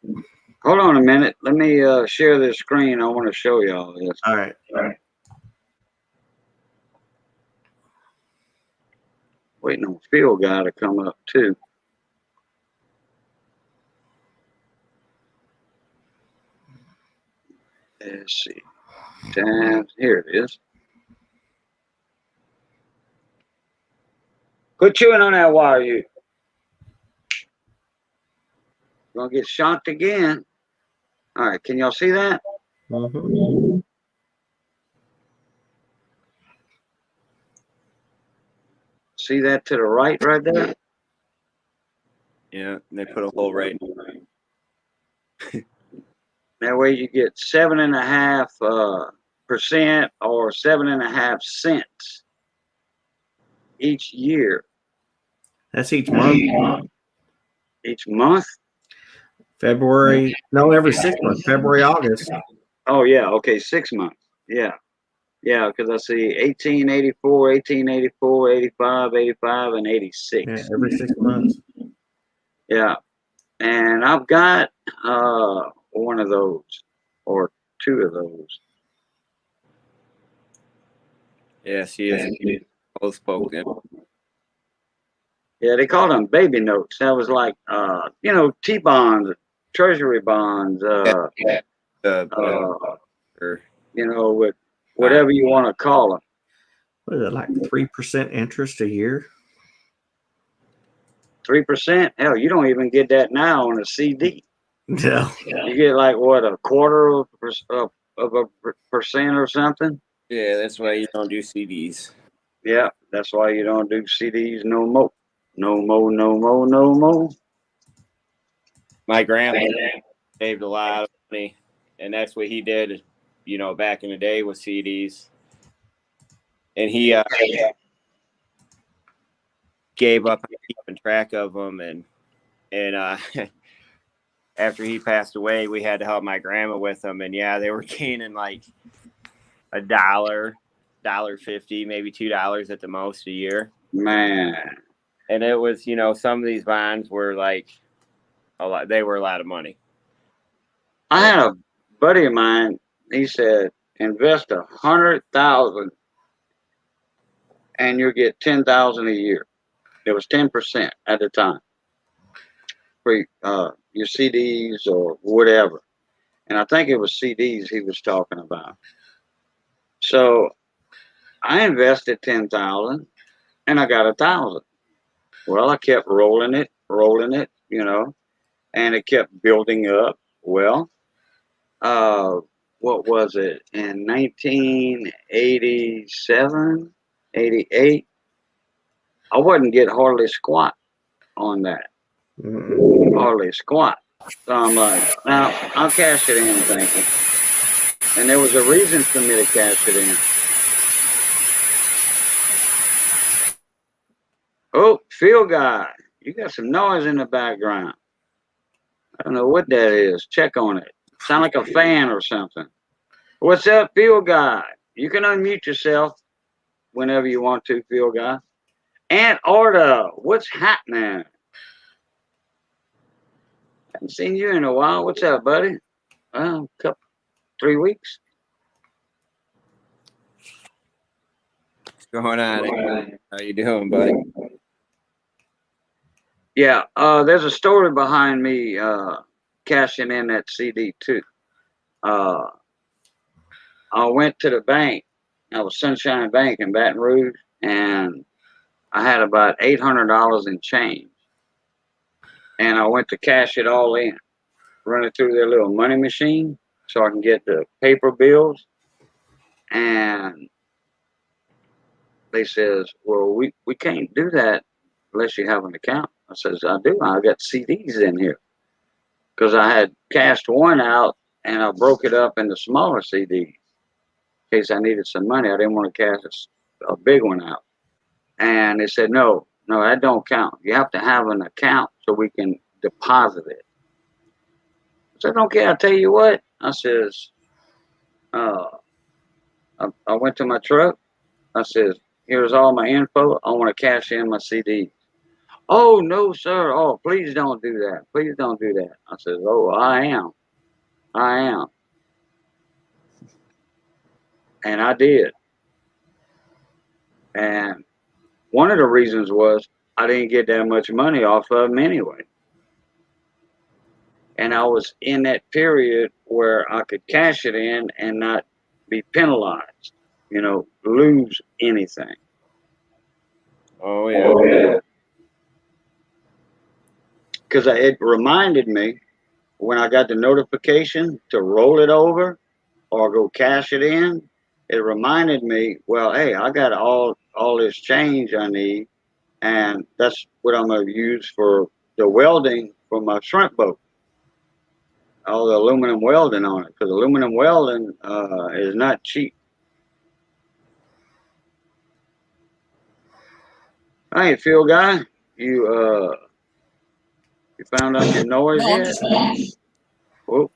Hold on a minute. Let me share this screen. I want to show y'all this. All right. Waiting on Phil guy to come up too. Let's see. Here it is. Quit chewing on that wire, you. Gonna get shocked again. All right, can y'all see that? Mm-hmm. See that to the right there? Yeah, they put a hole right. That way you get 7.5% or 7.5 cents each year. That's each month. Each month? February. No, every 6 months. February, August. Oh yeah, okay, 6 months. Yeah. Yeah, because I see 1884, 1884, 85, 85, and 86. Yeah, every 6 months. Yeah. And I've got one of those or two of those. Yes, he is. Both spoken. Yeah, they called them baby notes. That was like T-bonds, treasury bonds, with whatever you want to call them. What is it, like 3% interest a year? 3%? Hell, you don't even get that now on a CD. No. You get like what, a quarter of a percent or something? Yeah, that's why you don't do CDs. Yeah, that's why you don't do CDs no more. No more, no more, no more. My grandpa saved a lot of money, and that's what he did, back in the day with CDs. And he gave up keeping track of them, and after he passed away, we had to help my grandma with them, and yeah, they were gaining like $1, $1.50, maybe $2 at the most a year. Man. And it was, some of these bonds were like a lot. They were a lot of money. I had a buddy of mine. He said, invest 100,000, and you'll get 10,000 a year. It was 10% at the time for your CDs or whatever. And I think it was CDs he was talking about. So I invested 10,000, and I got 1,000. Well, I kept rolling it, and it kept building up. Well, what was it in 1987, 88? I wasn't getting hardly squat on that, hardly squat. So I'm like, now I'll cash it in, thank you. And there was a reason for me to cash it in. Oh, field guy, you got some noise in the background. I don't know what that is. Check on it. Sound like a fan or something. What's up, field guy? You can unmute yourself whenever you want to, field guy. Aunt Arda, what's happening? Haven't seen you in a while. What's up, buddy? Well, 3 weeks. What's going on? How you doing, buddy? Yeah, there's a story behind me cashing in that CD too. I went to the bank. I was Sunshine Bank in Baton Rouge, and I had about $800 in change. And I went to cash it all in, run it through their little money machine so I can get the paper bills. And they says, well, we can't do that unless you have an account. I says, I do. I got CDs in here. Because I had cashed one out and I broke it up into smaller CDs in case I needed some money. I didn't want to cash a big one out. And they said, no, that don't count. You have to have an account so we can deposit it. I said, okay, I'll tell you what. I says, I went to my truck. I says, here's all my info. I want to cash in my CDs. Oh, no, sir. Oh, please don't do that. Please don't do that. I says, oh, I am. And I did. And one of the reasons was I didn't get that much money off of them anyway. And I was in that period where I could cash it in and not be penalized, lose anything. Oh, yeah. Because it reminded me when I got the notification to roll it over or go cash it in, it reminded me, well, hey, I got all this change I need, and that's what I'm going to use for the welding for my shrimp boat. All the aluminum welding on it, because aluminum welding is not cheap. Hey, Phil guy, you found out your noise No, yet?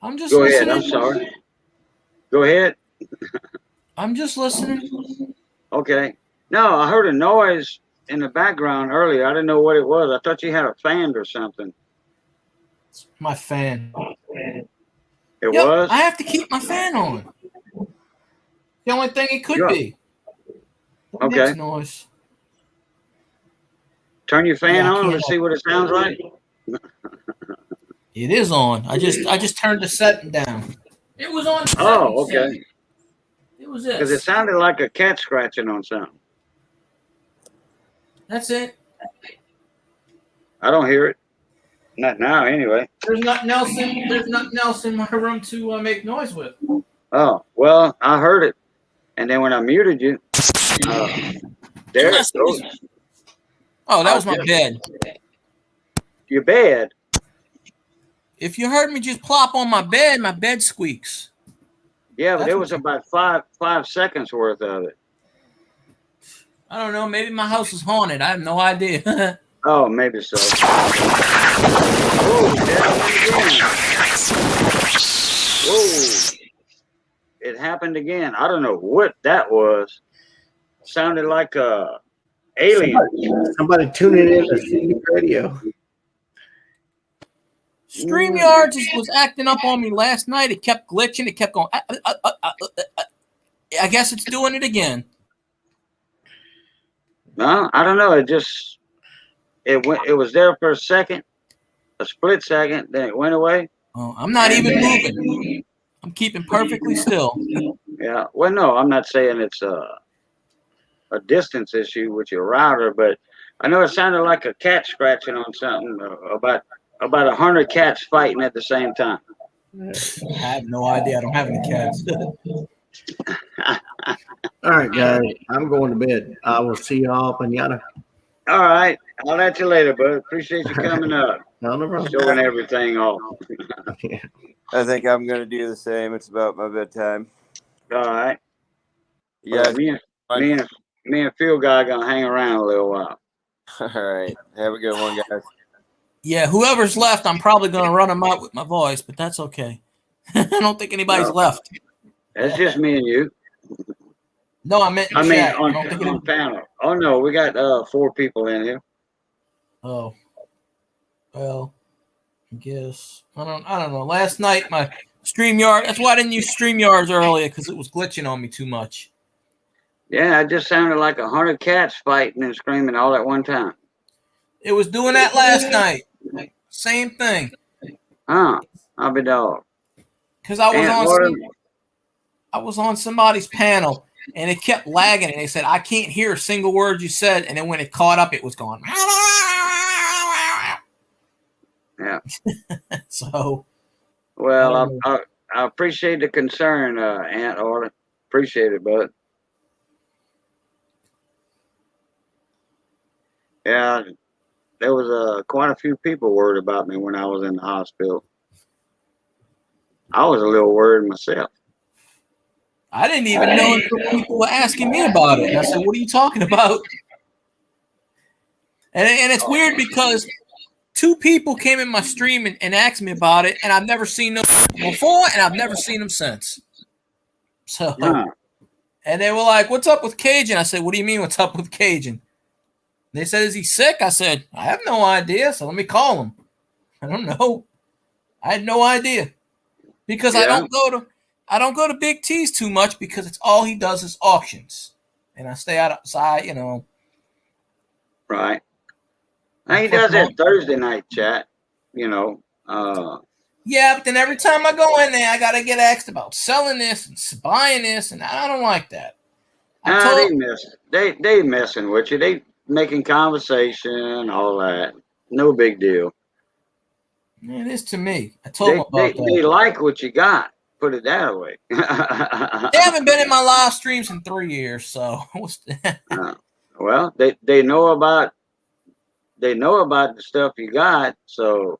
I'm just go listening. ahead. I'm sorry. Go ahead. I'm just listening. Okay. No, I heard a noise in the background earlier. I didn't know what it was. I thought you had a fan or something. It's my fan. It was? I have to keep my fan on. The only thing it could be. It Okay. makes noise. Turn your fan Yeah, I on. can't Let's see what it sounds like. It is on. I just turned the setting down. It was on. Oh, okay. It was Because it this. sounded like a cat scratching on something. That's it. I don't hear it. Not now, anyway. There's nothing else in my room to make noise with. Oh, well, I heard it. And then when I muted you, there it goes. Oh, that was my bed. Your bed? If you heard me just plop on my bed squeaks. Yeah, but it was about five seconds worth of it. I don't know. Maybe my house is haunted. I have no idea. Oh, maybe so. Whoa, Whoa. It happened again. I don't know what that was. Sounded like a alien. Somebody tuning in to CD radio. StreamYard was acting up on me last night. It kept glitching. It kept going. I guess it's doing it again. No, I don't know. It was there for a second, a split second, then it went away. Oh, I'm not even moving. I'm keeping perfectly still. Yeah. Well, no, I'm not saying it's a distance issue with your router, but I know it sounded like a cat scratching on something. About 100 cats fighting at the same time. I have no idea. I don't have any cats. All right, guys. I'm going to bed. I will see y'all manana. All right. I'll at you later, bud. Appreciate you coming up. No problem. Showing everything off. Yeah. I think I'm gonna do the same. It's about my bedtime. All right. Yeah. Well, me and Phil guy gonna hang around a little while. All right. Have a good one, guys. Yeah, whoever's left, I'm probably going to run them out with my voice, but that's okay. I don't think anybody's left. That's just me and you. No, I meant in chat. I don't think on panel. Oh no, we got 4 people in here. Oh, well, I guess I don't know. Last night my StreamYard. That's why I didn't use StreamYards earlier because it was glitching on me too much. Yeah, it just sounded like 100 cats fighting and screaming all at one time. It was doing that last night. Same thing. Huh? I'll be dog. Because I was on somebody's panel and it kept lagging, and they said I can't hear a single word you said, and then when it caught up, it was going. Yeah. So. Well, I appreciate the concern, Aunt Orla. Appreciate it, bud. Yeah, there was quite a few people worried about me when I was in the hospital. I was a little worried myself. I didn't even know until people were asking me about it. And I said, what are you talking about? And it's weird because 2 people came in my stream and asked me about it, and I've never seen them before, and I've never seen them since. So, and they were like, what's up with Cajun? I said, what do you mean, what's up with Cajun? They said, is he sick? I said, I have no idea, so let me call him. I don't know. I had no idea. Because I don't go to Big T's too much because it's all he does is auctions. And I stay outside, you know. Right. Now he does that Thursday night chat, you know. Yeah, but then every time I go in there, I got to get asked about selling this and buying this, and I don't like that. They messing with you. They making conversation, all that. No big deal. It is to me. I told them about that. They like what you got. Put it that way. They haven't been in my live streams in 3 years, so well, they know about the stuff you got, so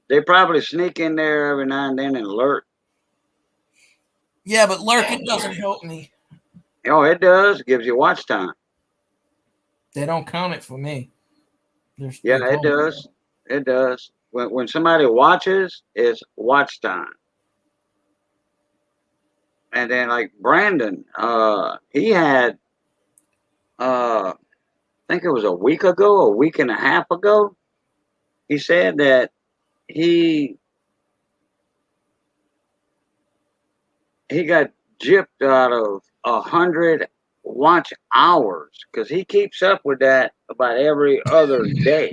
they probably sneak in there every now and then and lurk. Yeah, but lurking doesn't help me. Oh, it does. Gives you watch time. They don't count it for me. Yeah, it does. It does. When somebody watches, it's watch time. And then like Brandon, he had, I think it was a week and a half ago, he said that he got gypped out of 100 watch hours because he keeps up with that about every other day.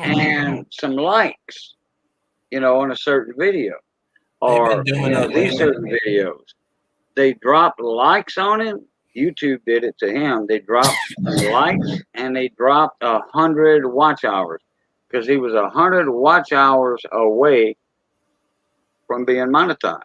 And some likes, you know, on a certain video or these certain videos. They dropped likes on him. YouTube did it to him. They dropped likes and they dropped 100 watch hours because he was 100 watch hours away from being monetized.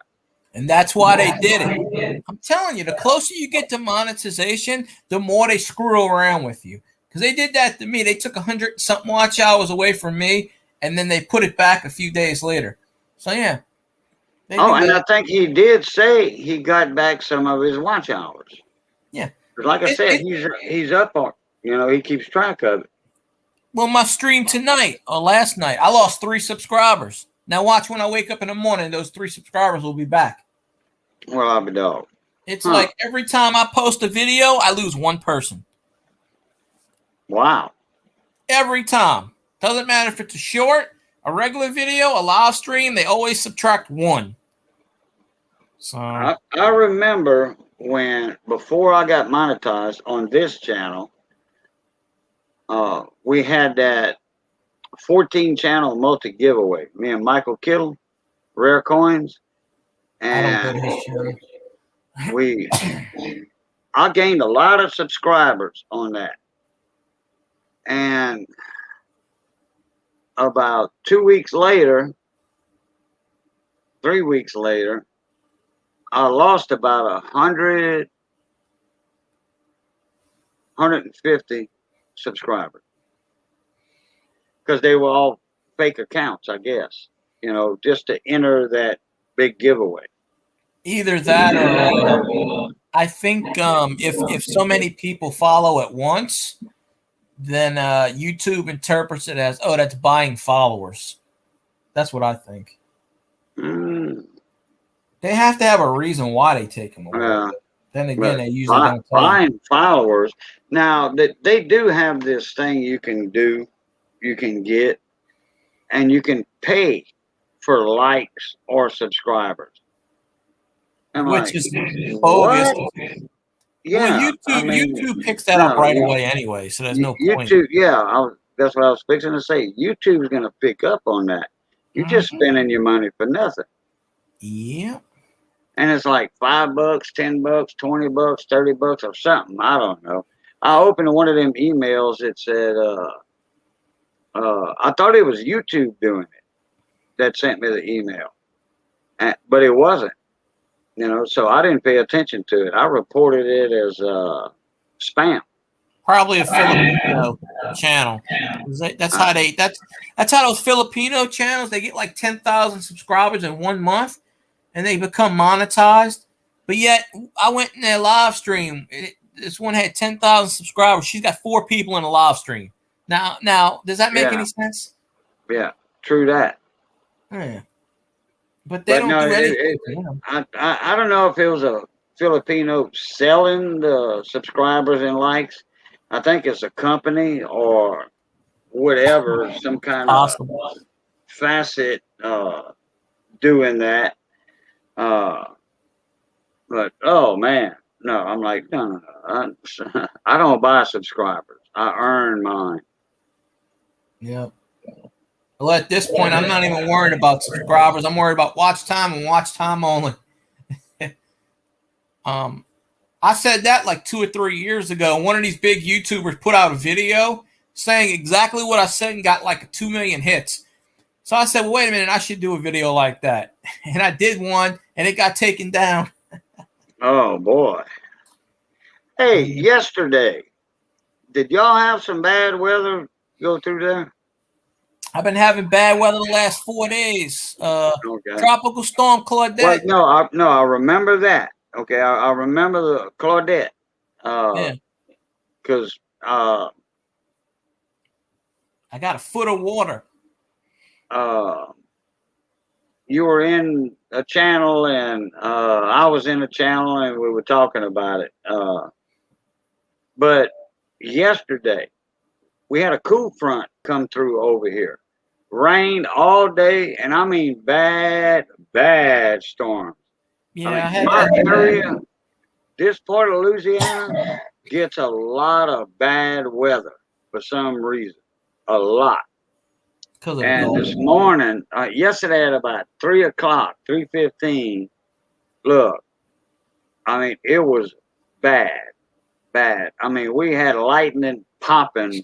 And that's why they did it. I'm telling you, the closer you get to monetization, the more they screw around with you. Because they did that to me. They took 100-something watch hours away from me, and then they put it back a few days later. So, yeah. I think he did say he got back some of his watch hours. Yeah. Like I said, he's up on, you know, he keeps track of it. Well, my stream tonight or last night, I lost 3 subscribers. Now watch when I wake up in the morning, those 3 subscribers will be back. Well, I'll be dog. It's like every time I post a video, I lose 1 person. Wow. Every time. Doesn't matter if it's a short, a regular video, a live stream, they always subtract 1. So I remember before I got monetized on this channel, we had that 14 channel multi giveaway. Me and Michael Kittle, Rare Coins, and we I gained a lot of subscribers on that. And about 2 weeks later, 3 weeks later, I lost about 150 subscribers because they were all fake accounts, I guess, you know, just to enter that big giveaway. Either that or I think if so many people follow at once, then YouTube interprets it as, oh, that's buying followers. That's what I think. They have to have a reason why they take them away. Then again, they usually don't tell buying followers. Now, they do have this thing you can do, you can get, and you can pay for likes or subscribers. I'm which like, is bogus. Yeah, well, YouTube picks that up right away anyway, so there's no point. YouTube, that's what I was fixing to say. YouTube's going to pick up on that. You're just spending your money for nothing. Yeah. And it's like $5, $10, $20, $30 or something. I don't know. I opened one of them emails. It said, I thought it was YouTube doing it that sent me the email, but it wasn't. You know, so I didn't pay attention to it. I reported it as spam. Probably a Filipino channel. That's how those Filipino channels, they get like 10,000 subscribers in 1 month, and they become monetized. But yet, I went in their live stream. This one had 10,000 subscribers. She's got 4 people in a live stream. Now, does that make any sense? Yeah, true that. Yeah. But they don't do anything. I don't know if it was a Filipino selling the subscribers and likes. I think it's a company or whatever, some kind of facet doing that. But oh man, no, I'm like, no. I don't buy subscribers. I earn mine. Yep. Well, at this point, I'm not even worried about subscribers. I'm worried about watch time and watch time only. I said that like 2 or 3 years ago. One of these big YouTubers put out a video saying exactly what I said and got like 2 million hits. So I said, well, wait a minute, I should do a video like that. And I did one, and it got taken down. Oh, boy. Hey, yesterday, did y'all have some bad weather go through there? I've been having bad weather the last 4 days. Tropical storm Claudette. Well, I remember that. Okay, I remember the Claudette. Because I got a foot of water. You were in a channel, and I was in a channel, and we were talking about it. But yesterday, we had a cool front come through over here. Rained all day, and I mean bad storms. Yeah, my area, this part of Louisiana, gets a lot of bad weather for some reason. A lot. And this morning, yesterday at about 3 o'clock, 3:15, look, I mean, it was bad. I mean, we had lightning popping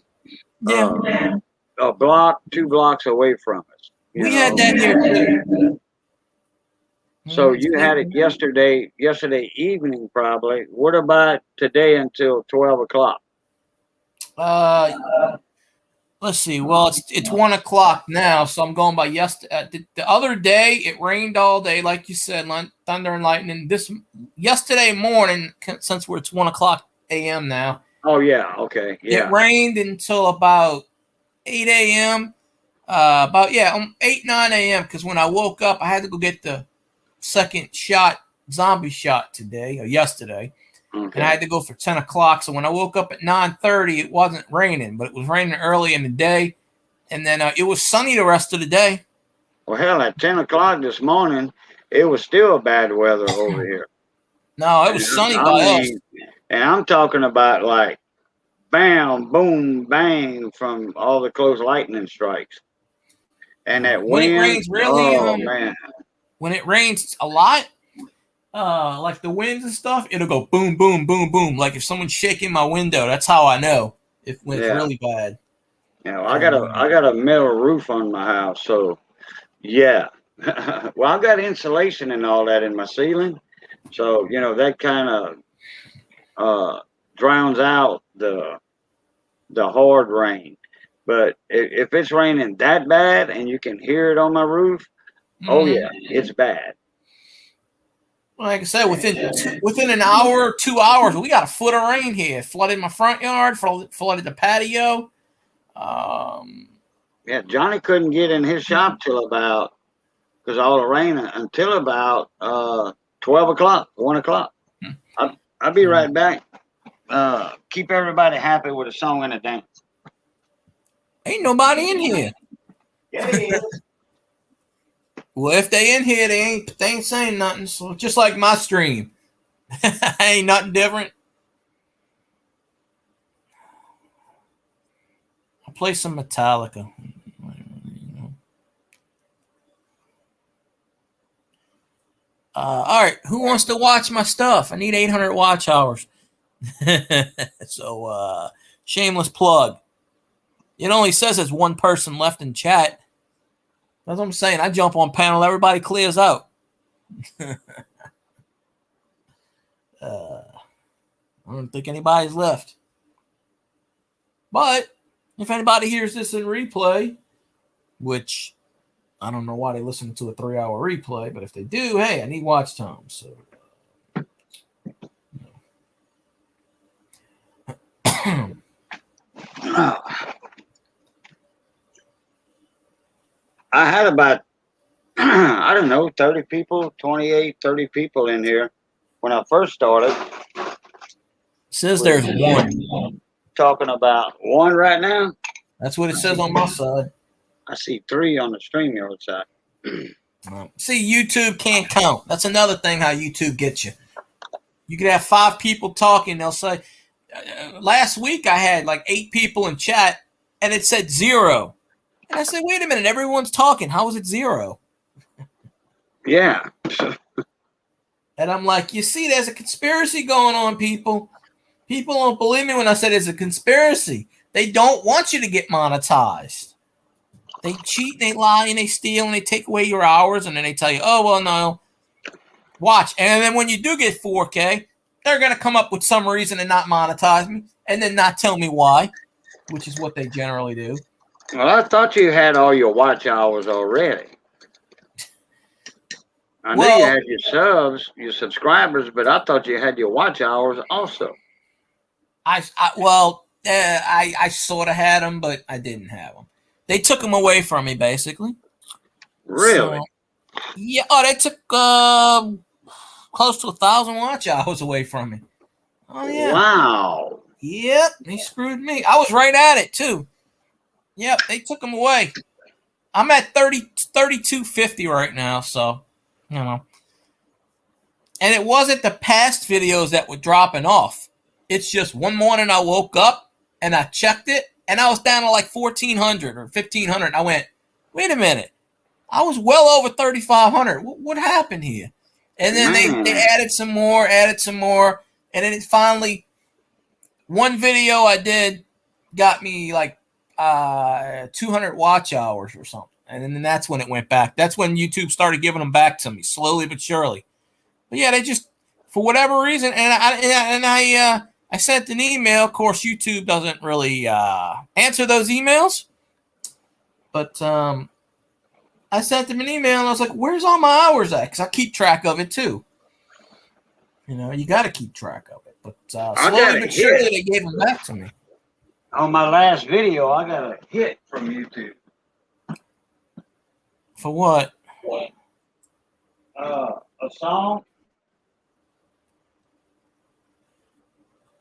a block, 2 blocks away from us. We had that here too. So you had it yesterday evening probably. What about today until 12 o'clock? Let's see. Well, it's 1 o'clock now, so I'm going by yesterday. The other day, it rained all day, like you said, thunder and lightning. Yesterday morning, since it's 1 o'clock a.m. now. Oh yeah, okay, yeah. It rained until about 8 a.m. 8, 9 a.m. Because when I woke up, I had to go get the second zombie shot today or yesterday. Okay. And I had to go for 10 o'clock. So when I woke up at 9:30, it wasn't raining, but it was raining early in the day. And then it was sunny the rest of the day. Well, hell, at 10 o'clock this morning, it was still bad weather over here. No, it was sunny by us. And I'm talking about like bam, boom, bang from all the close lightning strikes. And that wind. When it rains really, man. When it rains a lot, like the winds and stuff, it'll go boom, boom, boom, boom. Like if someone's shaking my window, that's how I know if when it's really bad. I got a metal roof on my house, so yeah. Well, I got insulation and all that in my ceiling, so that kind of drowns out the hard rain. But if it's raining that bad and you can hear it on my roof, oh yeah, it's bad. Like I said, within an hour or 2 hours, we got a foot of rain here. Flooded my front yard, flooded the patio. Yeah, Johnny couldn't get in his shop because all the rain until about 12 o'clock, 1 o'clock. I'll be right back. Keep everybody happy with a song and a dance. Ain't nobody in here. Yeah, he is. Well, if they in here, they ain't saying nothing. So just like my stream, ain't nothing different. I'll play some Metallica. All right, who wants to watch my stuff? I need 800 watch hours. So, shameless plug. It only says there's one person left in chat. That's what I'm saying. I jump on panel, everybody clears out. I don't think anybody's left. But if anybody hears this in replay, which I don't know why they listen to a 3-hour replay, but if they do, hey, I need watch time. So I had about, I don't know, 30 people, 28, 30 people in here when I first started. Says there's one. Talking about one right now? That's what it says on my side. I see 3 on the StreamYard side. See, YouTube can't count. That's another thing how YouTube gets you. You could have 5 people talking. They'll say, last week I had like 8 people in chat, and it said 0. And I said, wait a minute, everyone's talking. How is it 0? Yeah. And I'm like, you see, there's a conspiracy going on, people. People don't believe me when I said it's a conspiracy. They don't want you to get monetized. They cheat, they lie, and they steal, and they take away your hours, and then they tell you, oh, well, no. Watch. And then when you do get 4K, they're going to come up with some reason to not monetize me and then not tell me why, which is what they generally do. Well, I thought you had all your watch hours already. I knew you had your subscribers, but I thought you had your watch hours also. I sort of had them, but I didn't have them. They took them away from me, basically. Really? So, yeah. Oh, they took close to 1,000 watch hours away from me. Oh, yeah. Wow. Yep, they screwed me. I was right at it, too. Yep, they took them away. I'm at 3250 right now, so, you know. And it wasn't the past videos that were dropping off. It's just one morning I woke up and I checked it, and I was down to like 1,400 or 1,500. I went, wait a minute. I was well over 3,500. What happened here? And then they added some more, and then it finally, one video I did got me like 200 watch hours or something. And then that's when it went back. That's when YouTube started giving them back to me, slowly but surely. But yeah, they just, for whatever reason, and I sent an email. Of course, YouTube doesn't really answer those emails. But I sent them an email, and I was like, where's all my hours at? Because I keep track of it, too. You know, you got to keep track of it. But slowly but surely, they gave them back to me. On my last video, I got a hit from YouTube. For what? A song.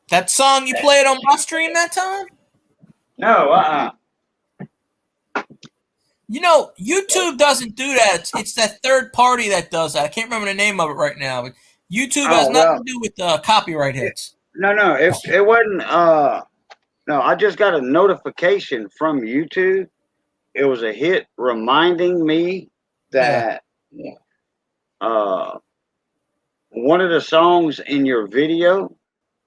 That song you played on my stream that time? No, You know, YouTube doesn't do that. It's that third party that does that. I can't remember the name of it right now, but YouTube has nothing to do with copyright hits. No, it wasn't. No, I just got a notification from YouTube. It was a hit reminding me that one one of the songs in your video,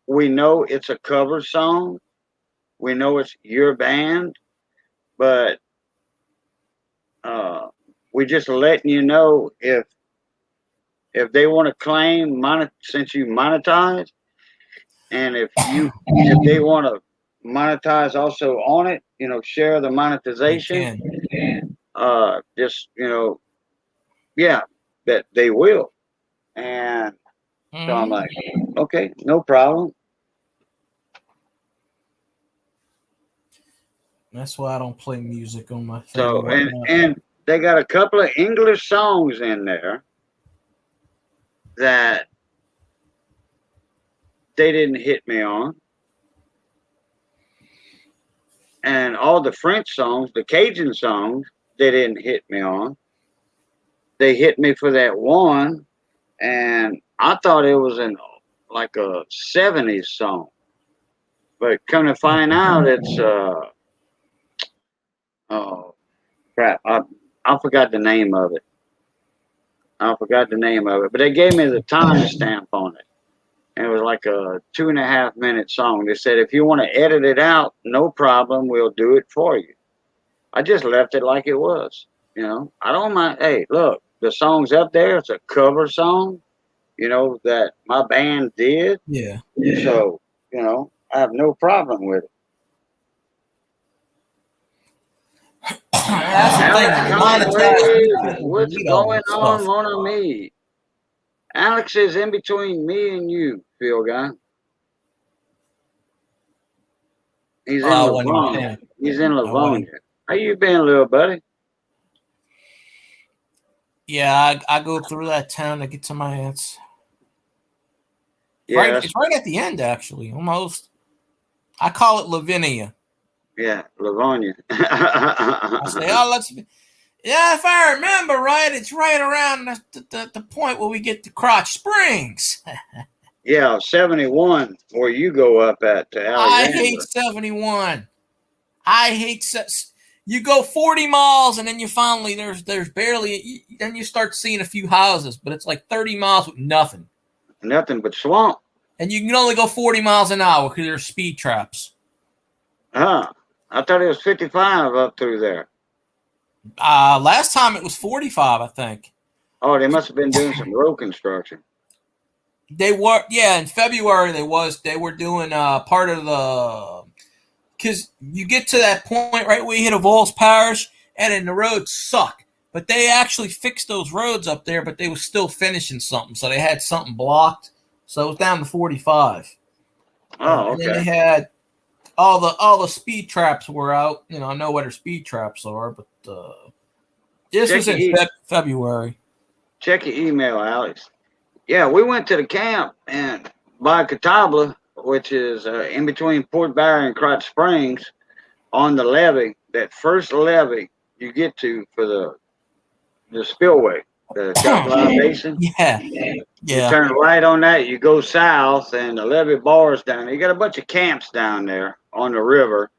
we know it's a cover song. We know it's your band, but we just letting you know if they want to claim since you monetize, and if they want to monetize also on it, share the monetization. Just yeah, that they will. And so I'm like, okay, no problem. That's why I don't play music on my thing. So and they got a couple of English songs in there that they didn't hit me on. And all the French songs, the Cajun songs, they didn't hit me on. They hit me for that one, and I thought it was like a 70s song. But come to find out, it's oh crap, I forgot the name of it. But they gave me the timestamp on it. And it was like a 2.5 minute song. They said, if you want to edit it out, no problem, we'll do it for you. I just left it like it was. I don't mind. Hey, look, the song's up there. It's a cover song, that my band did. Yeah. So, I have no problem with it. That's the thing. What's going on, mon ami? Alex is in between me and you, Phil guy. He's in Livonia. How you been, little buddy? Yeah, I go through that town to get to my aunt's. Yeah, it's right at the end, actually, almost. I call it Lavinia. Yeah, Livonia. I say, if I remember right, it's right around the point where we get to Crotch Springs. Yeah, 71, where you go up at to Alexander. I hate 71. You go 40 miles, and then you finally, there's barely, then you start seeing a few houses, but it's like 30 miles with nothing. Nothing but swamp. And you can only go 40 miles an hour because there's speed traps. Huh. I thought it was 55 up through there. Last time it was 45, I think. Oh, they must have been doing some road construction. They were, in February they were doing part of the, because you get to that point right where you hit Avoyelles Parish, and then the roads suck. But they actually fixed those roads up there, but they were still finishing something, so they had something blocked. So it was down to 45. Oh, okay. And then they had all the speed traps were out. I know what their speed traps are, but this was in February. Check your email, Alex. Yeah, we went to the camp and by Catawba, which is in between Port Bayou and Crotch Springs, on the levee. That first levee you get to for the spillway, the Choctaw Basin. Yeah. You turn right on that, you go south, and the levee bars down there. You got a bunch of camps down there on the river,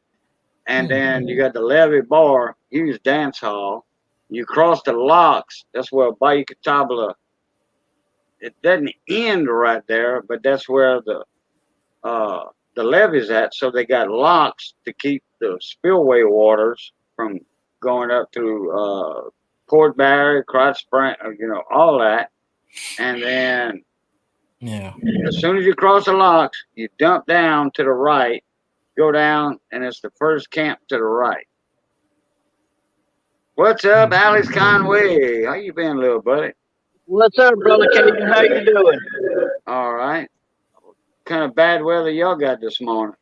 and then you got the levee bar, huge dance hall. You cross the locks. That's where Bayou Catawba. It doesn't end right there, but that's where the levee's at. So they got locks to keep the spillway waters from going up through Port Barry, Crotch Springs, all that. And then, as soon as you cross the locks, you dump down to the right, go down, and it's the first camp to the right. What's up, Alex Conway? How you been, little buddy? What's up, brother Cajun? How you doing? All right. What kind of bad weather y'all got this morning?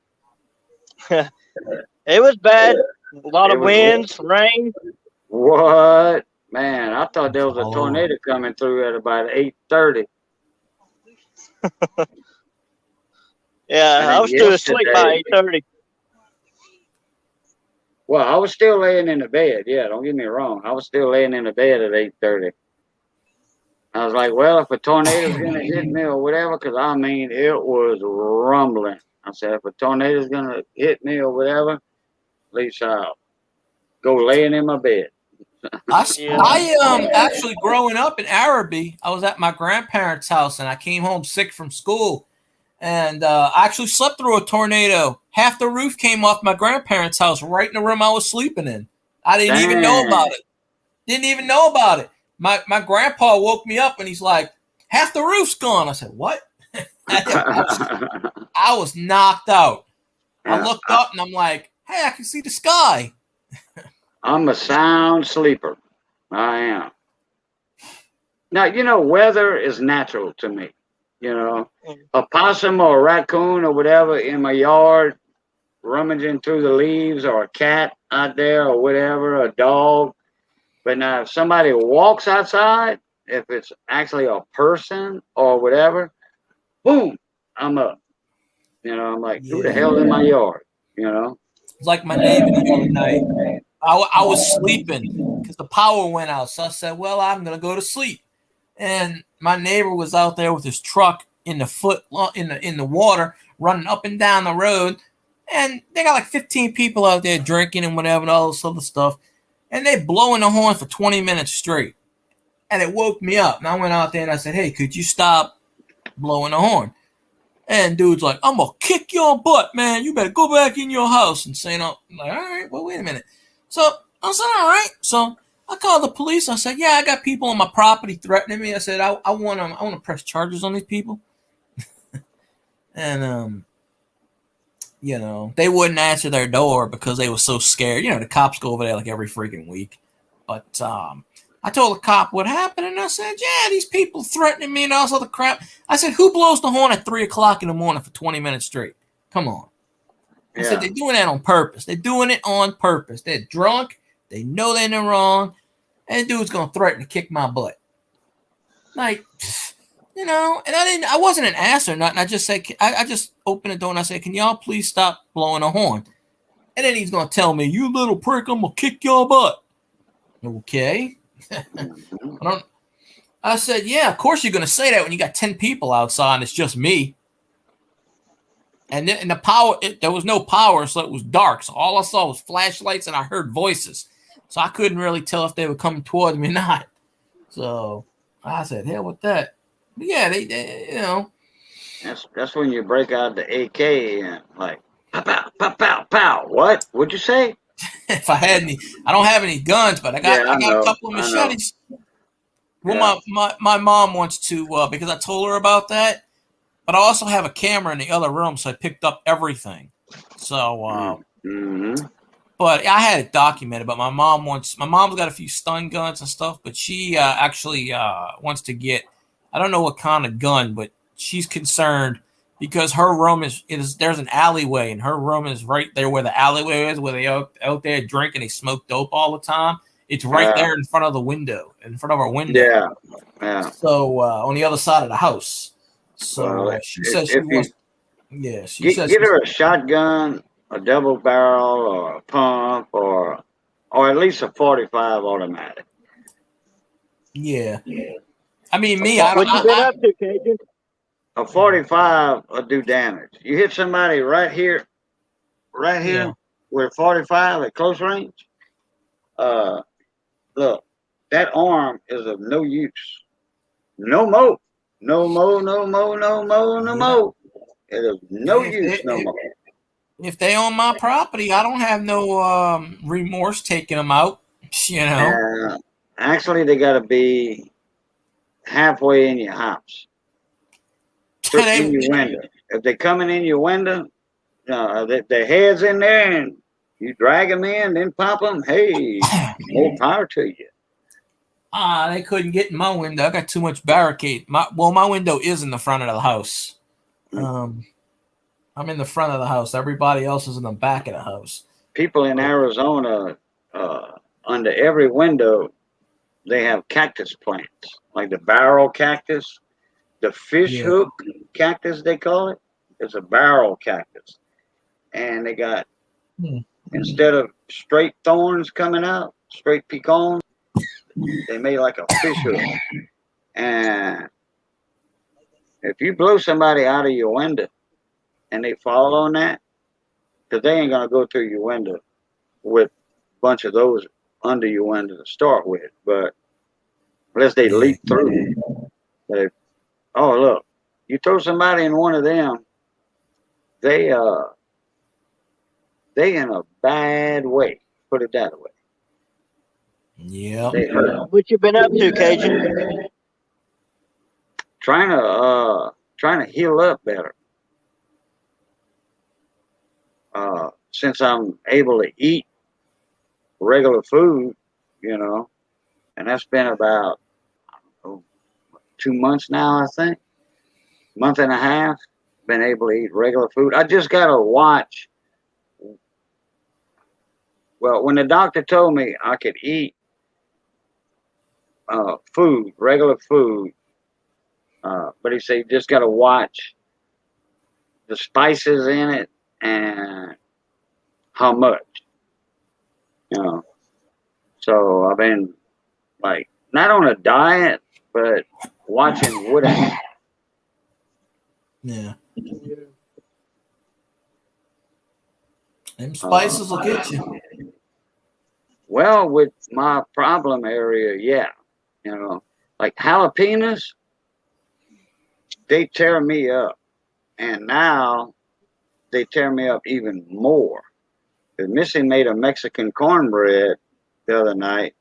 It was bad. A lot of winds, rain. What? Man, I thought there was a tornado coming through at about 8:30. Yeah, I was still asleep by 8:30. Well, I was still laying in the bed. Yeah, don't get me wrong. I was still laying in the bed at 8:30. I was like, well, if a tornado's going to hit me or whatever, because, it was rumbling. I said, if a tornado's going to hit me or whatever, at least I'll go laying in my bed. Yeah. I actually growing up in Araby, I was at my grandparents' house and I came home sick from school, and I actually slept through a tornado. Half the roof came off my grandparents' house right in the room I was sleeping in. I didn't even know about it. Didn't even know about it. My grandpa woke me up and he's like, half the roof's gone. I said, what? I was knocked out. I looked up and I'm like, hey, I can see the sky. I'm a sound sleeper. I am. Now, you know, weather is natural to me. You know, a possum or a raccoon or whatever in my yard rummaging through the leaves, or a cat out there or whatever, a dog. But now if somebody walks outside, if it's actually a person or whatever, boom, I'm up. You know, I'm like, who the hell's in my yard? You know? It's like my neighbor the other night. I was sleeping because the power went out. So I said, well, I'm going to go to sleep. And my neighbor was out there with his truck in the water, running up and down the road. And they got like 15 people out there drinking and whatever and all this other stuff. And they blowing the horn for 20 minutes straight. And it woke me up. And I went out there and I said, hey, could you stop blowing the horn? And dude's like, I'm going to kick your butt, man. You better go back in your house. And saying, I'm like, all right, well, wait a minute. So I said, all right. So I called the police. I said, yeah, I got people on my property threatening me. I said, I want to press charges on these people. And, you know, they wouldn't answer their door because they were so scared. You know, the cops go over there like every freaking week. But I told the cop what happened, and I said, yeah, these people threatening me and all this other crap. I said, who blows the horn at 3 o'clock in the morning for 20 minutes straight? Come on. I said, they're doing that on purpose. They're doing it on purpose. They're drunk. They know they're in the wrong. And the dude's going to threaten to kick my butt. Like, you know, and I wasn't an ass or nothing. I just said, I just opened the door and I said, can y'all please stop blowing a horn? And then he's going to tell me, you little prick, I'm going to kick your butt. Okay. I said, yeah, of course you're going to say that when you got 10 people outside and it's just me. And the power, there was no power, so it was dark. So all I saw was flashlights and I heard voices. So I couldn't really tell if they were coming towards me or not. So I said, hell with that. But yeah, they you know. That's when you break out the AK and like, pow, pow, pow, pow, pow. What? What'd you say? If I had any, I don't have any guns, but I got a couple of machetes. Well, my mom wants to, because I told her about that. But I also have a camera in the other room, so I picked up everything. So, but I had it documented. But my mom's got a few stun guns and stuff. But she actually wants to get, I don't know what kind of gun, but she's concerned because her room is there's an alleyway, and her room is right there where the alleyway is, where they out there drinking, they smoke dope all the time. It's right there in front of the window, in front of our window. Yeah. So on the other side of the house. So she says she wants. Yeah, she says get her a shotgun, a double barrel, or a pump, or at least a 45 automatic. Yeah. I mean, me. What you been up to, Cajun? A 45 will do damage. You hit somebody right here, with 45 at close range. Look, that arm is of no use. No more. No more. It is no use no more. If they own my property, I don't have no remorse taking them out. You know. Actually, they got to be halfway in your house. In your window. If they're coming in your window, their head's in there, and you drag them in, then pop them. Hey, more power to you. They couldn't get in my window. I got too much barricade. My window is in the front of the house. I'm in the front of the house. Everybody else is in the back of the house. People in Arizona, under every window, they have cactus plants, like the barrel cactus, the fish hook cactus, they call it. It's a barrel cactus. And they got, instead of straight thorns coming out, straight pecans, they made like a fish hook. And if you blow somebody out of your window and they fall on that, because they ain't going to go through your window with a bunch of those under your window to start with, but unless they leak through, they, oh look, you throw somebody in one of them, they in a bad way. Put it that way. Yeah. They hurt. What you been up to, Cajun? Trying to heal up better. Since I'm able to eat regular food, you know, and that's been about 2 months now, I think, month and a half. Been able to eat regular food. I just gotta watch. Well, when the doctor told me I could eat food, regular food, but he said you just gotta watch the spices in it and how much, you know. So I've been like not on a diet, but watching what I eat. Yeah. Them spices will get you. Well, with my problem area, yeah, you know, like jalapenos, they tear me up, and now they tear me up even more. Because Missy made a Mexican cornbread the other night,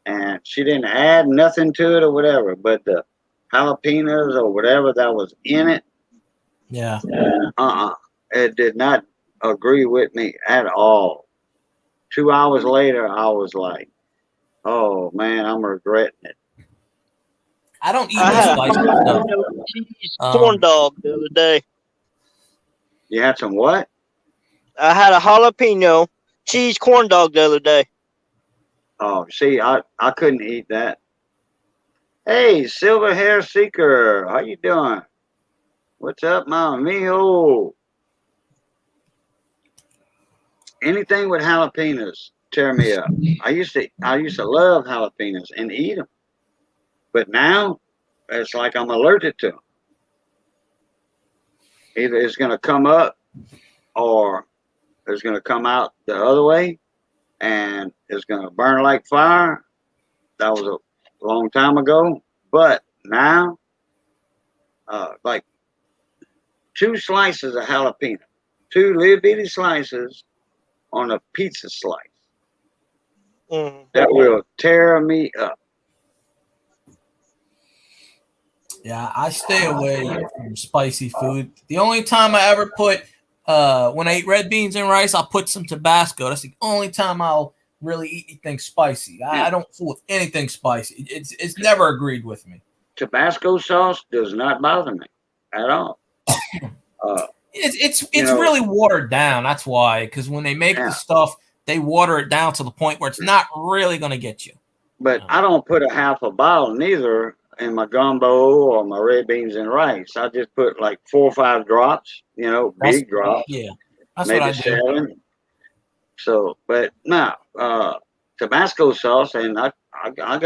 and she didn't add nothing to it or whatever, but the jalapenos or whatever that was in it, Yeah. it did not agree with me at all. 2 hours later, I was like, oh man, I'm regretting it. I don't eat I the had a spicy stuff. jalapeno cheese corn dog the other day. You had some what? I had a jalapeno cheese corn dog the other day. Oh, see, I couldn't eat that. Hey, Silver Hair Seeker, how you doing? What's up, mama mio? Anything with jalapenos tear me up. I used to love jalapenos and eat them, but now it's like I'm allergic to them. Either it's gonna come up or it's gonna come out the other way, and it's gonna burn like fire. That was a long time ago, but now, like 2 slices of jalapeno, 2 little bitty slices on a pizza slice. That will tear me up. Yeah, I stay away from spicy food. The only time I ever put, when I eat red beans and rice, I'll put some Tabasco. That's the only time I'll really eat anything spicy. I don't fool with anything spicy. It's never agreed with me. Tabasco sauce does not bother me at all. It's really watered down. That's why, because when they make the stuff, they water it down to the point where it's not really going to get you. But I don't put a half a bottle neither in my gumbo or my red beans and rice. I just put like 4 or 5 drops, big drops. Yeah, that's maybe what I do. 7. So, but no, Tabasco sauce, and I buy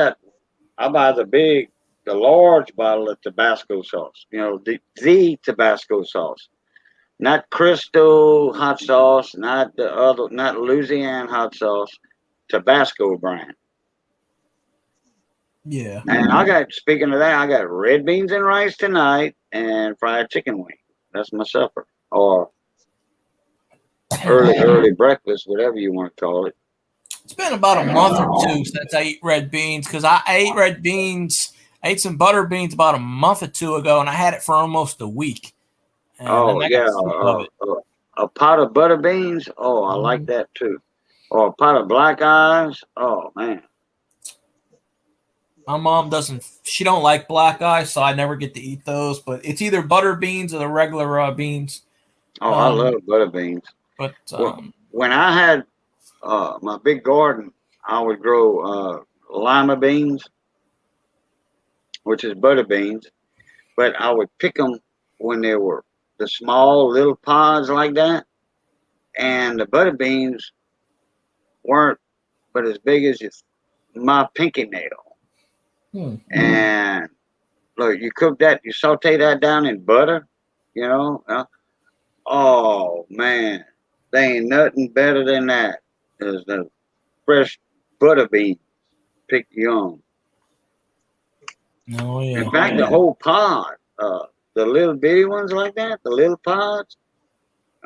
the large bottle of Tabasco sauce. The Tabasco sauce, not Crystal hot sauce, not the other, not Louisiana hot sauce, Tabasco brand. Yeah. And speaking of that, I got red beans and rice tonight and fried chicken wing. That's my supper. Or early breakfast, whatever you want to call it. It's been about a month or 2 since I ate red beans, because I ate red beans. I ate some butter beans about a month or 2 ago, and I had it for almost a week. And a pot of butter beans. Oh, I like that too. Or a pot of black eyes. Oh man. My mom she don't like black eyes, so I never get to eat those. But it's either butter beans or the regular beans. Oh, I love butter beans. But when I had my big garden, I would grow lima beans, which is butter beans, but I would pick them when they were the small little pods like that, and the butter beans weren't but as big as my pinky nail. And look, you cook that, you saute that down in butter, oh man, there ain't nothing better than that. There's the fresh butter beans, picked young. Oh yeah. In fact, the whole pod, the little bitty ones like that, the little pods,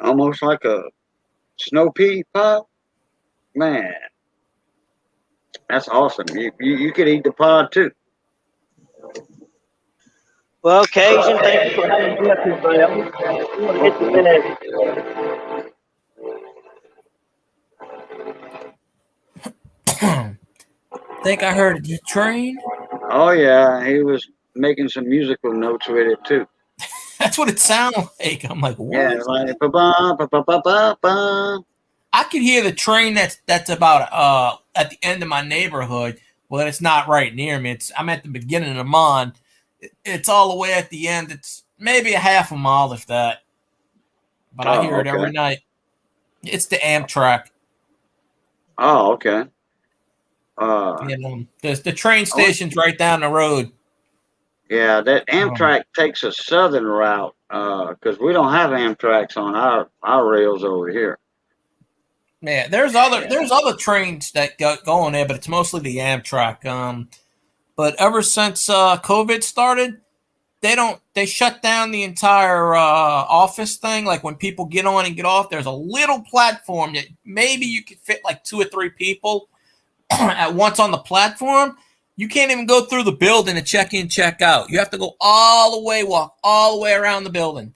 almost like a snow pea pod. Man, that's awesome. You could eat the pod too. Well, Cajun, thank you for having me up here, buddy. I'm gonna hit the bed. Think I heard the train. Oh yeah, he was making some musical notes with it too. That's what it sounded like. I'm like, what? Yeah, like ba ba ba ba ba ba ba. I could hear the train that's about at the end of my neighborhood. Well, it's not right near me. I'm at the beginning of the Mon. It's all the way at the end. It's maybe a half a mile, if that. But I hear it every night. It's the Amtrak. Oh, okay. The train station's right down the road. Yeah, that Amtrak takes a southern route because we don't have Amtraks on our rails over here. Yeah, there's other trains that go on there, but it's mostly the Amtrak. But ever since COVID started, they shut down the entire office thing. Like when people get on and get off, there's a little platform that maybe you could fit like 2 or 3 people at once on the platform. You can't even go through the building to check in, check out. You have to go walk all the way around the building.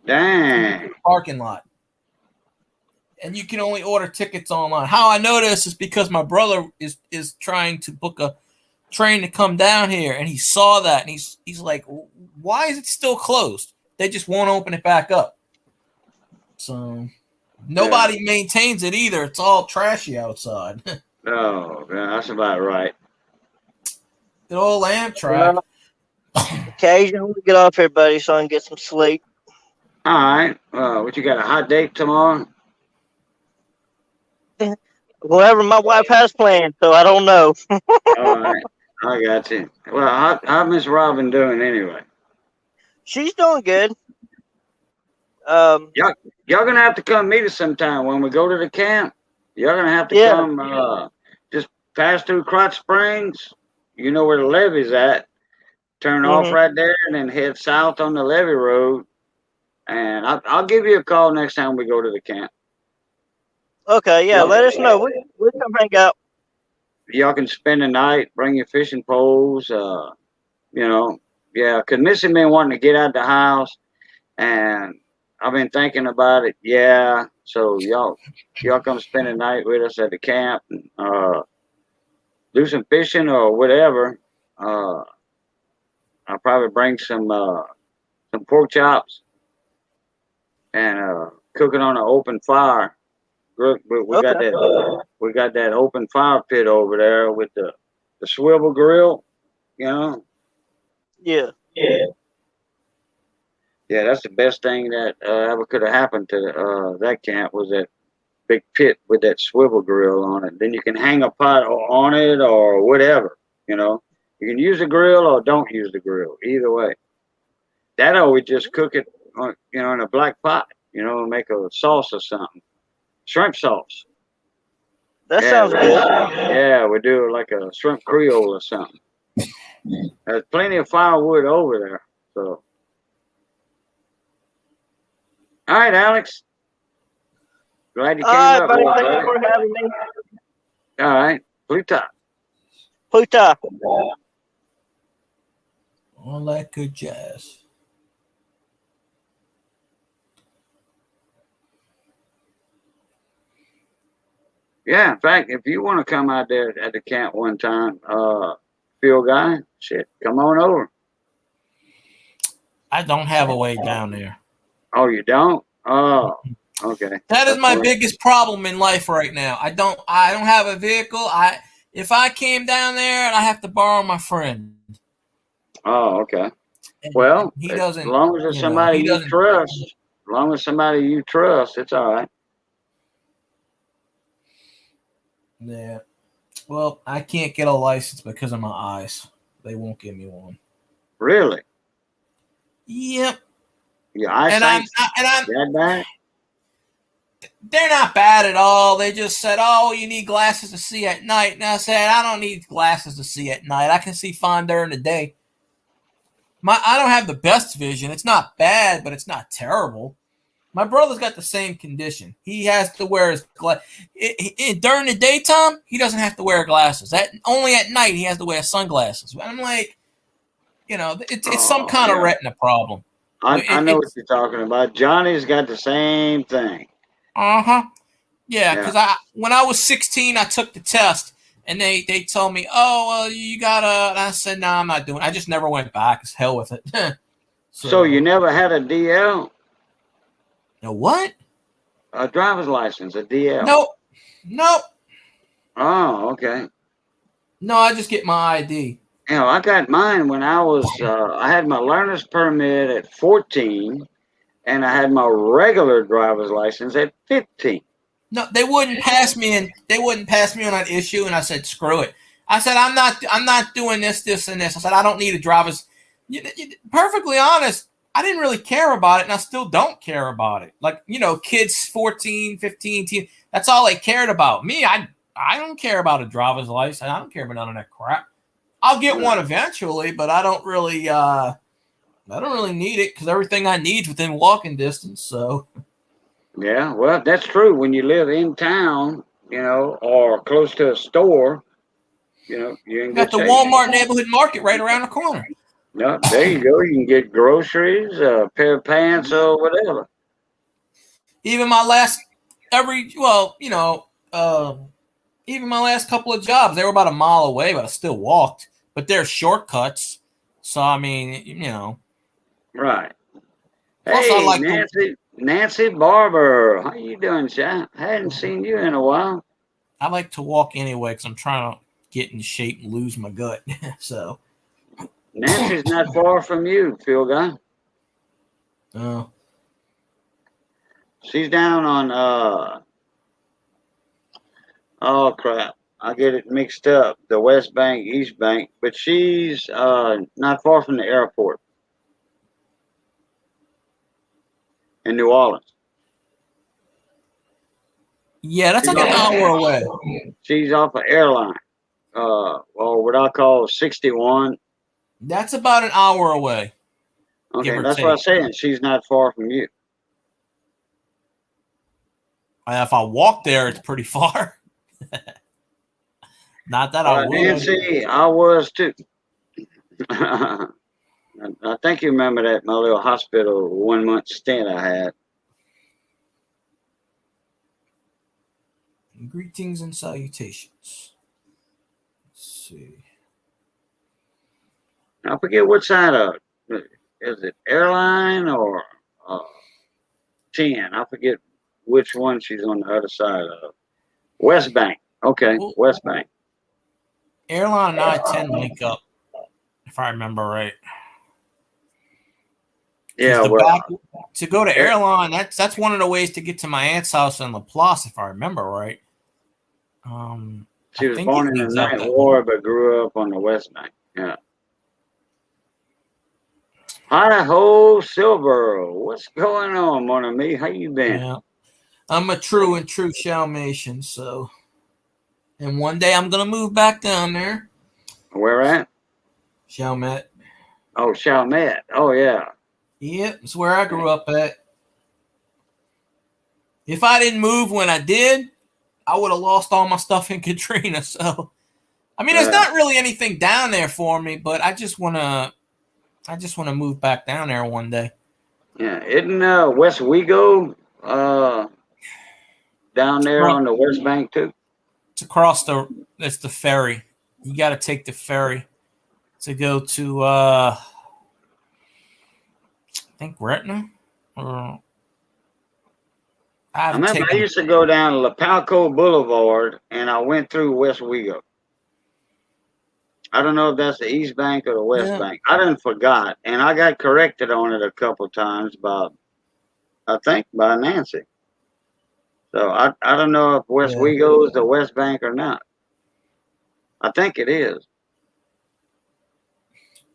Dang. Parking lot. And you can only order tickets online. How I know this is because my brother is trying to book a train to come down here, and he saw that, and he's like, why is it still closed? They just won't open it back up. So nobody maintains it either. It's all trashy outside. Oh, yeah, that's about right. The old Amtrak. Occasionally we get off here, buddy, so I can get some sleep. All right. What you got, a hot date tomorrow? Whatever my wife has planned, so I don't know. All right. I got you. Well, how Miss Robin doing anyway? She's doing good. Y'all gonna have to come meet us sometime when we go to the camp. Y'all gonna have to come just pass through Crotch Springs. You know where the levee's at. Turn off right there and then head south on the levee road. And I'll give you a call next time we go to the camp. Okay, yeah, let us know. We'll come hang out. Y'all can spend the night, bring your fishing poles, because Missy been wanting to get out the house, and I've been thinking about it. Yeah, so y'all come spend the night with us at the camp and do some fishing or whatever. I'll probably bring some pork chops and cook it on an open fire. We got that open fire pit over there with the swivel grill, Yeah. Yeah, that's the best thing that ever could have happened to that camp was that big pit with that swivel grill on it. Then you can hang a pot on it or whatever, You can use the grill or don't use the grill. Either way. That or we just cook it, in a black pot, make a sauce or something. Shrimp sauce. That sounds good. Yeah, we do like a shrimp creole or something. There's plenty of firewood over there. So, all right, Alex. Glad you came up. Buddy, thank you for having me. All right, Pluta. Pluta. All that good jazz. Yeah, in fact, if you want to come out there at the camp one time, field guy, shit, come on over. I don't have a way down there. Oh, you don't? Oh, okay. That is my biggest problem in life right now. I don't have a vehicle. If I came down there and I have to borrow my friend. Oh, okay. Well, he doesn't. As long as it's somebody you trust, it's all right. Yeah. Well, I can't get a license because of my eyes. They won't give me one. Really? Yep. Your eyesight? they're not bad at all. They just said, "Oh, you need glasses to see at night." And I said, "I don't need glasses to see at night. I can see fine during the day. I don't have the best vision. It's not bad, but it's not terrible." My brother's got the same condition. He has to wear his during the daytime. He doesn't have to wear glasses. Only at night he has to wear sunglasses. I'm like, it's some kind of retina problem. I know what you're talking about. Johnny's got the same thing. Yeah, because when I was 16, I took the test, and they told me, "Oh, well, you gotta." And I said, "No, I'm not doing it." I just never went back. It's hell with it. So you never had a DL? A what? A driver's license, a DL? Nope. Oh, okay. No, I just get my ID. I got mine when I was, I had my learner's permit at 14, and I had my regular driver's license at 15. No, they wouldn't pass me in. They wouldn't pass me on that issue, and I said, "Screw it." I said, "I'm not doing this, and this." I said, "I don't need a driver's." Perfectly honest, I didn't really care about it, and I still don't care about it. Like, kids 14, 15, teen, that's all they cared about. Me, I don't care about a driver's license. I don't care about none of that crap. I'll get one eventually, but I don't really need it because everything I need is within walking distance. So. Yeah, well, that's true. When you live in town, or close to a store, you can got the Walmart neighborhood market right around the corner. No, there you go. You can get groceries, a pair of pants, or whatever. Even my last even my last couple of jobs, they were about a mile away, but I still walked. But they're shortcuts, so I mean, Right. Plus, Hey, I like Nancy Barber, how you doing, Sha? Hadn't seen you in a while. I like to walk anyway because I'm trying to get in shape and lose my gut. So. Nancy's not far from you, Phil Guy. Oh. She's down on oh crap. I get it mixed up. The West Bank, East Bank, but she's not far from the airport in New Orleans. Yeah, that's like an hour away. She's off of airline. Or what I call 61. That's about an hour away. Okay, that's what I'm saying. She's not far from you. If I walk there, it's pretty far. Not that I would. Nancy, I was too. I think you remember that, my little hospital 1 month stint I had. Greetings and salutations. Let's see. I forget what side of it. Is it airline or 10? I forget which one she's on the other side of. West Bank. Okay, West Bank. Airline and I-10 link up, if I remember right. Yeah, to go to airline, that's one of the ways to get to my aunt's house in Laplace, if I remember right. She was born in the Ninth Ward, but grew up on the West Bank. Yeah. Hi-ho, Silver. What's going on, mon ami? How you been? Yeah. I'm a true Chalmatian, so. And one day I'm gonna move back down there. Where at? Chalmette. Oh, Chalmette. Oh, yeah. Yep, it's where I grew up at. If I didn't move when I did, I would have lost all my stuff in Katrina. So, I mean, there's not really anything down there for me, but I just wanna move back down there one day. Yeah, isn't West Wego down there on the West Bank too? It's across it's the ferry. You got to take the ferry to go to I think Gretna or I remember I used to go down Lapalco Boulevard and I went through West Wego. I don't know if that's the East Bank or the West Bank. I done forgot, and I got corrected on it a couple times by Nancy. So I don't know if West Wego is the West Bank or not. I think it is.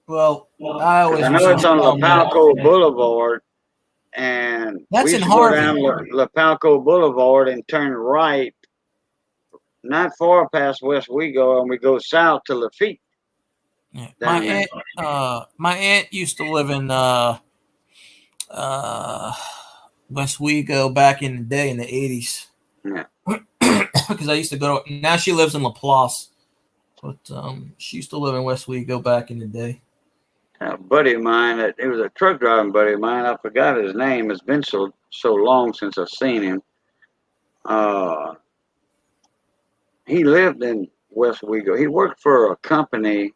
Well, I know it's on Lapalco Boulevard, And That's we in used to go Harvey. down Lapalco Boulevard and turn right, not far past West Wego, and we go south to Lafitte. Yeah. Down there. My aunt used to live in West Wego back in the day in the 80s. Yeah. Because I used to go to, now she lives in Laplace. But she used to live in West Wego back in the day. A buddy of mine, it was a truck driving buddy of mine. I forgot his name. It's been so long since I've seen him. He lived in West Wego. He worked for a company.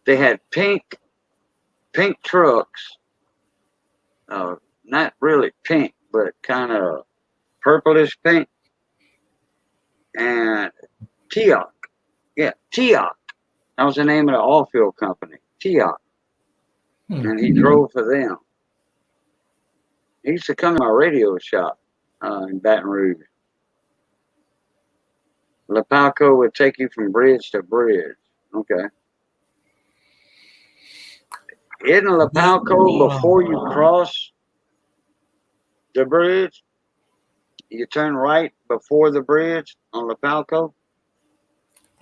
They had pink trucks. Not really pink, but kind of purplish pink. And Teoc. Yeah, Teoc. That was the name of the oil-field company. Teoc. And he drove for them. He used to come to my radio shop in Baton Rouge. Lapalco would take you from bridge to bridge. Okay. Isn't Lapalco before you cross the bridge? You turn right before the bridge on Lapalco?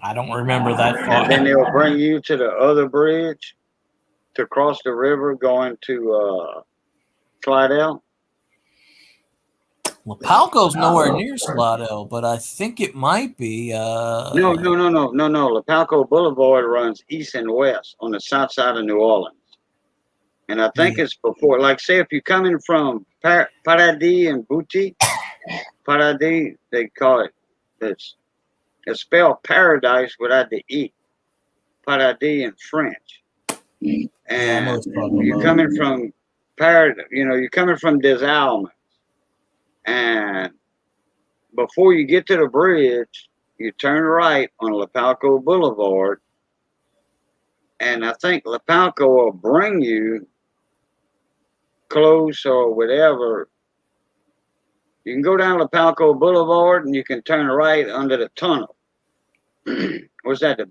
I don't remember that far. And then they'll bring you to the other bridge to cross the river going to Slidell. Lapalco's nowhere near Slidell, but I think it might be. No. Lapalco Boulevard runs east and west on the south side of New Orleans. And I think it's before, like, say, if you're coming from Paradis and Boutique, Paradis, they call it, it's spelled paradise without the E. Paradis in French. And you're coming from you're coming from Des Allemands. And before you get to the bridge, you turn right on Lapalco Boulevard. And I think Lapalco will bring you close or whatever. You can go down Lapalco Boulevard and you can turn right under the tunnel. Was that the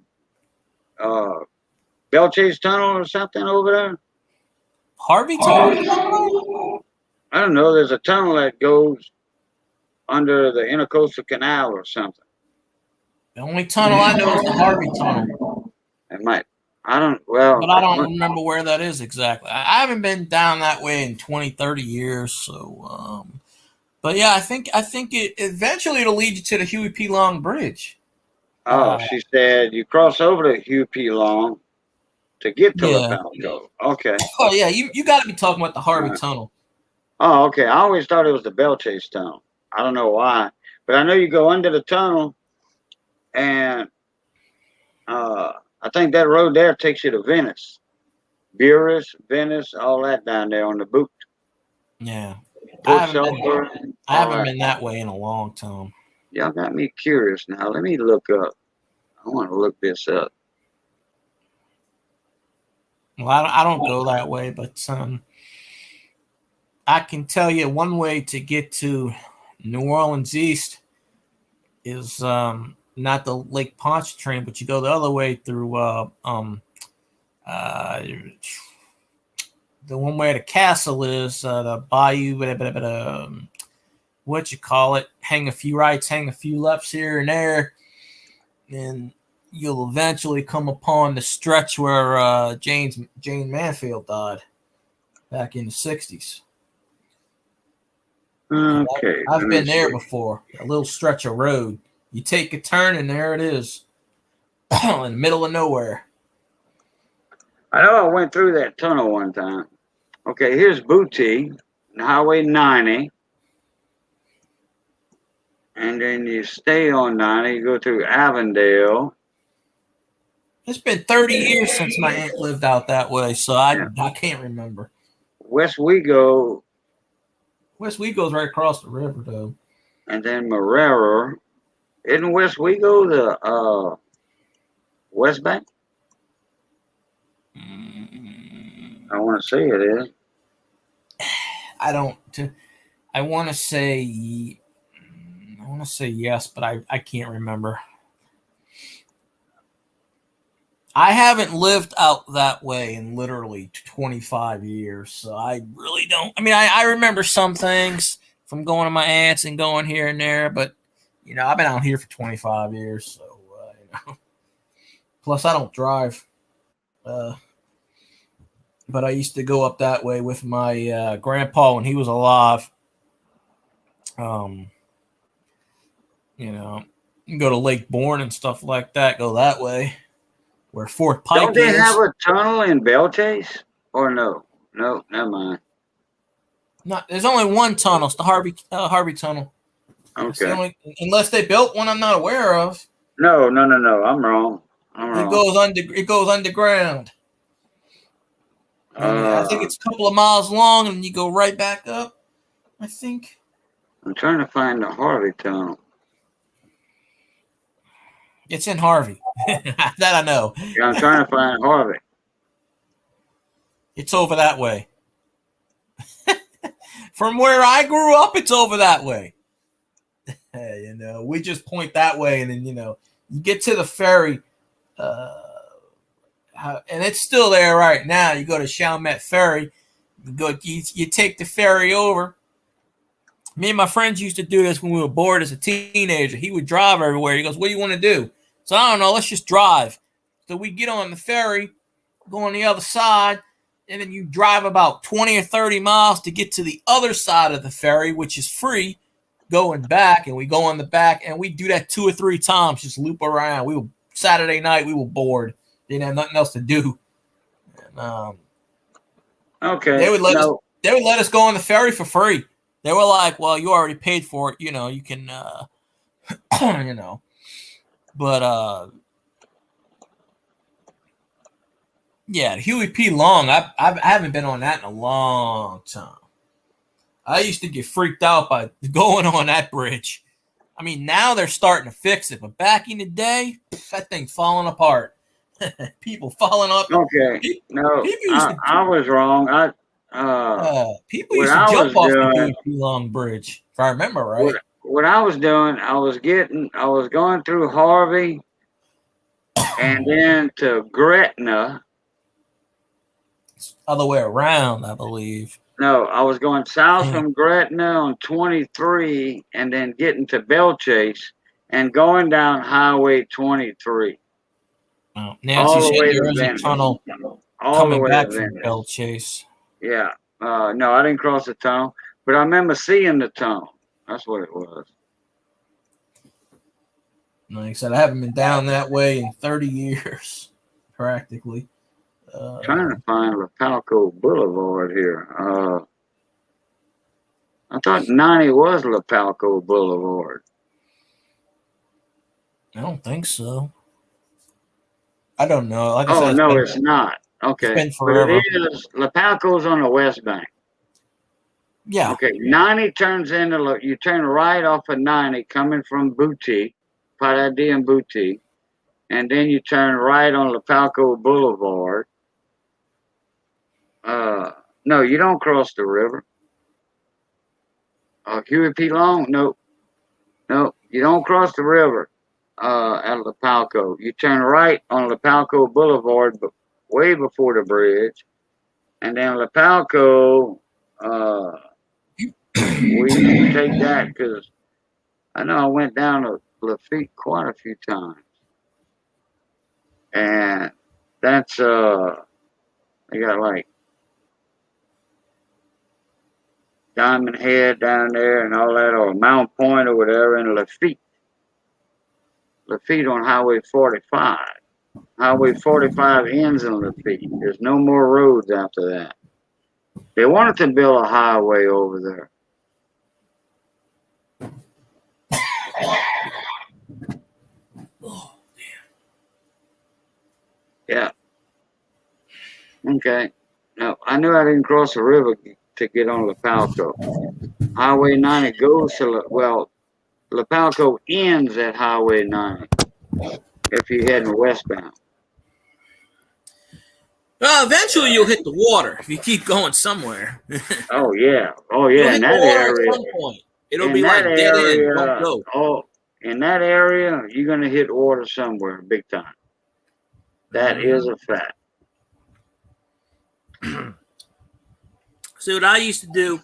Belchase Tunnel or something over there? Harvey Tunnel? I don't know. There's a tunnel that goes under the Intercoastal Canal or something. The only tunnel I know is the Harvey Tunnel. It might. I don't. Well, but I don't remember where that is exactly. I haven't been down that way in 20, 30 years. So, but yeah, I think it eventually it'll lead you to the Huey P. Long Bridge. Oh, she said you cross over to Huey P. Long to get to Lapalco. Okay. Oh yeah, you got to be talking about the Harvey Tunnel. Oh, okay. I always thought it was the Belchase Tunnel. I don't know why, but I know you go under the tunnel, and I think that road there takes you to Venice, Buras, Venice, all that down there on the boot. Yeah, I haven't been that way in a long time. Y'all got me curious now. Let me look up. I want to look this up. Well, I don't go that way, but I can tell you one way to get to New Orleans East is not the Lake Pontchartrain, but you go the other way through the one where the castle is, the Bayou, what you call it, hang a few rights, hang a few lefts here and there, and you'll eventually come upon the stretch where Jane Mansfield died back in the 60s. Okay. I've been there before, a little stretch of road. You take a turn and there it is, in the middle of nowhere. I know I went through that tunnel one time. Okay, here's Booty, Highway 90. And then you stay on 90, you go through Avondale. It's been 30 years since my aunt lived out that way, so I can't remember. West Wego. West Wego's right across the river, though. And then Marrero. Isn't West Wego the West Bank? I want to say it is. I want to say yes, but I can't remember. I haven't lived out that way in literally 25 years, so I really don't. I mean, I remember some things from going to my aunt's and going here and there, but I've been out here for 25 years, so Plus, I don't drive. But I used to go up that way with my grandpa when he was alive. You can go to Lake Bourne and stuff like that. Go that way, where Fort Pike Don't they is. have a tunnel in Bellchase? Or no? No, never mind. Not, there's only one tunnel. It's the Harvey Tunnel. Okay. Unless they built one I'm not aware of. No. I'm wrong. It goes underground. I think it's a couple of miles long, and you go right back up. I think. I'm trying to find the Harvey Tunnel. It's in Harvey. That I know. Yeah, I'm trying to find Harvey. It's over that way. From where I grew up, it's over that way. We just point that way, and then you get to the ferry, and it's still there right now. You go to Chalmette Ferry, you take the ferry over. Me and my friends used to do this when we were bored as a teenager. He would drive everywhere. He goes, "What do you want to do?" So I don't know. Let's just drive. So we get on the ferry, go on the other side, and then you drive about 20 or 30 miles to get to the other side of the ferry, which is free, going back. And we go on the back, and we do that 2 or 3 times, just loop around. Saturday night, we were bored. Didn't have nothing else to do. And, okay. They would let us go on the ferry for free. They were like, "Well, you already paid for it. You can, But yeah, Huey P. Long. I haven't been on that in a long time. I used to get freaked out by going on that bridge. I mean, now they're starting to fix it, but back in the day, that thing's falling apart. People falling off. Okay, I was wrong. People used to jump off the Huey P. Long Bridge, if I remember right. What I was doing, I was going through Harvey, and then to Gretna. Other way around, I believe. No, I was going south from Gretna on 23, and then getting to Bellchase, and going down Highway 23. Oh, Nancy said there is a tunnel coming back from Bellchase. Yeah. No, I didn't cross the tunnel, but I remember seeing the tunnel. That's what it was. Like I said, I haven't been down that way in 30 years, practically. Trying to find Lapalco Boulevard here. I thought 90 was Lapalco Boulevard. I don't think so. I don't know. Like I said, no, it's not. Okay. It's been forever. But it is. Lapalco's on the west bank. Yeah. Okay. 90 turns into, you turn right off of 90 coming from Boutique, Paradis and Boutique, and then you turn right on Lapalco Boulevard. No, you don't cross the river. Huey P. Long? No, you don't cross the river at Lapalco. You turn right on Lapalco Boulevard, but way before the bridge, and then Lapalco. We take that because I know I went down to Lafitte quite a few times, and that's they got like Diamond Head down there and all that, or Mount Point or whatever, and Lafitte on Highway 45. Highway 45 ends in Lafitte. There's no more roads after that. They wanted to build a highway over there. Oh, yeah. Okay. No, I knew I didn't cross the river to get on Lapalco. Highway 90 goes to, Lapalco ends at Highway 90 if you're heading westbound. Well, eventually you'll hit the water if you keep going somewhere. Oh yeah. In that area. At some point. It'll be like dead end. Don't go. Oh, in that area, you're gonna hit water somewhere, big time. That is a fact. See what I used to do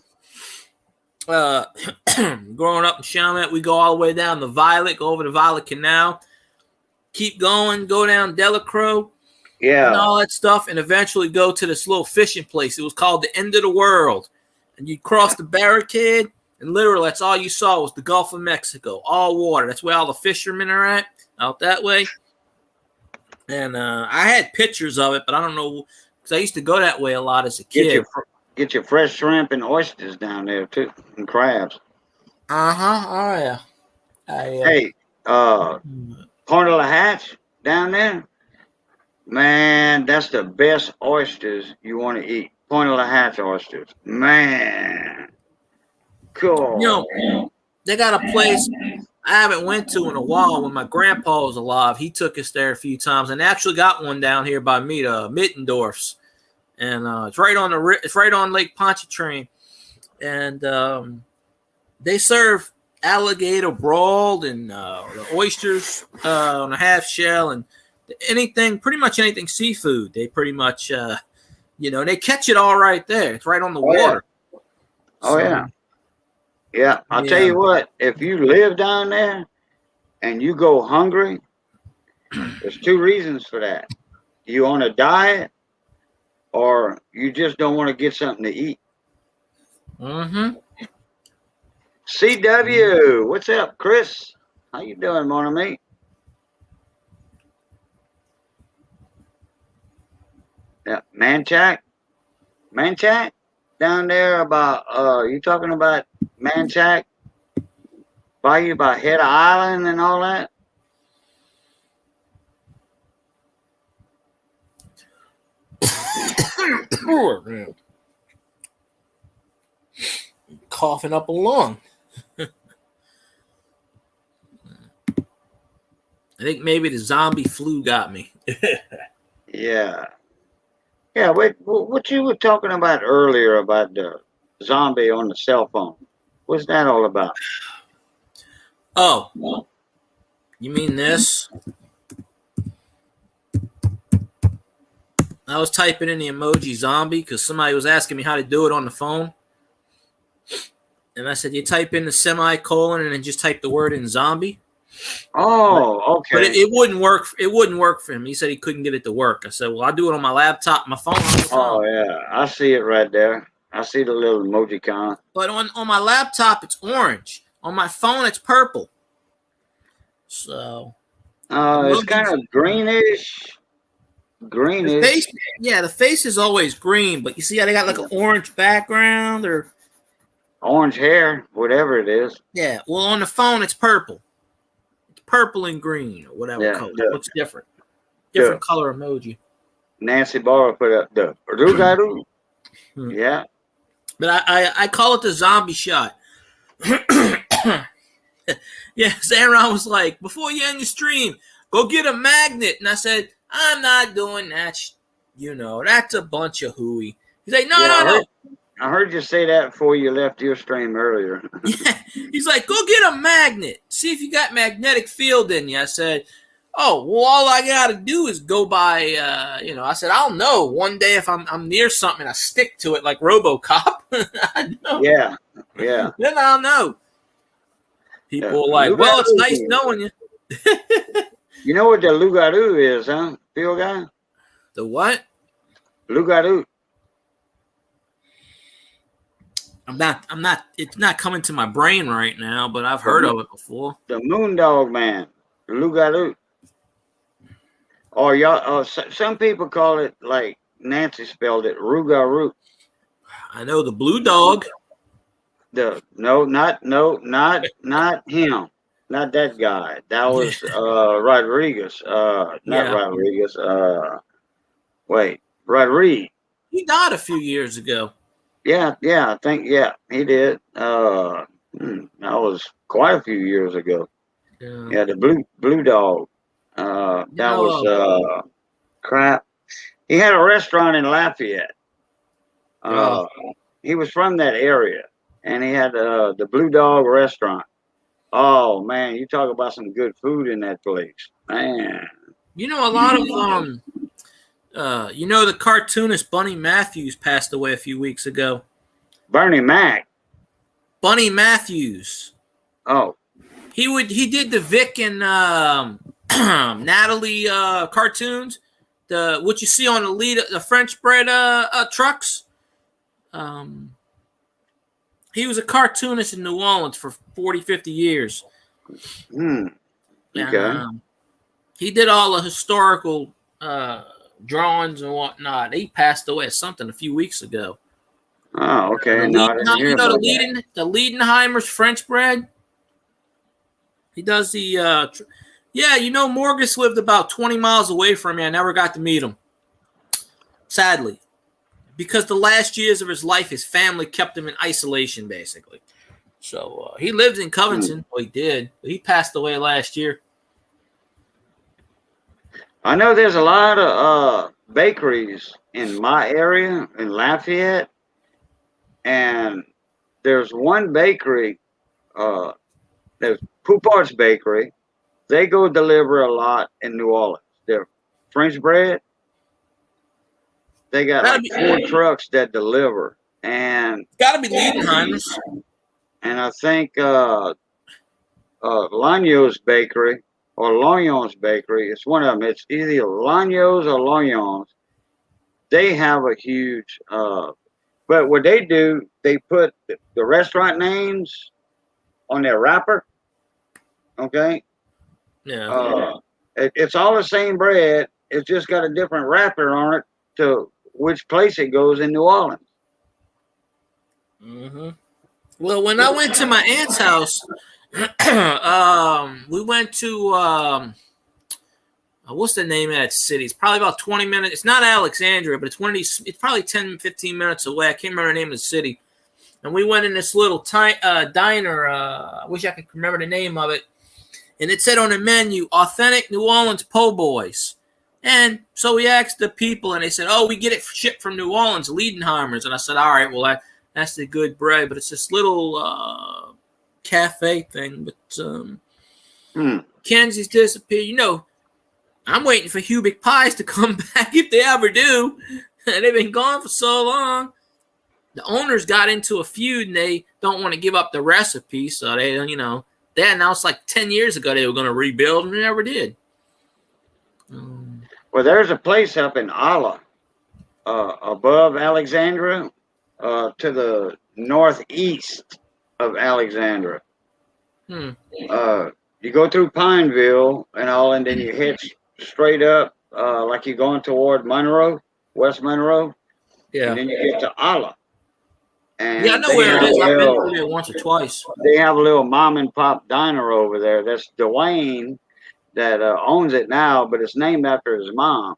growing up in Chalmette, we go all the way down the Violet, go over the Violet Canal, keep going, go down Delacroix, and all that stuff, and eventually go to this little fishing place. It was called the End of the World. And you cross the barricade, and literally that's all you saw was the Gulf of Mexico, all water. That's where all the fishermen are at, out that way. And I had pictures of it, but I don't know, because I used to go that way a lot as a kid. Get your fresh shrimp and oysters down there too, and crabs. Oh yeah. Hey, Point of the Hatch down there, man, that's the best oysters you want to eat. Point of the Hatch oysters, man. Cool. You know, they got a place I haven't went to in a while. When my grandpa was alive, he took us there a few times, and they actually got one down here by me, the Mittendorf's. And it's right on Lake Pontchartrain, and they serve alligator broiled and the oysters on a half shell and pretty much anything seafood. They pretty much, they catch it all right there. It's right on the water. Yeah. Oh yeah, yeah. I'll tell you what. If you live down there and you go hungry, there's two reasons for that. You on a diet, or you just don't want to get something to eat. Mm-hmm. CW, what's up, Chris? How you doing, mon ami? Yeah, Manchac, down there about. You talking about Manchac? Bayou by Head Island and all that? Oh, man. Coughing up a lung. I think maybe the zombie flu got me. Yeah. Yeah, what you were talking about earlier about the zombie on the cell phone, what's that all about? Oh, you mean this? I was typing in the emoji zombie because somebody was asking me how to do it on the phone. And I said, you type in the semicolon and then just type the word in zombie. Oh, okay. But it wouldn't work. It wouldn't work for him. He said he couldn't get it to work. I said, well, I'll do it on my laptop, my phone. Oh, yeah. I see it right there. I see the little emoji con. But on my laptop, it's orange. On my phone, it's purple. So. It's kind of greenish. The face, the face is always green, but you see how they got like an orange background or orange hair, whatever it is. Yeah, well, on the phone it's purple. It's purple and green or whatever color. It looks different. Different color emoji. Nancy Barr put up the Yeah. But I call it the zombie shot. Yeah, Aaron was like, before you end your stream, go get a magnet. And I said, I'm not doing that. That's a bunch of hooey. He's like, no. I heard you say that before you left your stream earlier. Yeah. He's like, go get a magnet. See if you got magnetic field in you. I said, oh, well, all I got to do is go by, I said, I'll know one day if I'm near something and I stick to it like RoboCop. I know. Yeah. Then I'll know. People are like, well, it's nice knowing you. You know what the loup-garou is, huh? Field guy? The what? Loup-garou. I'm not, it's not coming to my brain right now, but I've heard of it before. The Moondog Man, the loup-garou. Or y'all, some people call it like Nancy spelled it, rougarou. I know the blue dog. Not him. Not that guy. That was Rodriguez. Rodriguez. Rodriguez. He died a few years ago. Yeah, I think he did. That was quite a few years ago. Yeah, the blue dog. That was crap. He had a restaurant in Lafayette. He was from that area, and he had the Blue Dog restaurant. Oh man, you talk about some good food in that place, man. A lot of You know, the cartoonist Bunny Matthews passed away a few weeks ago. Bernie Mac. Bunny Matthews. Oh. He did the Vic and Natalie cartoons. What you see on the French bread trucks. He was a cartoonist in New Orleans for 40, 50 years. Okay. He did all the historical drawings and whatnot. He passed away something a few weeks ago. Oh, okay. No, I didn't hear about that. The Leidenheimer's French bread. He does the Morgus lived about 20 miles away from me. I never got to meet him. Sadly. Because the last years of his life, his family kept him in isolation, basically. So he lived in Covington. Well, he did. But he passed away last year. I know there's a lot of bakeries in my area, in Lafayette. And there's one bakery, there's Poupart's Bakery. They go deliver a lot in New Orleans. They're French bread. They got like 4 trucks that deliver. And gotta be Leidenheimer's. And I think Lagno's Bakery or Lognon's Bakery, it's one of them. It's either Lagno's or Lognon's. They have a huge but what they do, they put the restaurant names on their wrapper. Okay. Yeah. It's all the same bread. It's just got a different wrapper on it to which place it goes in New Orleans. Mm-hmm. Well, when I went to my aunt's house, we went to what's the name of that city? It's probably about 20 minutes. It's not Alexandria, but it's one of these. It's probably 10, 15 minutes away. I can't remember the name of the city. And we went in this little diner. I wish I could remember the name of it. And it said on the menu, authentic New Orleans po' boys. And so we asked the people, and they said, oh, we get it shipped from New Orleans, Leidenheimer's. And I said, all right, well, that's the good bread. But it's this little cafe thing. But Kenzie's disappeared. You know, I'm waiting for Hubic Pies to come back if they ever do. They've been gone for so long. The owners got into a feud, and they don't want to give up the recipe. So they announced like 10 years ago they were going to rebuild, and they never did. Well, there's a place up in Allah, above Alexandria, to the northeast of Alexandria. You go through Pineville and all, and then you head straight up, like you're going toward Monroe, West Monroe. Yeah. And then you get to Allah. And yeah, I know where it is. I've been through there once or twice. They have a little mom and pop diner over there. That's Dwayne that owns it now, but it's named after his mom.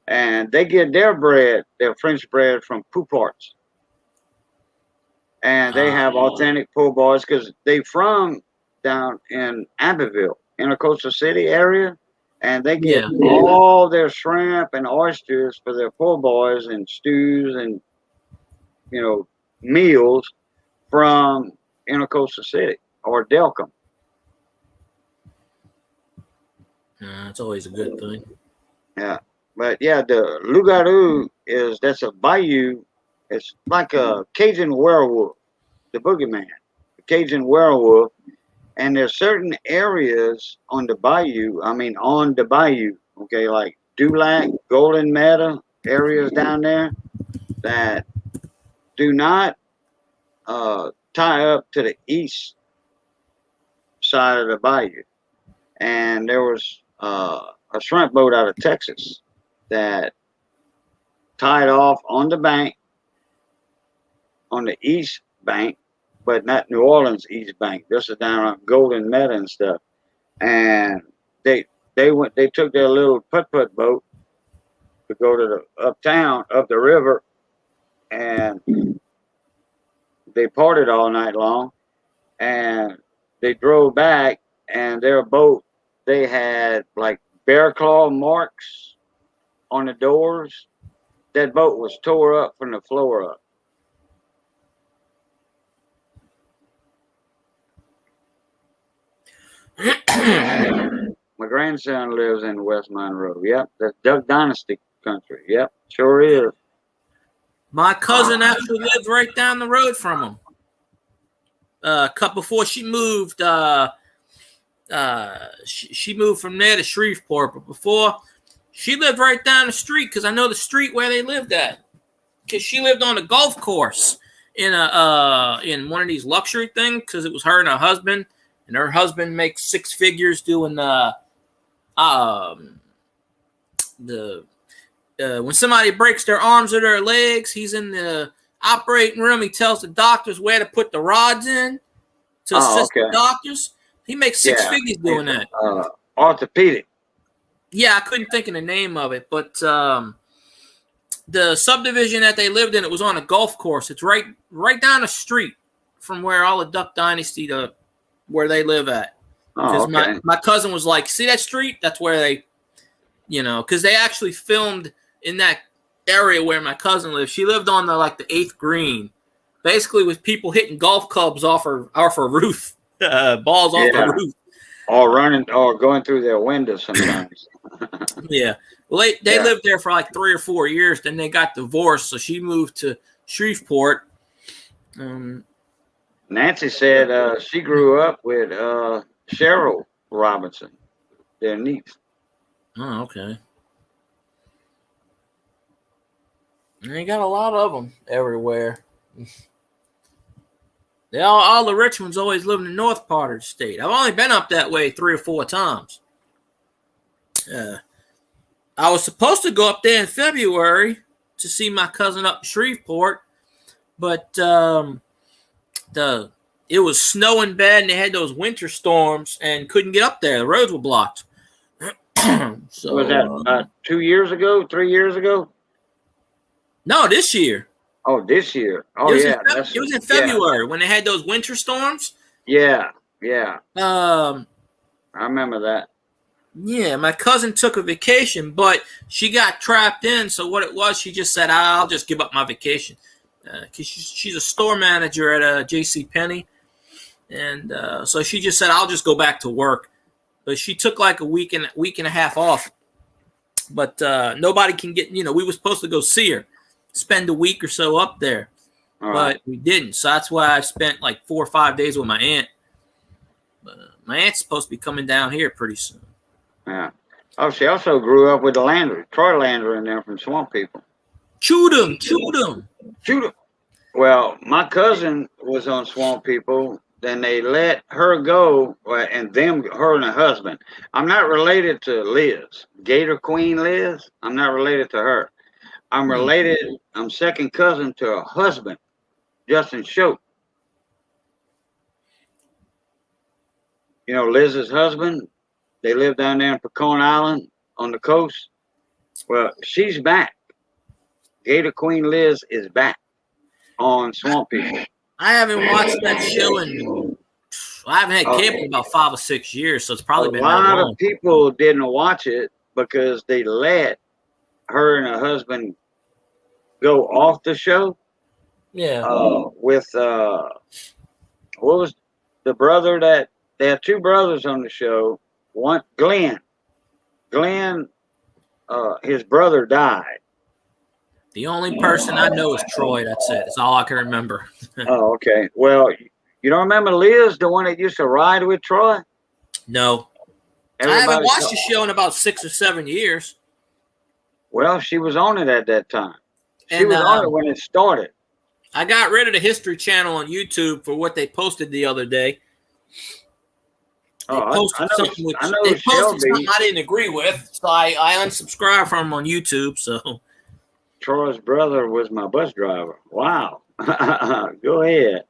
And they get their bread, their French bread, from Poupart's. And they have authentic po' boys because they from down in Abbeville, Intercoastal City area. And they get all their shrimp and oysters for their po' boys and stews and, meals from Intercoastal City or Delcom. It's always a good thing. Yeah. But yeah, the loup-garou that's a bayou. It's like a Cajun werewolf, the boogeyman, the Cajun werewolf. And there's certain areas on the bayou, okay, like Dulac, Golden Meadow areas down there that do not tie up to the east side of the bayou. And there was a shrimp boat out of Texas that tied off on the bank, on the east bank, but not New Orleans East Bank. This is down on Golden Meadow and stuff. And they took their little putt-putt boat to go to the uptown, up the river, and they partied all night long. And they drove back, and their boat, they had like bear claw marks on the doors. That boat was tore up from the floor up. My grandson lives in West Monroe. Yep, that's Duck Dynasty. country. Yep, sure is. My cousin actually lived right down the road from him. Before she moved, she moved from there to Shreveport. But before, she lived right down the street because I know the street where they lived at. Because she lived on a golf course in one of these luxury things because it was her and her husband, and her husband makes six figures doing when somebody breaks their arms or their legs, he's in the operating room. He tells the doctors where to put the rods in to assist the doctors. He makes six figures doing that. Orthopedic. Yeah, I couldn't think of the name of it, but the subdivision that they lived in, it was on a golf course. It's right down the street from where all the Duck Dynasty, where they live at. Because my cousin was like, see that street? That's where they, because they actually filmed in that area where my cousin lived. She lived on the 8th green, basically with people hitting golf clubs off her roof, balls off the roof. Or running or going through their windows sometimes. Yeah. Well, they lived there for 3 or 4 years. Then they got divorced, so she moved to Shreveport. Nancy said she grew up with Cheryl Robinson, their niece. Oh, okay. They got a lot of them everywhere. All the rich ones always live in the north part of the state. I've only been up that way 3 or 4 times. I was supposed to go up there in February to see my cousin up in Shreveport, but it was snowing bad and they had those winter storms and couldn't get up there. The roads were blocked. So was that about 2 years ago, 3 years ago? No, this year. Oh, this year. Oh, it was in February when they had those winter storms. Yeah. I remember that. Yeah, my cousin took a vacation, but she got trapped in. So what it was, she just said, "I'll just give up my vacation," because she's a store manager at J.C. Penney, and so she just said, "I'll just go back to work." But she took a week and a half off. But nobody can get. We were supposed to go see her, spend a week or so up there, but we didn't. So that's why I spent 4 or 5 days with my aunt. My aunt's supposed to be coming down here pretty soon. Yeah. Oh, she also grew up with the Landry, Troy Landry, in there from Swamp People. Chewed him. Well, my cousin was on Swamp People. Then they let her go, and her and her husband. I'm not related to Liz, Gator Queen Liz. I'm not related to her. I'm related. I'm second cousin to her husband, Justin Shope. Liz's husband. They live down there in Pecan Island on the coast. Well, she's back. Gator Queen Liz is back on Swamp People. I haven't watched that show I haven't had cable in about 5 or 6 years, so it's probably been a lot of people didn't watch it because they let her and her husband go off the show. Yeah. With what was the brother that they have 2 brothers on the show. One, Glenn, his brother died. The only person I know is Troy. That's it. That's all I can remember. Oh, okay. Well, you don't remember Liz, the one that used to ride with Troy? No. I haven't watched the show in about 6 or 7 years. Well, she was on it at that time. She was on it when it started. I got rid of the History Channel on YouTube for what they posted the other day. They posted something I didn't agree with, so I unsubscribed from them on YouTube. So Troy's brother was my bus driver. Wow. Go ahead.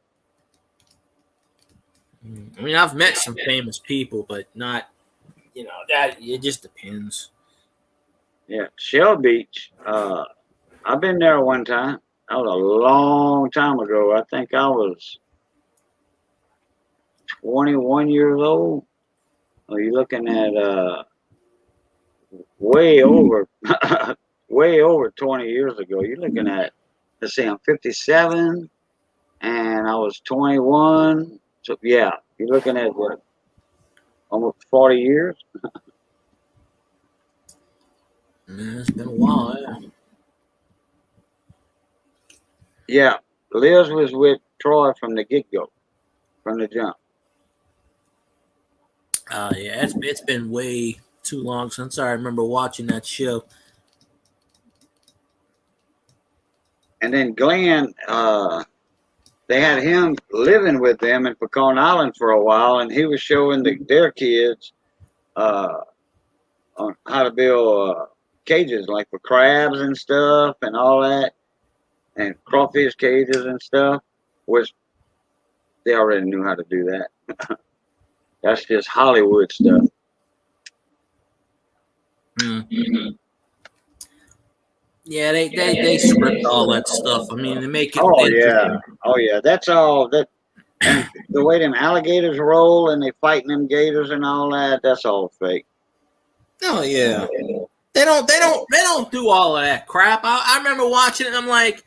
I mean, I've met some famous people, but not, that it just depends. Yeah, Shell Beach. I've been there one time. That was a long time ago. I think I was 21 years old. Oh, you're looking at way over 20 years ago. You're looking at, let's see, I'm 57 and I was 21. So yeah, you're looking at what, almost 40 years. Man, it's been a while. Yeah. Yeah, Liz was with Troy from the get-go, from the jump. Yeah, it's been way too long since I remember watching that show. And then Glenn, they had him living with them in Pecan Island for a while, and he was showing their kids on how to build cages, like for crabs and stuff and all that, and crawfish cages and stuff, which they already knew how to do that. That's just Hollywood stuff. Mm. Yeah, they script all that stuff. I mean, they make it. Oh yeah. That's all. That and the way them alligators roll and they fighting them gators and all that. That's all fake. Oh yeah. They don't do all of that crap. I remember watching it and I'm like,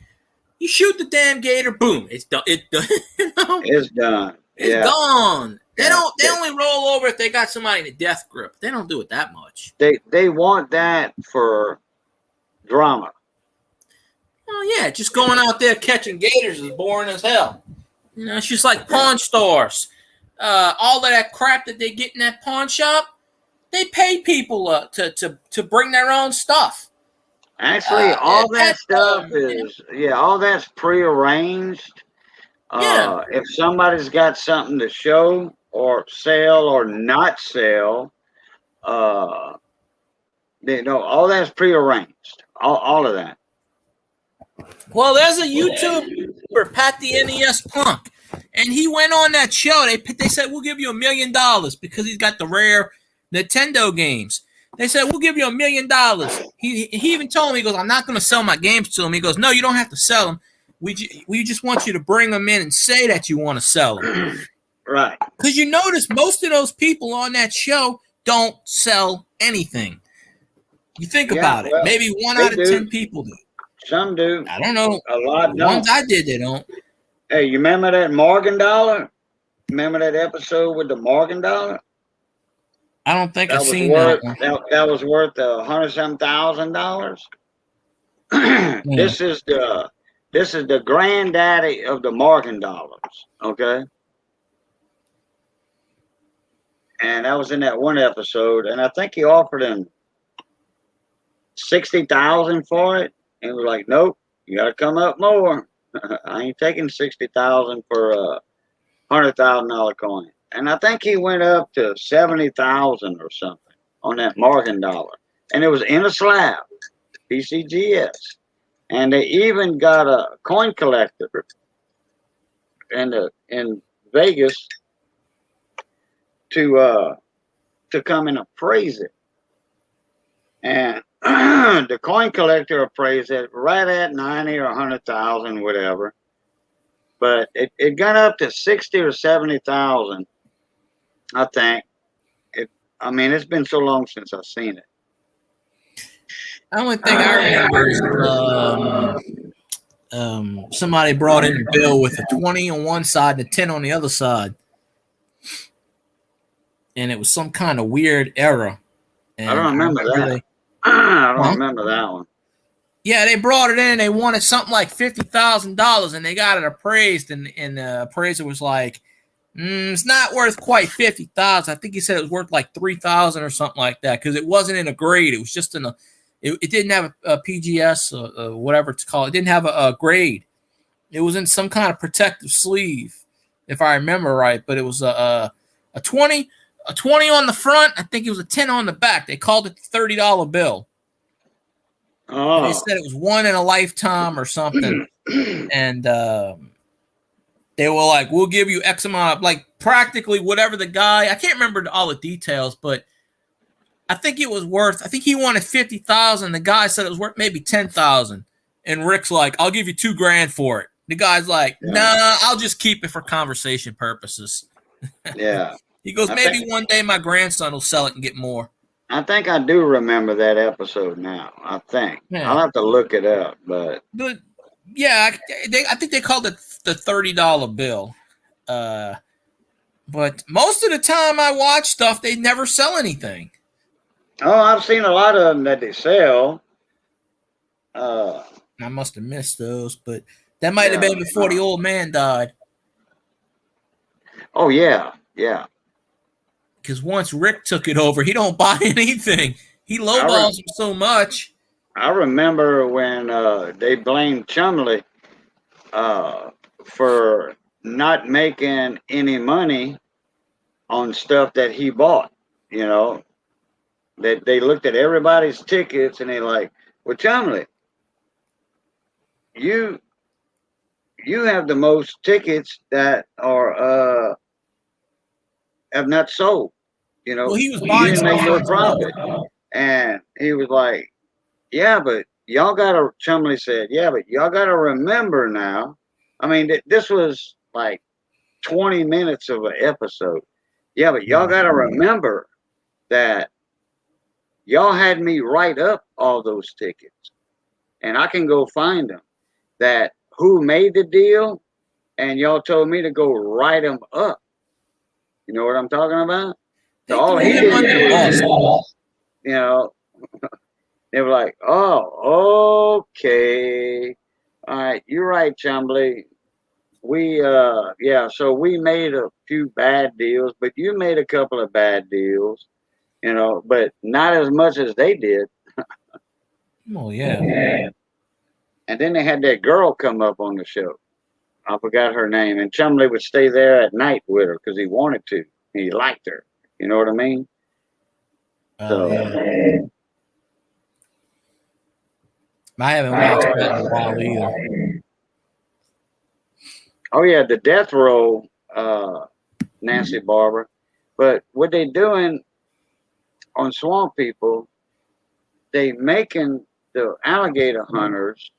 you shoot the damn gator, boom, it's done. You know? It's done. It's gone. They only roll over if they got somebody in a death grip. They don't do it that much. They want that for drama. Oh yeah, just going out there catching gators is boring as hell. You know, it's just like pawn stores. All of that crap that they get in that pawn shop, they pay people to bring their own stuff. Actually, all that stuff is all that's prearranged. If somebody's got something to show or sell or not sell, all that's prearranged. All of that. Well, there's a YouTuber, Pat the NES Punk, and he went on that show. They said, we'll give you $1 million because he's got the rare Nintendo games. They said, we'll give you $1 million. He even told me, he goes, I'm not going to sell my games to him. He goes, no, you don't have to sell them. We just want you to bring them in and say that you want to sell them. Right. Because you notice most of those people on that show don't sell anything. You think about it. Maybe 1 out of 10 people do. Some do. I don't know. A lot The don't. ones I did, they don't. Hey, you remember that Morgan dollar? Remember that episode with the Morgan dollar? I don't think I've seen that one. That was worth $100,000. This is the granddaddy of the Morgan dollars. Okay. And that was in that one episode, and I think he offered him $60,000 for it. And he was like, nope, you got to come up more. I ain't taking $60,000 for a $100,000 coin. And I think he went up to $70,000 or something on that Morgan dollar. And it was in a slab, PCGS. And they even got a coin collector in Vegas to come and appraise it. And the coin collector appraised it right at 90 or 100,000, whatever. But it got up to 60 or 70,000, I think. It's been so long since I've seen it. The only thing I remember is somebody brought in a bill with a 20 on one side and a 10 on the other side. And it was some kind of weird error. And I don't remember that. I don't remember that one. Yeah, they brought it in and they wanted something like $50,000 and they got it appraised. And the appraiser was like, it's not worth quite $50,000. I think he said it was worth like $3,000 or something like that because it wasn't in a grade. It was just in it didn't have a PGS or whatever it's called. It didn't have a grade. It was in some kind of protective sleeve, if I remember right. But it was a 20 on the front. I think it was a 10 on the back. They called it the $30 bill. Oh. They said it was one in a lifetime or something. And they were like, we'll give you X amount of, like, practically whatever the guy, I can't remember all the details, but I think it was worth, I think he wanted $50,000. The guy said it was worth maybe $10,000. And Rick's like, I'll give you $2,000 for it. The guy's like, nah, I'll just keep it for conversation purposes. Yeah. He goes, maybe one day my grandson will sell it and get more. I think I do remember that episode now. I think. Yeah. I'll have to look it up, but yeah, I think they called it the $30 bill. But most of the time I watch stuff, they never sell anything. Oh, I've seen a lot of them that they sell. Uh, I must have missed those, but that might have been before the old man died. Oh yeah, yeah. Because once Rick took it over, he don't buy anything. He lowballs him so much. I remember when they blamed Chumley for not making any money on stuff that he bought. You know, that they looked at everybody's tickets and they like, well, Chumley, you have the most tickets that are have not sold. You know, Well, he was you buying didn't make no stuff. profit. And he was like, yeah, but y'all gotta, Chumley said, yeah, but y'all gotta remember now. I mean, this was like 20 minutes of an episode. Yeah, but y'all gotta remember that y'all had me write up all those tickets. And I can go find them. That who made the deal, and y'all told me to go write them up. You know what I'm talking about? So all he did was, you know, they were like, oh, okay. All right, you're right, Chumley. We so we made a few bad deals, but you made a couple of bad deals, you know, but not as much as they did. Oh yeah. And then they had that girl come up on the show. I forgot her name, and Chumley would stay there at night with her because he wanted to. He liked her. You know what I mean? Yeah. I haven't watched that in a while either. Oh yeah, the death row, Nancy Barber. But what they doing on Swamp People, they making the alligator hunters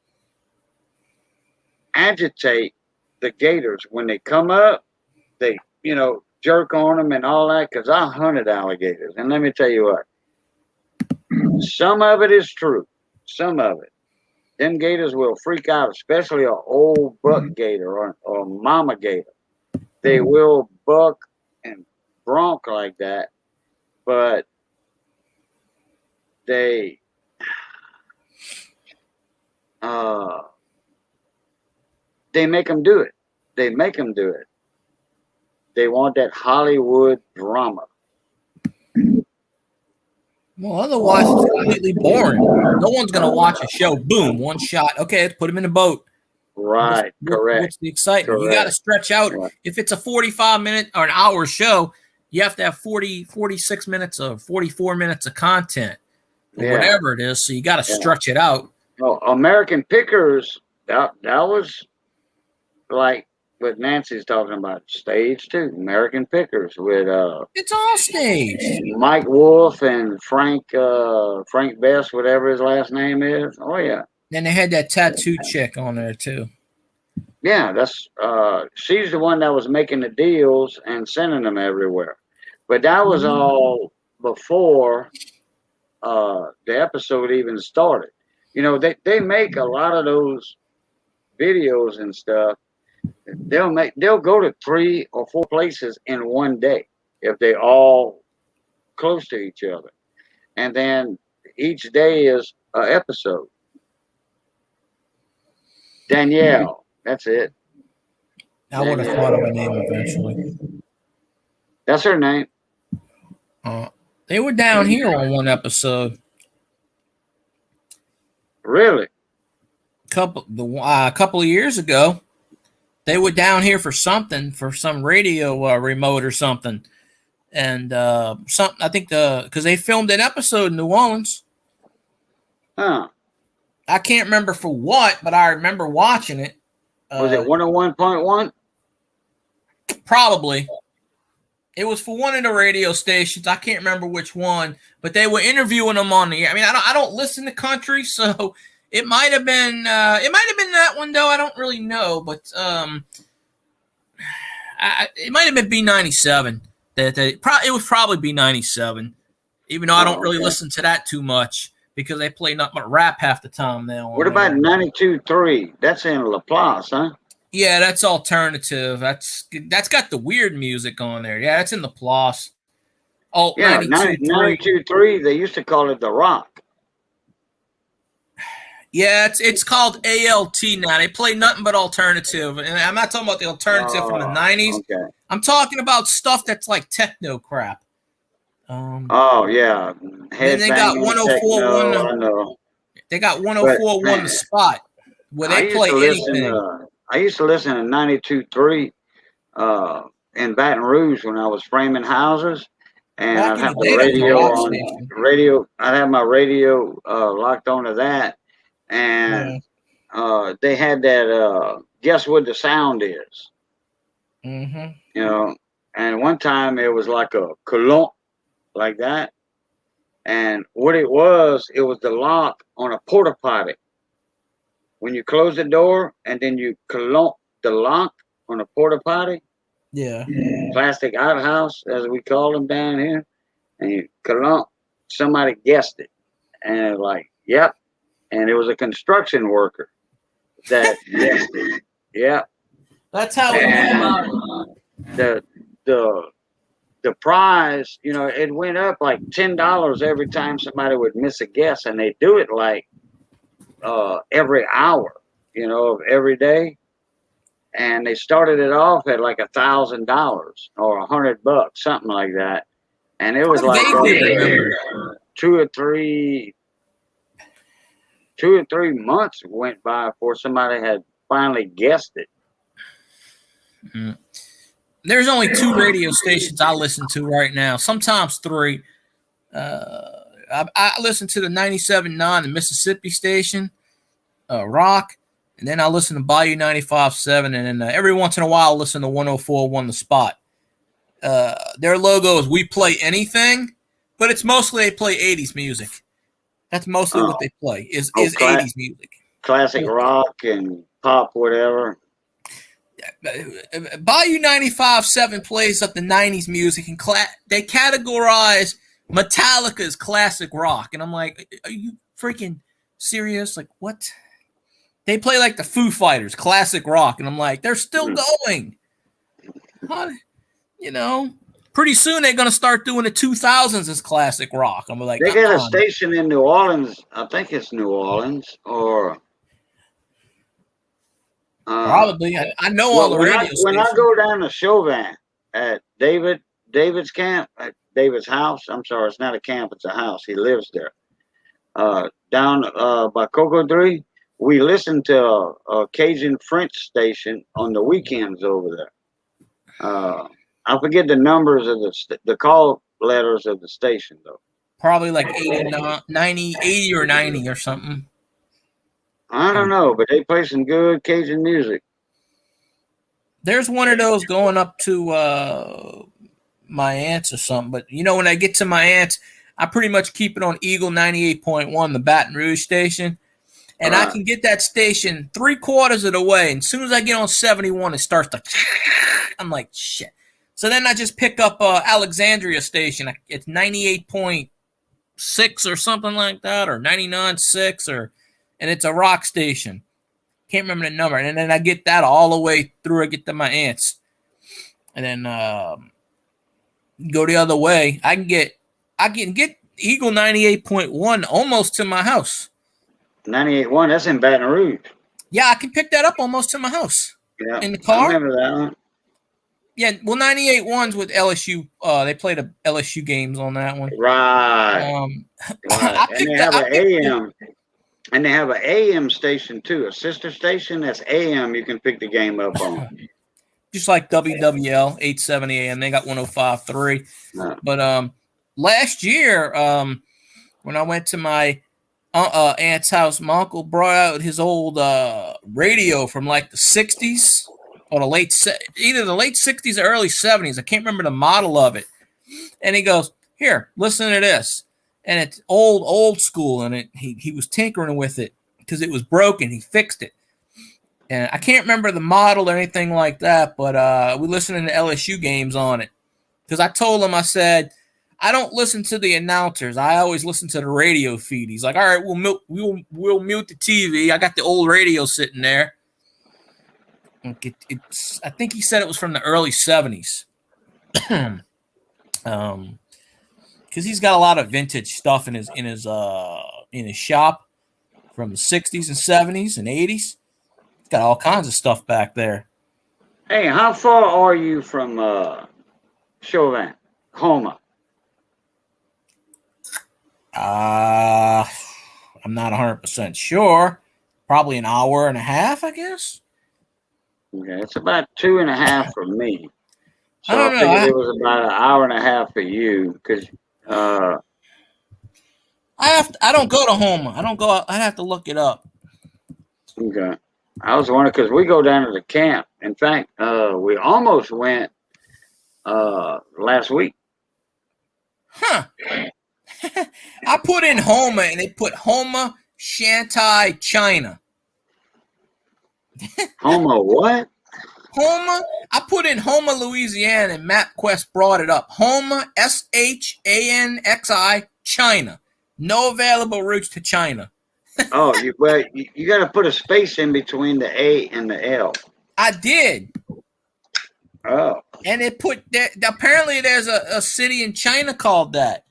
agitate the gators when they come up. They, you know, jerk on them and all that. Because I hunted alligators, and let me tell you what, some of it is true. Some of it. Them gators will freak out, especially an old buck gator or mama gator. They will buck and bronk like that, but they make them do it. They make them do it. They want that Hollywood drama. Well, otherwise it's completely boring. No one's gonna watch a show. Boom, one shot. Okay, let's put him in a boat. Right, correct. What's the excitement? Correct. You got to stretch out. Right. If it's a 45-minute or an hour show, you have to have 46 minutes or 44 minutes of content or whatever it is. So you got to stretch it out. Well, American Pickers, that was like what Nancy's talking about, stage 2, American Pickers with it's all stage. Mike Wolf and Frank Best, whatever his last name is. Oh yeah. Then they had that tattoo chick on there too. Yeah, that's she's the one that was making the deals and sending them everywhere. But that was all before the episode even started. You know, they make a lot of those videos and stuff. They'll go to 3 or 4 places in one day if they all close to each other. And then each day is an episode. Danielle, that's it. I would have thought of a name eventually. That's her name. They were down here on one episode. Really? A couple of years ago, they were down here for something, for some radio remote or something, and something. I think because they filmed an episode in New Orleans. Huh. I can't remember for what, but I remember watching it. Was it 101.1? Probably. It was for one of the radio stations. I can't remember which one, but they were interviewing them on the air. I mean, I don't listen to country, so it might have been that one though. I don't really know, but it might have been B97. It was probably B97, even though I don't really listen to that too much because they play nothing but rap half the time now. What about 92.3? That's in Laplace, huh? Yeah, that's alternative. That's got the weird music on there. Yeah, that's in Laplace. Oh, Yeah, 92.3. 92.3. They used to call it the Rock. Yeah, it's called ALT now. They play nothing but alternative, and I'm not talking about the alternative from the '90s. Okay. I'm talking about stuff that's like techno crap. Oh yeah, Then they got headbanging 104.1. techno. I know. They got But 104.1 The man, Spot, where I they used play to listen. anything. I used to listen to 92.3 in Baton Rouge when I was framing houses, and Back I'd in have the the day, that was a radio rock on station. radio. I'd have my radio locked onto that, and they had that. Guess what the sound is? Mm-hmm. You know. And one time it was like a clunk, like that. And what it was the lock on a porta potty. When you close the door and then you clunk the lock on a porta potty, Yeah. plastic outhouse, as we call them down here, and you clunk, somebody guessed it. And like, yep. And it was a construction worker that guessed it. Yep. That's how we knew about it. The prize, it went up like $10 every time somebody would miss a guess, and they do it like every hour, of every day. And they started it off at like $1,000 or $100, something like that. And it was I like vaguely remember. 2 or 3 months went by before somebody had finally guessed it. Mm. There's only 2 radio stations I listen to right now, sometimes 3. I listen to the 97.9, the Mississippi station, rock, and then I listen to Bayou 95.7, and then every once in a while I listen to 104.1 The Spot. Their logo is "We Play Anything," but it's mostly they play 80s music. That's mostly what they play is 80s music. Classic rock and pop, whatever. Bayou 95.7 plays up the 90s music, and they categorize Metallica as classic rock. And I'm like, are you freaking serious? Like, what? They play like the Foo Fighters, classic rock. And I'm like, they're still going. Huh? Pretty soon they're going to start doing the 2000s as classic rock. I'm like, they got a station in New Orleans. I think it's New Orleans or. Probably. I know all the radio stations. When I go down to Chauvin at David's camp, at David's house, I'm sorry, it's not a camp, it's a house. He lives there. Down by Cocodrie, we listen to a Cajun French station on the weekends over there. I forget the numbers of the call letters of the station, though. Probably like 80 or 90 or something. I don't know, but they play some good Cajun music. There's one of those going up to my aunt's or something. But, when I get to my aunt's, I pretty much keep it on Eagle 98.1, the Baton Rouge station. And I can get that station 3/4 of the way. And as soon as I get on 71, it starts to... I'm like, shit. So then I just pick up Alexandria station. It's 98.6 or something like that, or 99.6, and it's a rock station. Can't remember the number. And then I get that all the way through. I get to my aunt's. And then go the other way. I can get Eagle 98.1 almost to my house. 98.1, that's in Baton Rouge. Yeah, I can pick that up almost to my house. Yeah, in the car. I remember that one. Yeah, well, 98.1's with LSU. They play the LSU games on that one. Right. Right. And they have an AM station too, a sister station that's AM. You can pick the game up on. Just like WWL 870 AM, they got 105.3. No. But last year, when I went to my aunt's house, my uncle brought out his old radio from like the 60s or either the late 60s or early 70s. I can't remember the model of it. And he goes, "Here, listen to this." And it's old school, and he was tinkering with it because it was broken. He fixed it. And I can't remember the model or anything like that, but we listened to LSU games on it. Because I told him, I said, I don't listen to the announcers. I always listen to the radio feed. He's like, all right, we'll mute the TV. I got the old radio sitting there. I think he said it was from the early 70s. because he's got a lot of vintage stuff in his shop from the 60s and 70s and 80s. He's got all kinds of stuff back there. Hey, how far are you from Chauvin, Houma? I'm not 100% sure. Probably an hour and a half, I guess. Okay, it's about 2.5 for me. So I don't know. figured it was about an hour and a half for you, because I don't go to Houma. I don't go. I have to look it up. okay. I was wondering because we go down to the camp. In fact, we almost went last week. Huh. I put in Houma and they put Houma, Shanghai, China. Houma what? Houma. I put in Houma, Louisiana, and MapQuest brought it up. Houma, SHANXI, China. No available routes to China. Oh, you got to put a space in between the A and the L. I did. Oh. And it put that. Apparently, there's a city in China called that.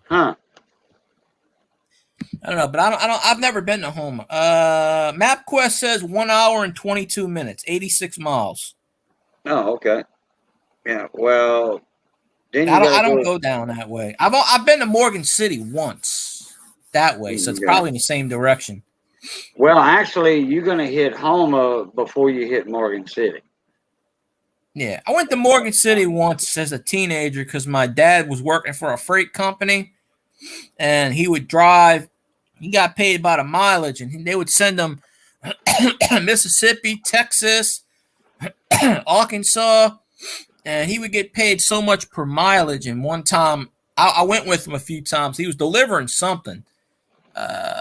Huh. I don't know, but I've never been to Houma. MapQuest says 1 hour and 22 minutes, 86 miles. Oh, okay. Yeah. Well, then you I don't go down that way. I've been to Morgan City once that way, so it's probably in the same direction. Well, actually, you're gonna hit Houma before you hit Morgan City. Yeah, I went to Morgan City once as a teenager because my dad was working for a freight company, and he would drive. He got paid by the mileage, and they would send him Mississippi, Texas, Arkansas, and he would get paid so much per mileage. And one time, I went with him a few times. He was delivering something.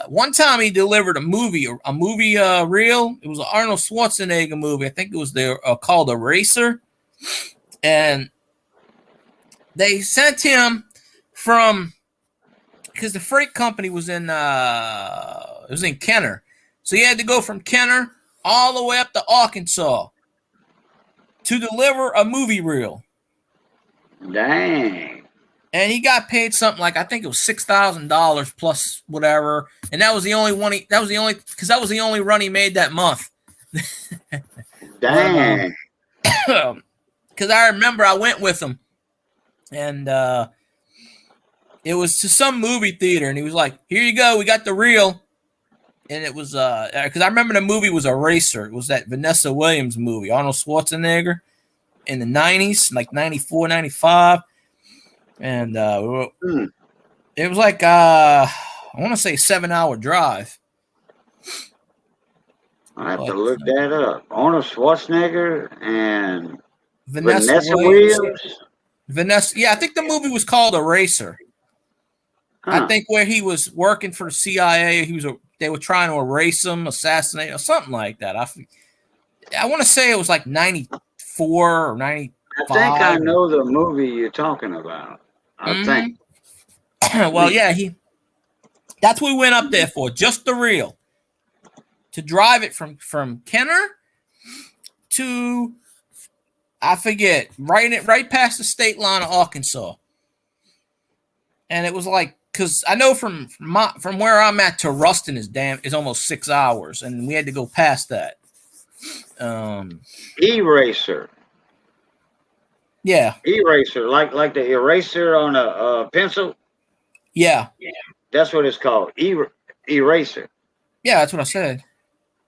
One time he delivered a movie reel. It was an Arnold Schwarzenegger movie. I think it was called Eraser. And they sent him from, because the freight company was in Kenner. So he had to go from Kenner all the way up to Arkansas to deliver a movie reel. Dang. And he got paid something like, I think it was $6,000 plus whatever. And that was the only one because that was the only run he made that month. Dang. Because I remember I went with him, and it was to some movie theater, and he was like, "Here you go, we got the reel." And it was because I remember the movie was Eraser. It was that Vanessa Williams movie, Arnold Schwarzenegger, in the 90s, like 94, 95. And it was like I want to say 7-hour drive. I have to look that up. Arnold Schwarzenegger and Vanessa Williams. Yeah, I think the movie was called Eraser. Huh. I think where he was working for the CIA, they were trying to erase him, assassinate, or something like that. I want to say it was like 94 or 95. I think I know the movie you're talking about. I think. Well, yeah, that's what we went up there for, just the reel. To drive it from Kenner to, I forget, right past the state line of Arkansas. And it was like, because I know from where I'm at to Ruston is almost 6 hours, and we had to go past that. Eraser. Yeah. Eraser, like the eraser on a pencil. Yeah. That's what it's called. Eraser. Yeah, that's what I said.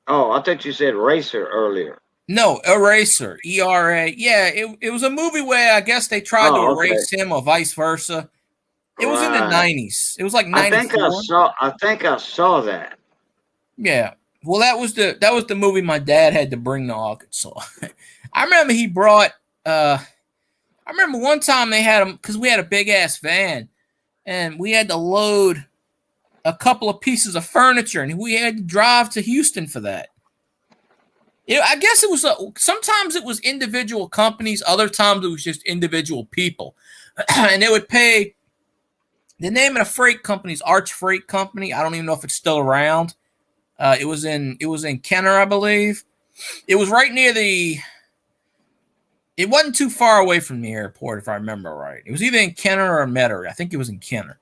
Oh, I thought you said racer earlier. No, Eraser. ERA. Yeah, it was a movie where I guess they tried to erase him or vice versa. It was in the 90s. It was like 94. I think I saw that. Yeah. Well, that was the movie my dad had to bring to Arkansas. I remember he brought I remember one time they had him because we had a big ass van and we had to load a couple of pieces of furniture and we had to drive to Houston for that. I guess it was sometimes it was individual companies, other times it was just individual people. And they would pay. The name of the freight company is Arch Freight Company. I don't even know if it's still around. It was in Kenner, I believe. It was right near the It wasn't too far away from the airport, if I remember right. It was either in Kenner or Metairie. I think it was in Kenner.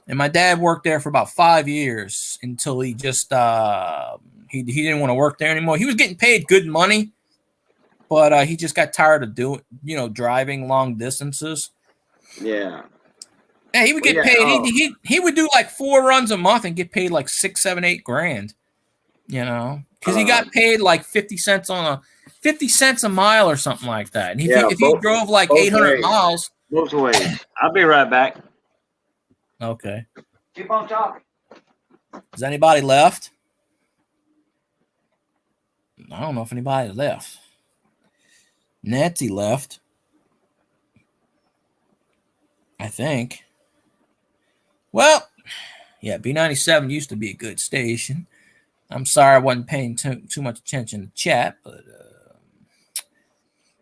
And my dad worked there for about 5 years until he just he didn't want to work there anymore. He was getting paid good money, but he just got tired of driving long distances. Yeah. Yeah, he would get paid. He would do like 4 runs a month and get paid like 6, 7, 8 grand. Because he got paid like 50 cents a mile or something like that. And if he drove like 800 miles, both ways. I'll be right back. Okay. Keep on talking. Is anybody left? I don't know if anybody left. Nancy left. I think. Well, yeah, B97 used to be a good station. I'm sorry I wasn't paying too much attention to chat, but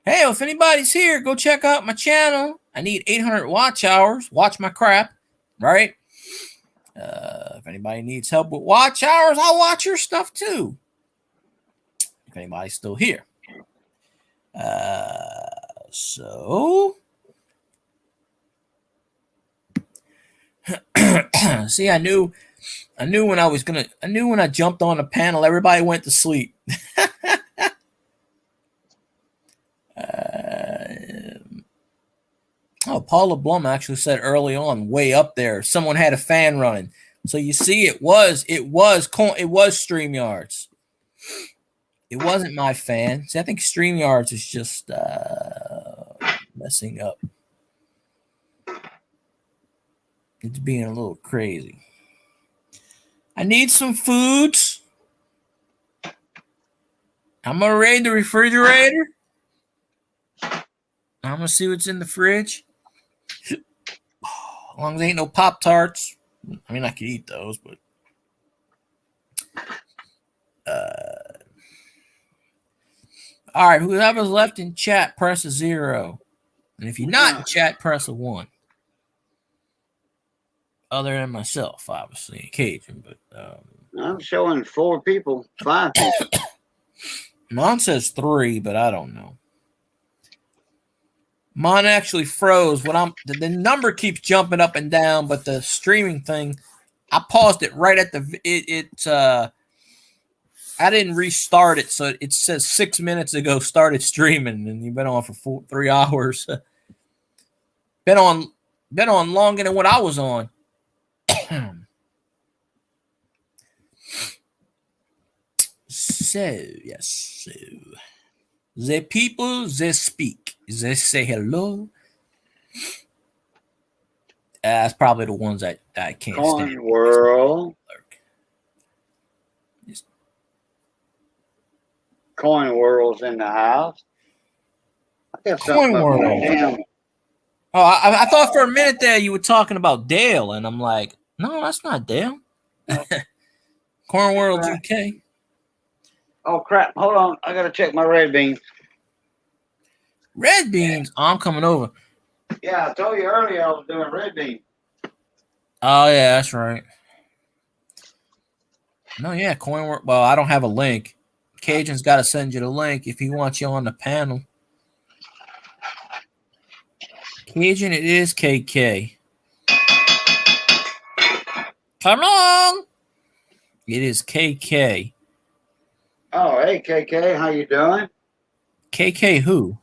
hey, if anybody's here, go check out my channel. I need 800 watch hours. Watch my crap, right? If anybody needs help with watch hours, I'll watch your stuff too. If anybody's still here. So see, I knew when I jumped on the panel, everybody went to sleep. Paula Blum actually said early on, way up there, someone had a fan running. So you see, it was StreamYards. It wasn't my fan. See, I think StreamYards is just messing up. It's being a little crazy. I need some foods. I'm gonna raid the refrigerator. I'm gonna see what's in the fridge. As long as there ain't no Pop-Tarts. I mean, I could eat those, but all right, whoever's left in chat, press a 0. And if you're not in chat, press a 1. Other than myself, obviously, Cajun, but I'm showing 4 people, 5 people. Mine says 3, but I don't know. Mine actually froze. The number keeps jumping up and down, but the streaming thing, I paused it right at I didn't restart it, so it says 6 minutes ago started streaming, and you've been on for 3 hours. been on longer than what I was on. So yes, the people they speak, they say hello. That's probably the ones that I can't stand. World. Coin World's in the house. I got something Coin World. Oh, I thought for a minute there you were talking about Dale, and I'm like, no, that's not Dale. Coin World UK. Oh crap! Hold on, I gotta check my red beans. Red beans? Oh, I'm coming over. Yeah, I told you earlier I was doing red beans. Oh yeah, that's right. No, yeah, Coin World. Well, I don't have a link. Cajun's got to send you the link if he wants you on the panel. Cajun, it is KK. Come on. It is KK. Oh, hey KK, how you doing? KK who?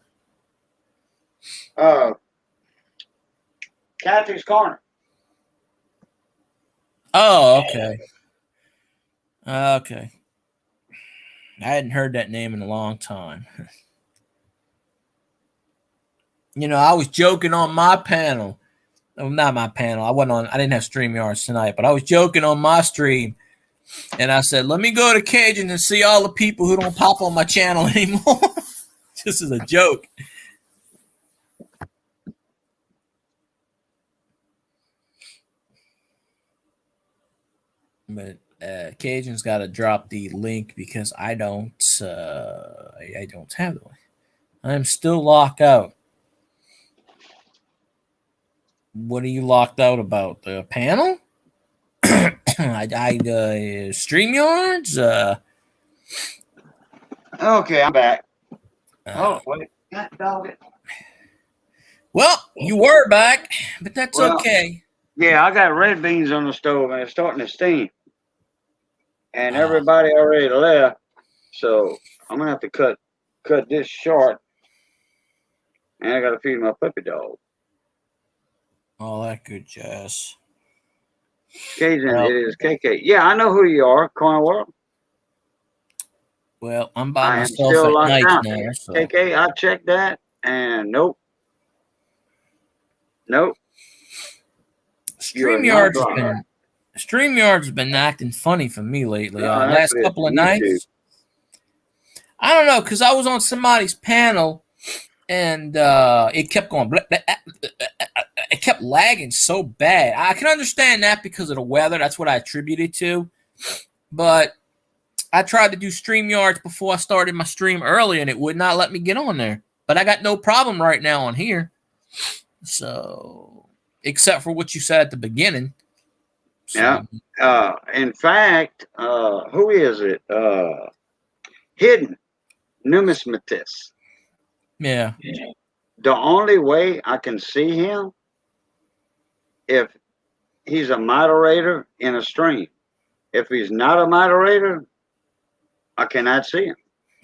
Kathy's Corner. Oh, okay. Okay. I hadn't heard that name in a long time. I was joking on my panel. Well, not my panel. I didn't have StreamYards tonight, but I was joking on my stream. And I said, let me go to Cajun and see all the people who don't pop on my channel anymore. This is a joke. But Cajun's got to drop the link because I don't have the link. I'm still locked out. What are you locked out about? The panel? StreamYards? Okay, I'm back. Oh, wait. God dog it. Well, you were back, but that's Well, okay. Yeah, I got red beans on the stove and it's starting to steam. And Ah. everybody already left. So I'm gonna have to cut this short. And I gotta feed my puppy dog. All that good jazz. Cajun, Well, it is KK. Yeah, I know who you are, Corner World. well, I'm by I am myself still at locked night out. now. So. KK, I checked that and nope. Nope. StreamYard's been acting funny for me lately. Last Actually, couple of it's YouTube. nights. I don't know, because I was on somebody's panel and it kept going. It kept lagging so bad. I can understand that because of the weather. That's what I attribute it to. But I tried to do StreamYards before I started my stream early, and it would not let me get on there. But I got no problem right now on here. So, except for what you said at the beginning. So. Yeah. In fact, who is it? Hidden numismatist. Yeah. The only way I can see him if he's a moderator in a stream. If he's not a moderator, I cannot see him.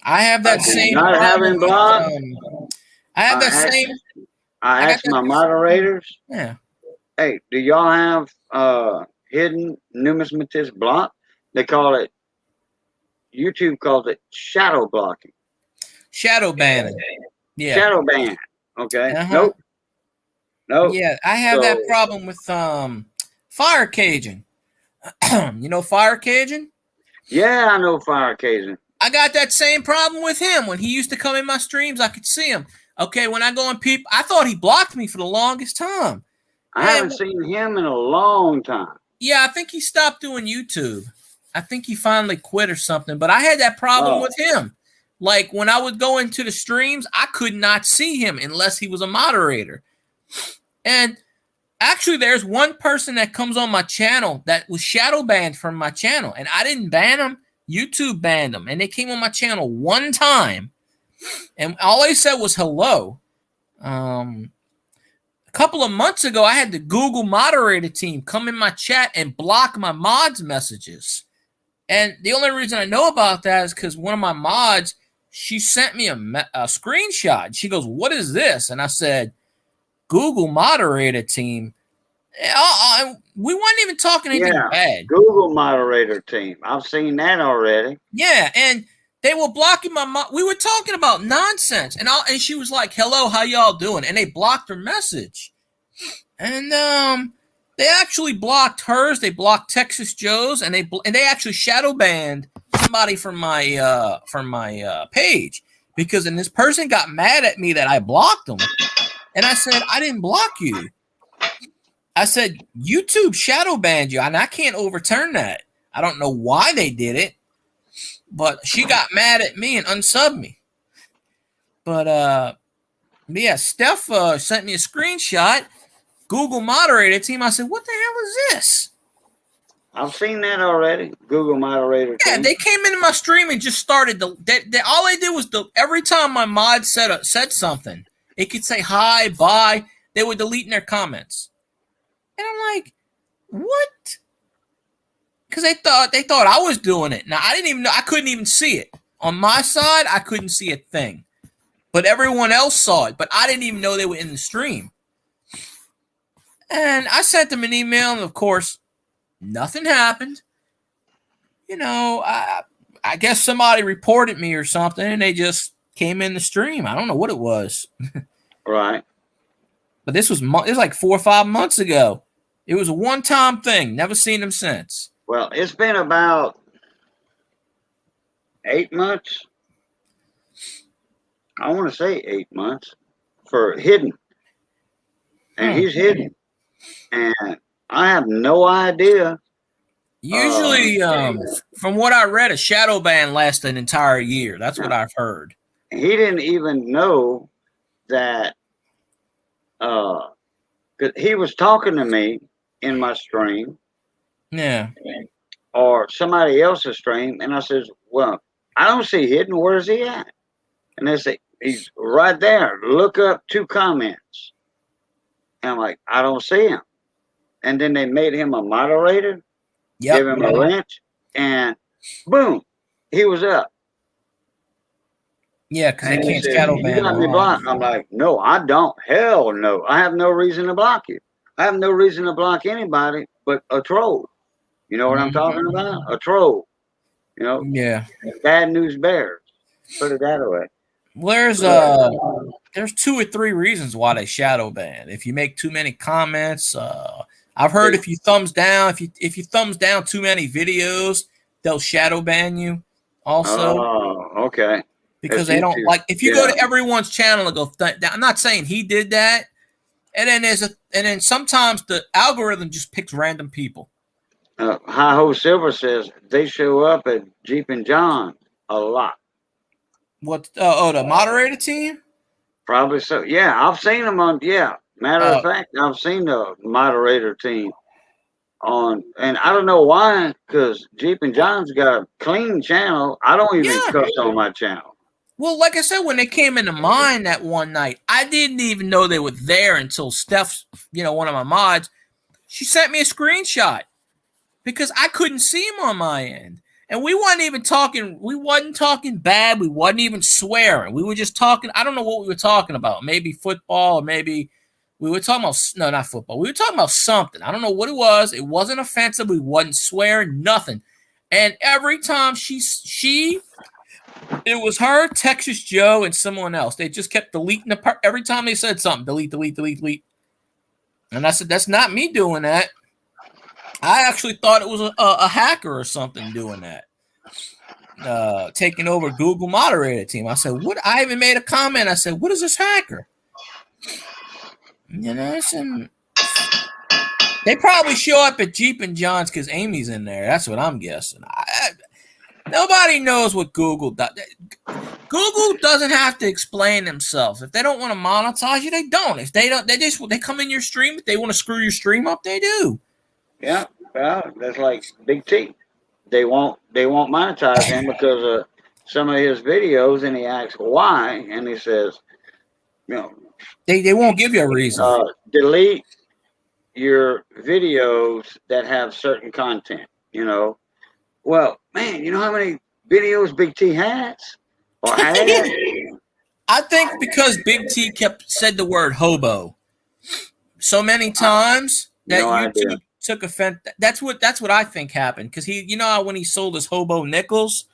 I have that same not problem. having blocked. I have that same. I asked my moderators. Yeah. Hey, do y'all have hidden numismatist block? They call it. YouTube calls it shadow blocking. Shadow banning. Yeah. Shadow ban. Okay. Uh-huh. Nope. Yeah, I have that problem with Fire Cajun. You know Fire Cajun? Yeah, I know Fire Cajun. I got that same problem with him. When he used to come in my streams, I could see him. Okay, when I go on peep, I thought he blocked me for the longest time. I haven't seen him in a long time. Yeah, I think he stopped doing YouTube. I think he finally quit or something. But I had that problem with him. Like when I would go into the streams, I could not see him unless he was a moderator. And actually, there's one person that comes on my channel that was shadow banned from my channel. And I didn't ban him. YouTube banned them. And they came on my channel one time. And all they said was hello. A couple of months ago, I had the Google moderator team come in my chat and block my mods messages. And the only reason I know about that is because one of my mods, she sent me a screenshot. She goes, "What is this?" And I said, "Google moderator team." We weren't even talking anything bad. Google moderator team. I've seen that already. Yeah, and they were blocking my we were talking about nonsense. And she was like, "Hello, how y'all doing?" And they blocked her message. And they actually blocked hers. They blocked Texas Joe's, and they actually shadow banned somebody from my page because then this person got mad at me that I blocked them, and I said I didn't block you. I said YouTube shadow banned you, and I can't overturn that. I don't know why they did it, but she got mad at me and unsubbed me. But yeah, Steph sent me a screenshot. Google moderator team. I said, "What the hell is this?" I've seen that already. Google moderator team. Yeah, they came into my stream and just started. All they did was every time my mod said something, it could say hi, bye. They were deleting their comments, and I'm like, "What?" Because they thought I was doing it. Now I didn't even know. I couldn't even see it on my side. I couldn't see a thing, but everyone else saw it. But I didn't even know they were in the stream. And I sent them an email, and of course, nothing happened. You know, I guess somebody reported me or something, and they just came in the stream. I don't know what it was. Right. But this was like 4 or 5 months ago. It was a one-time thing. Never seen them since. Well, it's been about 8 months. I want to say 8 months for hidden. And he's hidden. And I have no idea. Usually, from what I read, a shadow ban lasts an entire year. That's what I've heard. He didn't even know that he was talking to me in my stream. Yeah. Or somebody else's stream. And I says, "Well, I don't see hidden. Where is he at?" And they say, He's right there. Look up 2 comments. And I'm like, I don't see him. And then they made him a moderator, give him a wrench, and boom, he was up. Yeah, because they And he can't said, shadow you ban. got me blocked. I'm like, no, I don't. Hell no. I have no reason to block you. I have no reason to block anybody but a troll. You know what I'm talking about? A troll. You know, Yeah. bad news bears. Put it that way. There's 2 or 3 reasons why they shadow ban. If you make too many comments, I've heard if you thumbs down, if you thumbs down too many videos, they'll shadow ban you. Also, okay. Because they don't like if you go to everyone's channel and go. I'm not saying he did that, and then sometimes the algorithm just picks random people. Hi Ho Silver says they show up at Jeep and John a lot. What? The moderator team? Probably so. Yeah, I've seen them on. Yeah, matter of fact, I've seen the moderator team on, and I don't know why, because Jeep and John's got a clean channel. I don't even cuss on my channel. Well, like I said, when they came into mine that one night, I didn't even know they were there until Steph, one of my mods, she sent me a screenshot because I couldn't see him on my end. And we wasn't talking bad. We wasn't even swearing. We were just talking. I don't know what we were talking about. Maybe football, or maybe we were talking about, no, not football. We were talking about something. I don't know what it was. It wasn't offensive. We wasn't swearing, nothing. And every time it was her, Texas Joe, and someone else. They just kept deleting the part. Every time they said something, delete, delete, delete, delete. And I said, that's not me doing that. I actually thought it was a hacker or something doing that. Taking over Google moderator team. I said, what? I even made a comment. I said, what is this hacker? They probably show up at Jeep and John's because Amy's in there. That's what I'm guessing. Nobody knows what Google does. Google doesn't have to explain themselves. If they don't want to monetize you, they don't. If they don't, they come in your stream. If they want to screw your stream up, they do. Yeah, well, that's like Big T. They won't monetize him because of some of his videos, and he asks why, and he says, they won't give you a reason. Delete your videos that have certain content. Well, man, you know how many videos Big T has or had? I think because Big T said the word hobo so many times that YouTube took offense. That's what I think happened because he, when he sold his hobo nickels,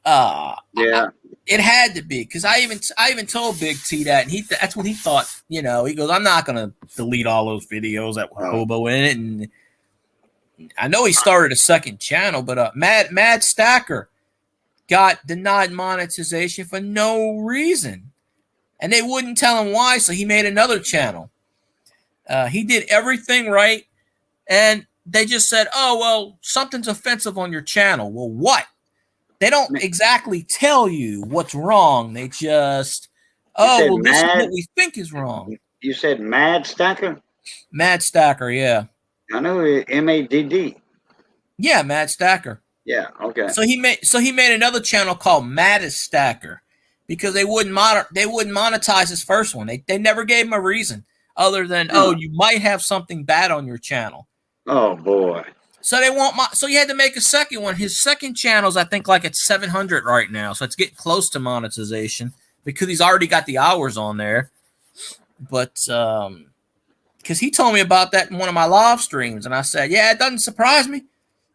it had to be because I even told Big T that, and that's what he thought. He goes, I'm not gonna delete all those videos that were hobo in it, and I know he started a second channel, but Mad Stacker got denied monetization for no reason, and they wouldn't tell him why, so he made another channel. He did everything right, and they just said, oh, well, something's offensive on your channel. Well, what? They don't exactly tell you what's wrong. They just, this is what we think is wrong. You said Mad Stacker? Mad Stacker, yeah. I know MADD. Yeah, Mad Stacker. Yeah, okay. So he made another channel called Maddest Stacker because they wouldn't monetize his first one. They never gave him a reason other than you might have something bad on your channel. Oh boy. So they won't. So you had to make a second one. His second channel's I think like at 700 right now, so it's getting close to monetization because he's already got the hours on there. But because he told me about that in one of my live streams, and I said, yeah, it doesn't surprise me.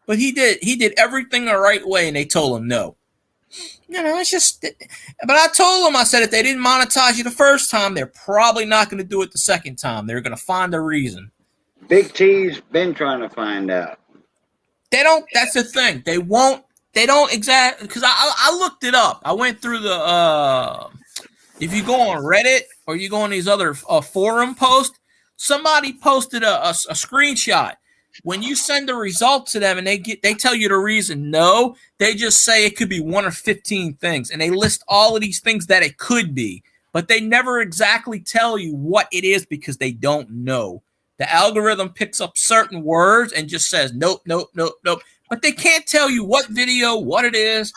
But he did everything the right way, and they told him no. It's just. But I told him, I said, if they didn't monetize you the first time, they're probably not going to do it the second time. They're going to find a reason. Big T's been trying to find out. They don't. That's the thing. They won't. They don't exactly because I looked it up. I went through the. If you go on Reddit or you go on these other forum posts, somebody posted a screenshot. When you send the result to them and they tell you the reason, no, they just say it could be 1 or 15 things, and they list all of these things that it could be, but they never exactly tell you what it is because they don't know. The algorithm picks up certain words and just says nope, nope, nope, nope, but they can't tell you what video, what it is.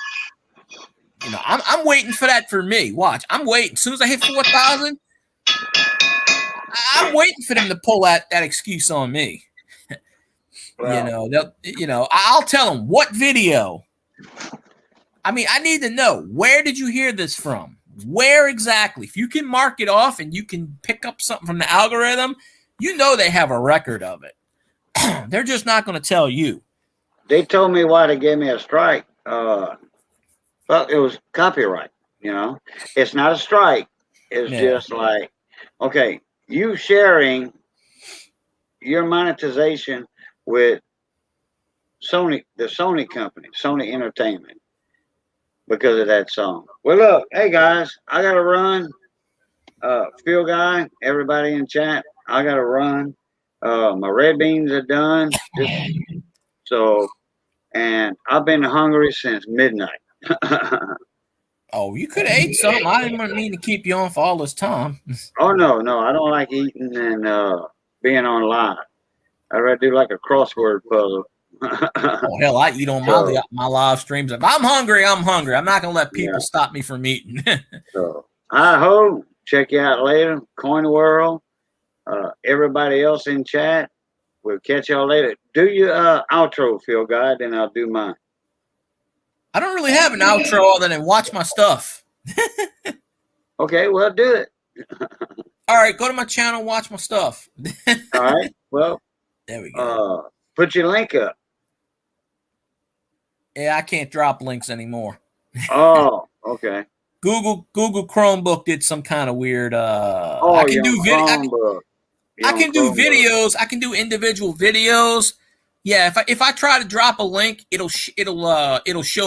I'm waiting for that for me. Watch, I'm waiting. As soon as I hit 4,000, I'm waiting for them to pull that excuse on me. Well, I'll tell them what video. I mean, I need to know, where did you hear this from? Where exactly? If you can mark it off and you can pick up something from the algorithm, they have a record of it. They're just not going to tell you. they told me why they gave me a strike. Well, it was copyright. It's not a strike. It's just like, okay, you sharing your monetization with Sony, the Sony company, Sony Entertainment, because of that song. Well, look, hey guys, I gotta run. Phil guy, everybody in chat, I gotta run. My red beans are done. And I've been hungry since midnight. Oh, you could have ate something. I didn't mean to keep you on for all this time. Oh no, I don't like eating and being on live. I'd rather do like a crossword puzzle. Oh hell, I eat on my live streams. If I'm hungry, I'm hungry. I'm not gonna let people stop me from eating. So I hope check you out later, Coin World. Everybody else in chat, we'll catch y'all later. Do your outro, Phil Guy, then I'll do mine. I don't really have an outro other than watch my stuff. Okay, well, do it. All right, go to my channel, watch my stuff. All right, well, there we go. Put your link up. Yeah, I can't drop links anymore. Oh, okay. Google Chromebook did some kind of weird. I can do video. I can do videos. I can do individual videos. Yeah, if I try to drop a link, it'll show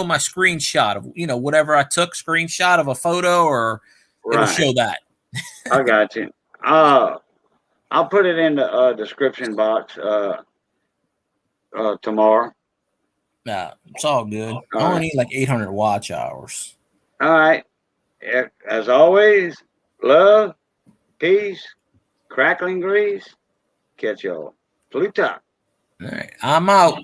my screenshot of whatever I took, screenshot of a photo, or it'll show that. I got you. I'll put it in the description box tomorrow. Nah, it's all good. I only need like 800 watch hours. All right. As always, love, peace, crackling grease. Catch y'all. Pluto. All right, I'm out.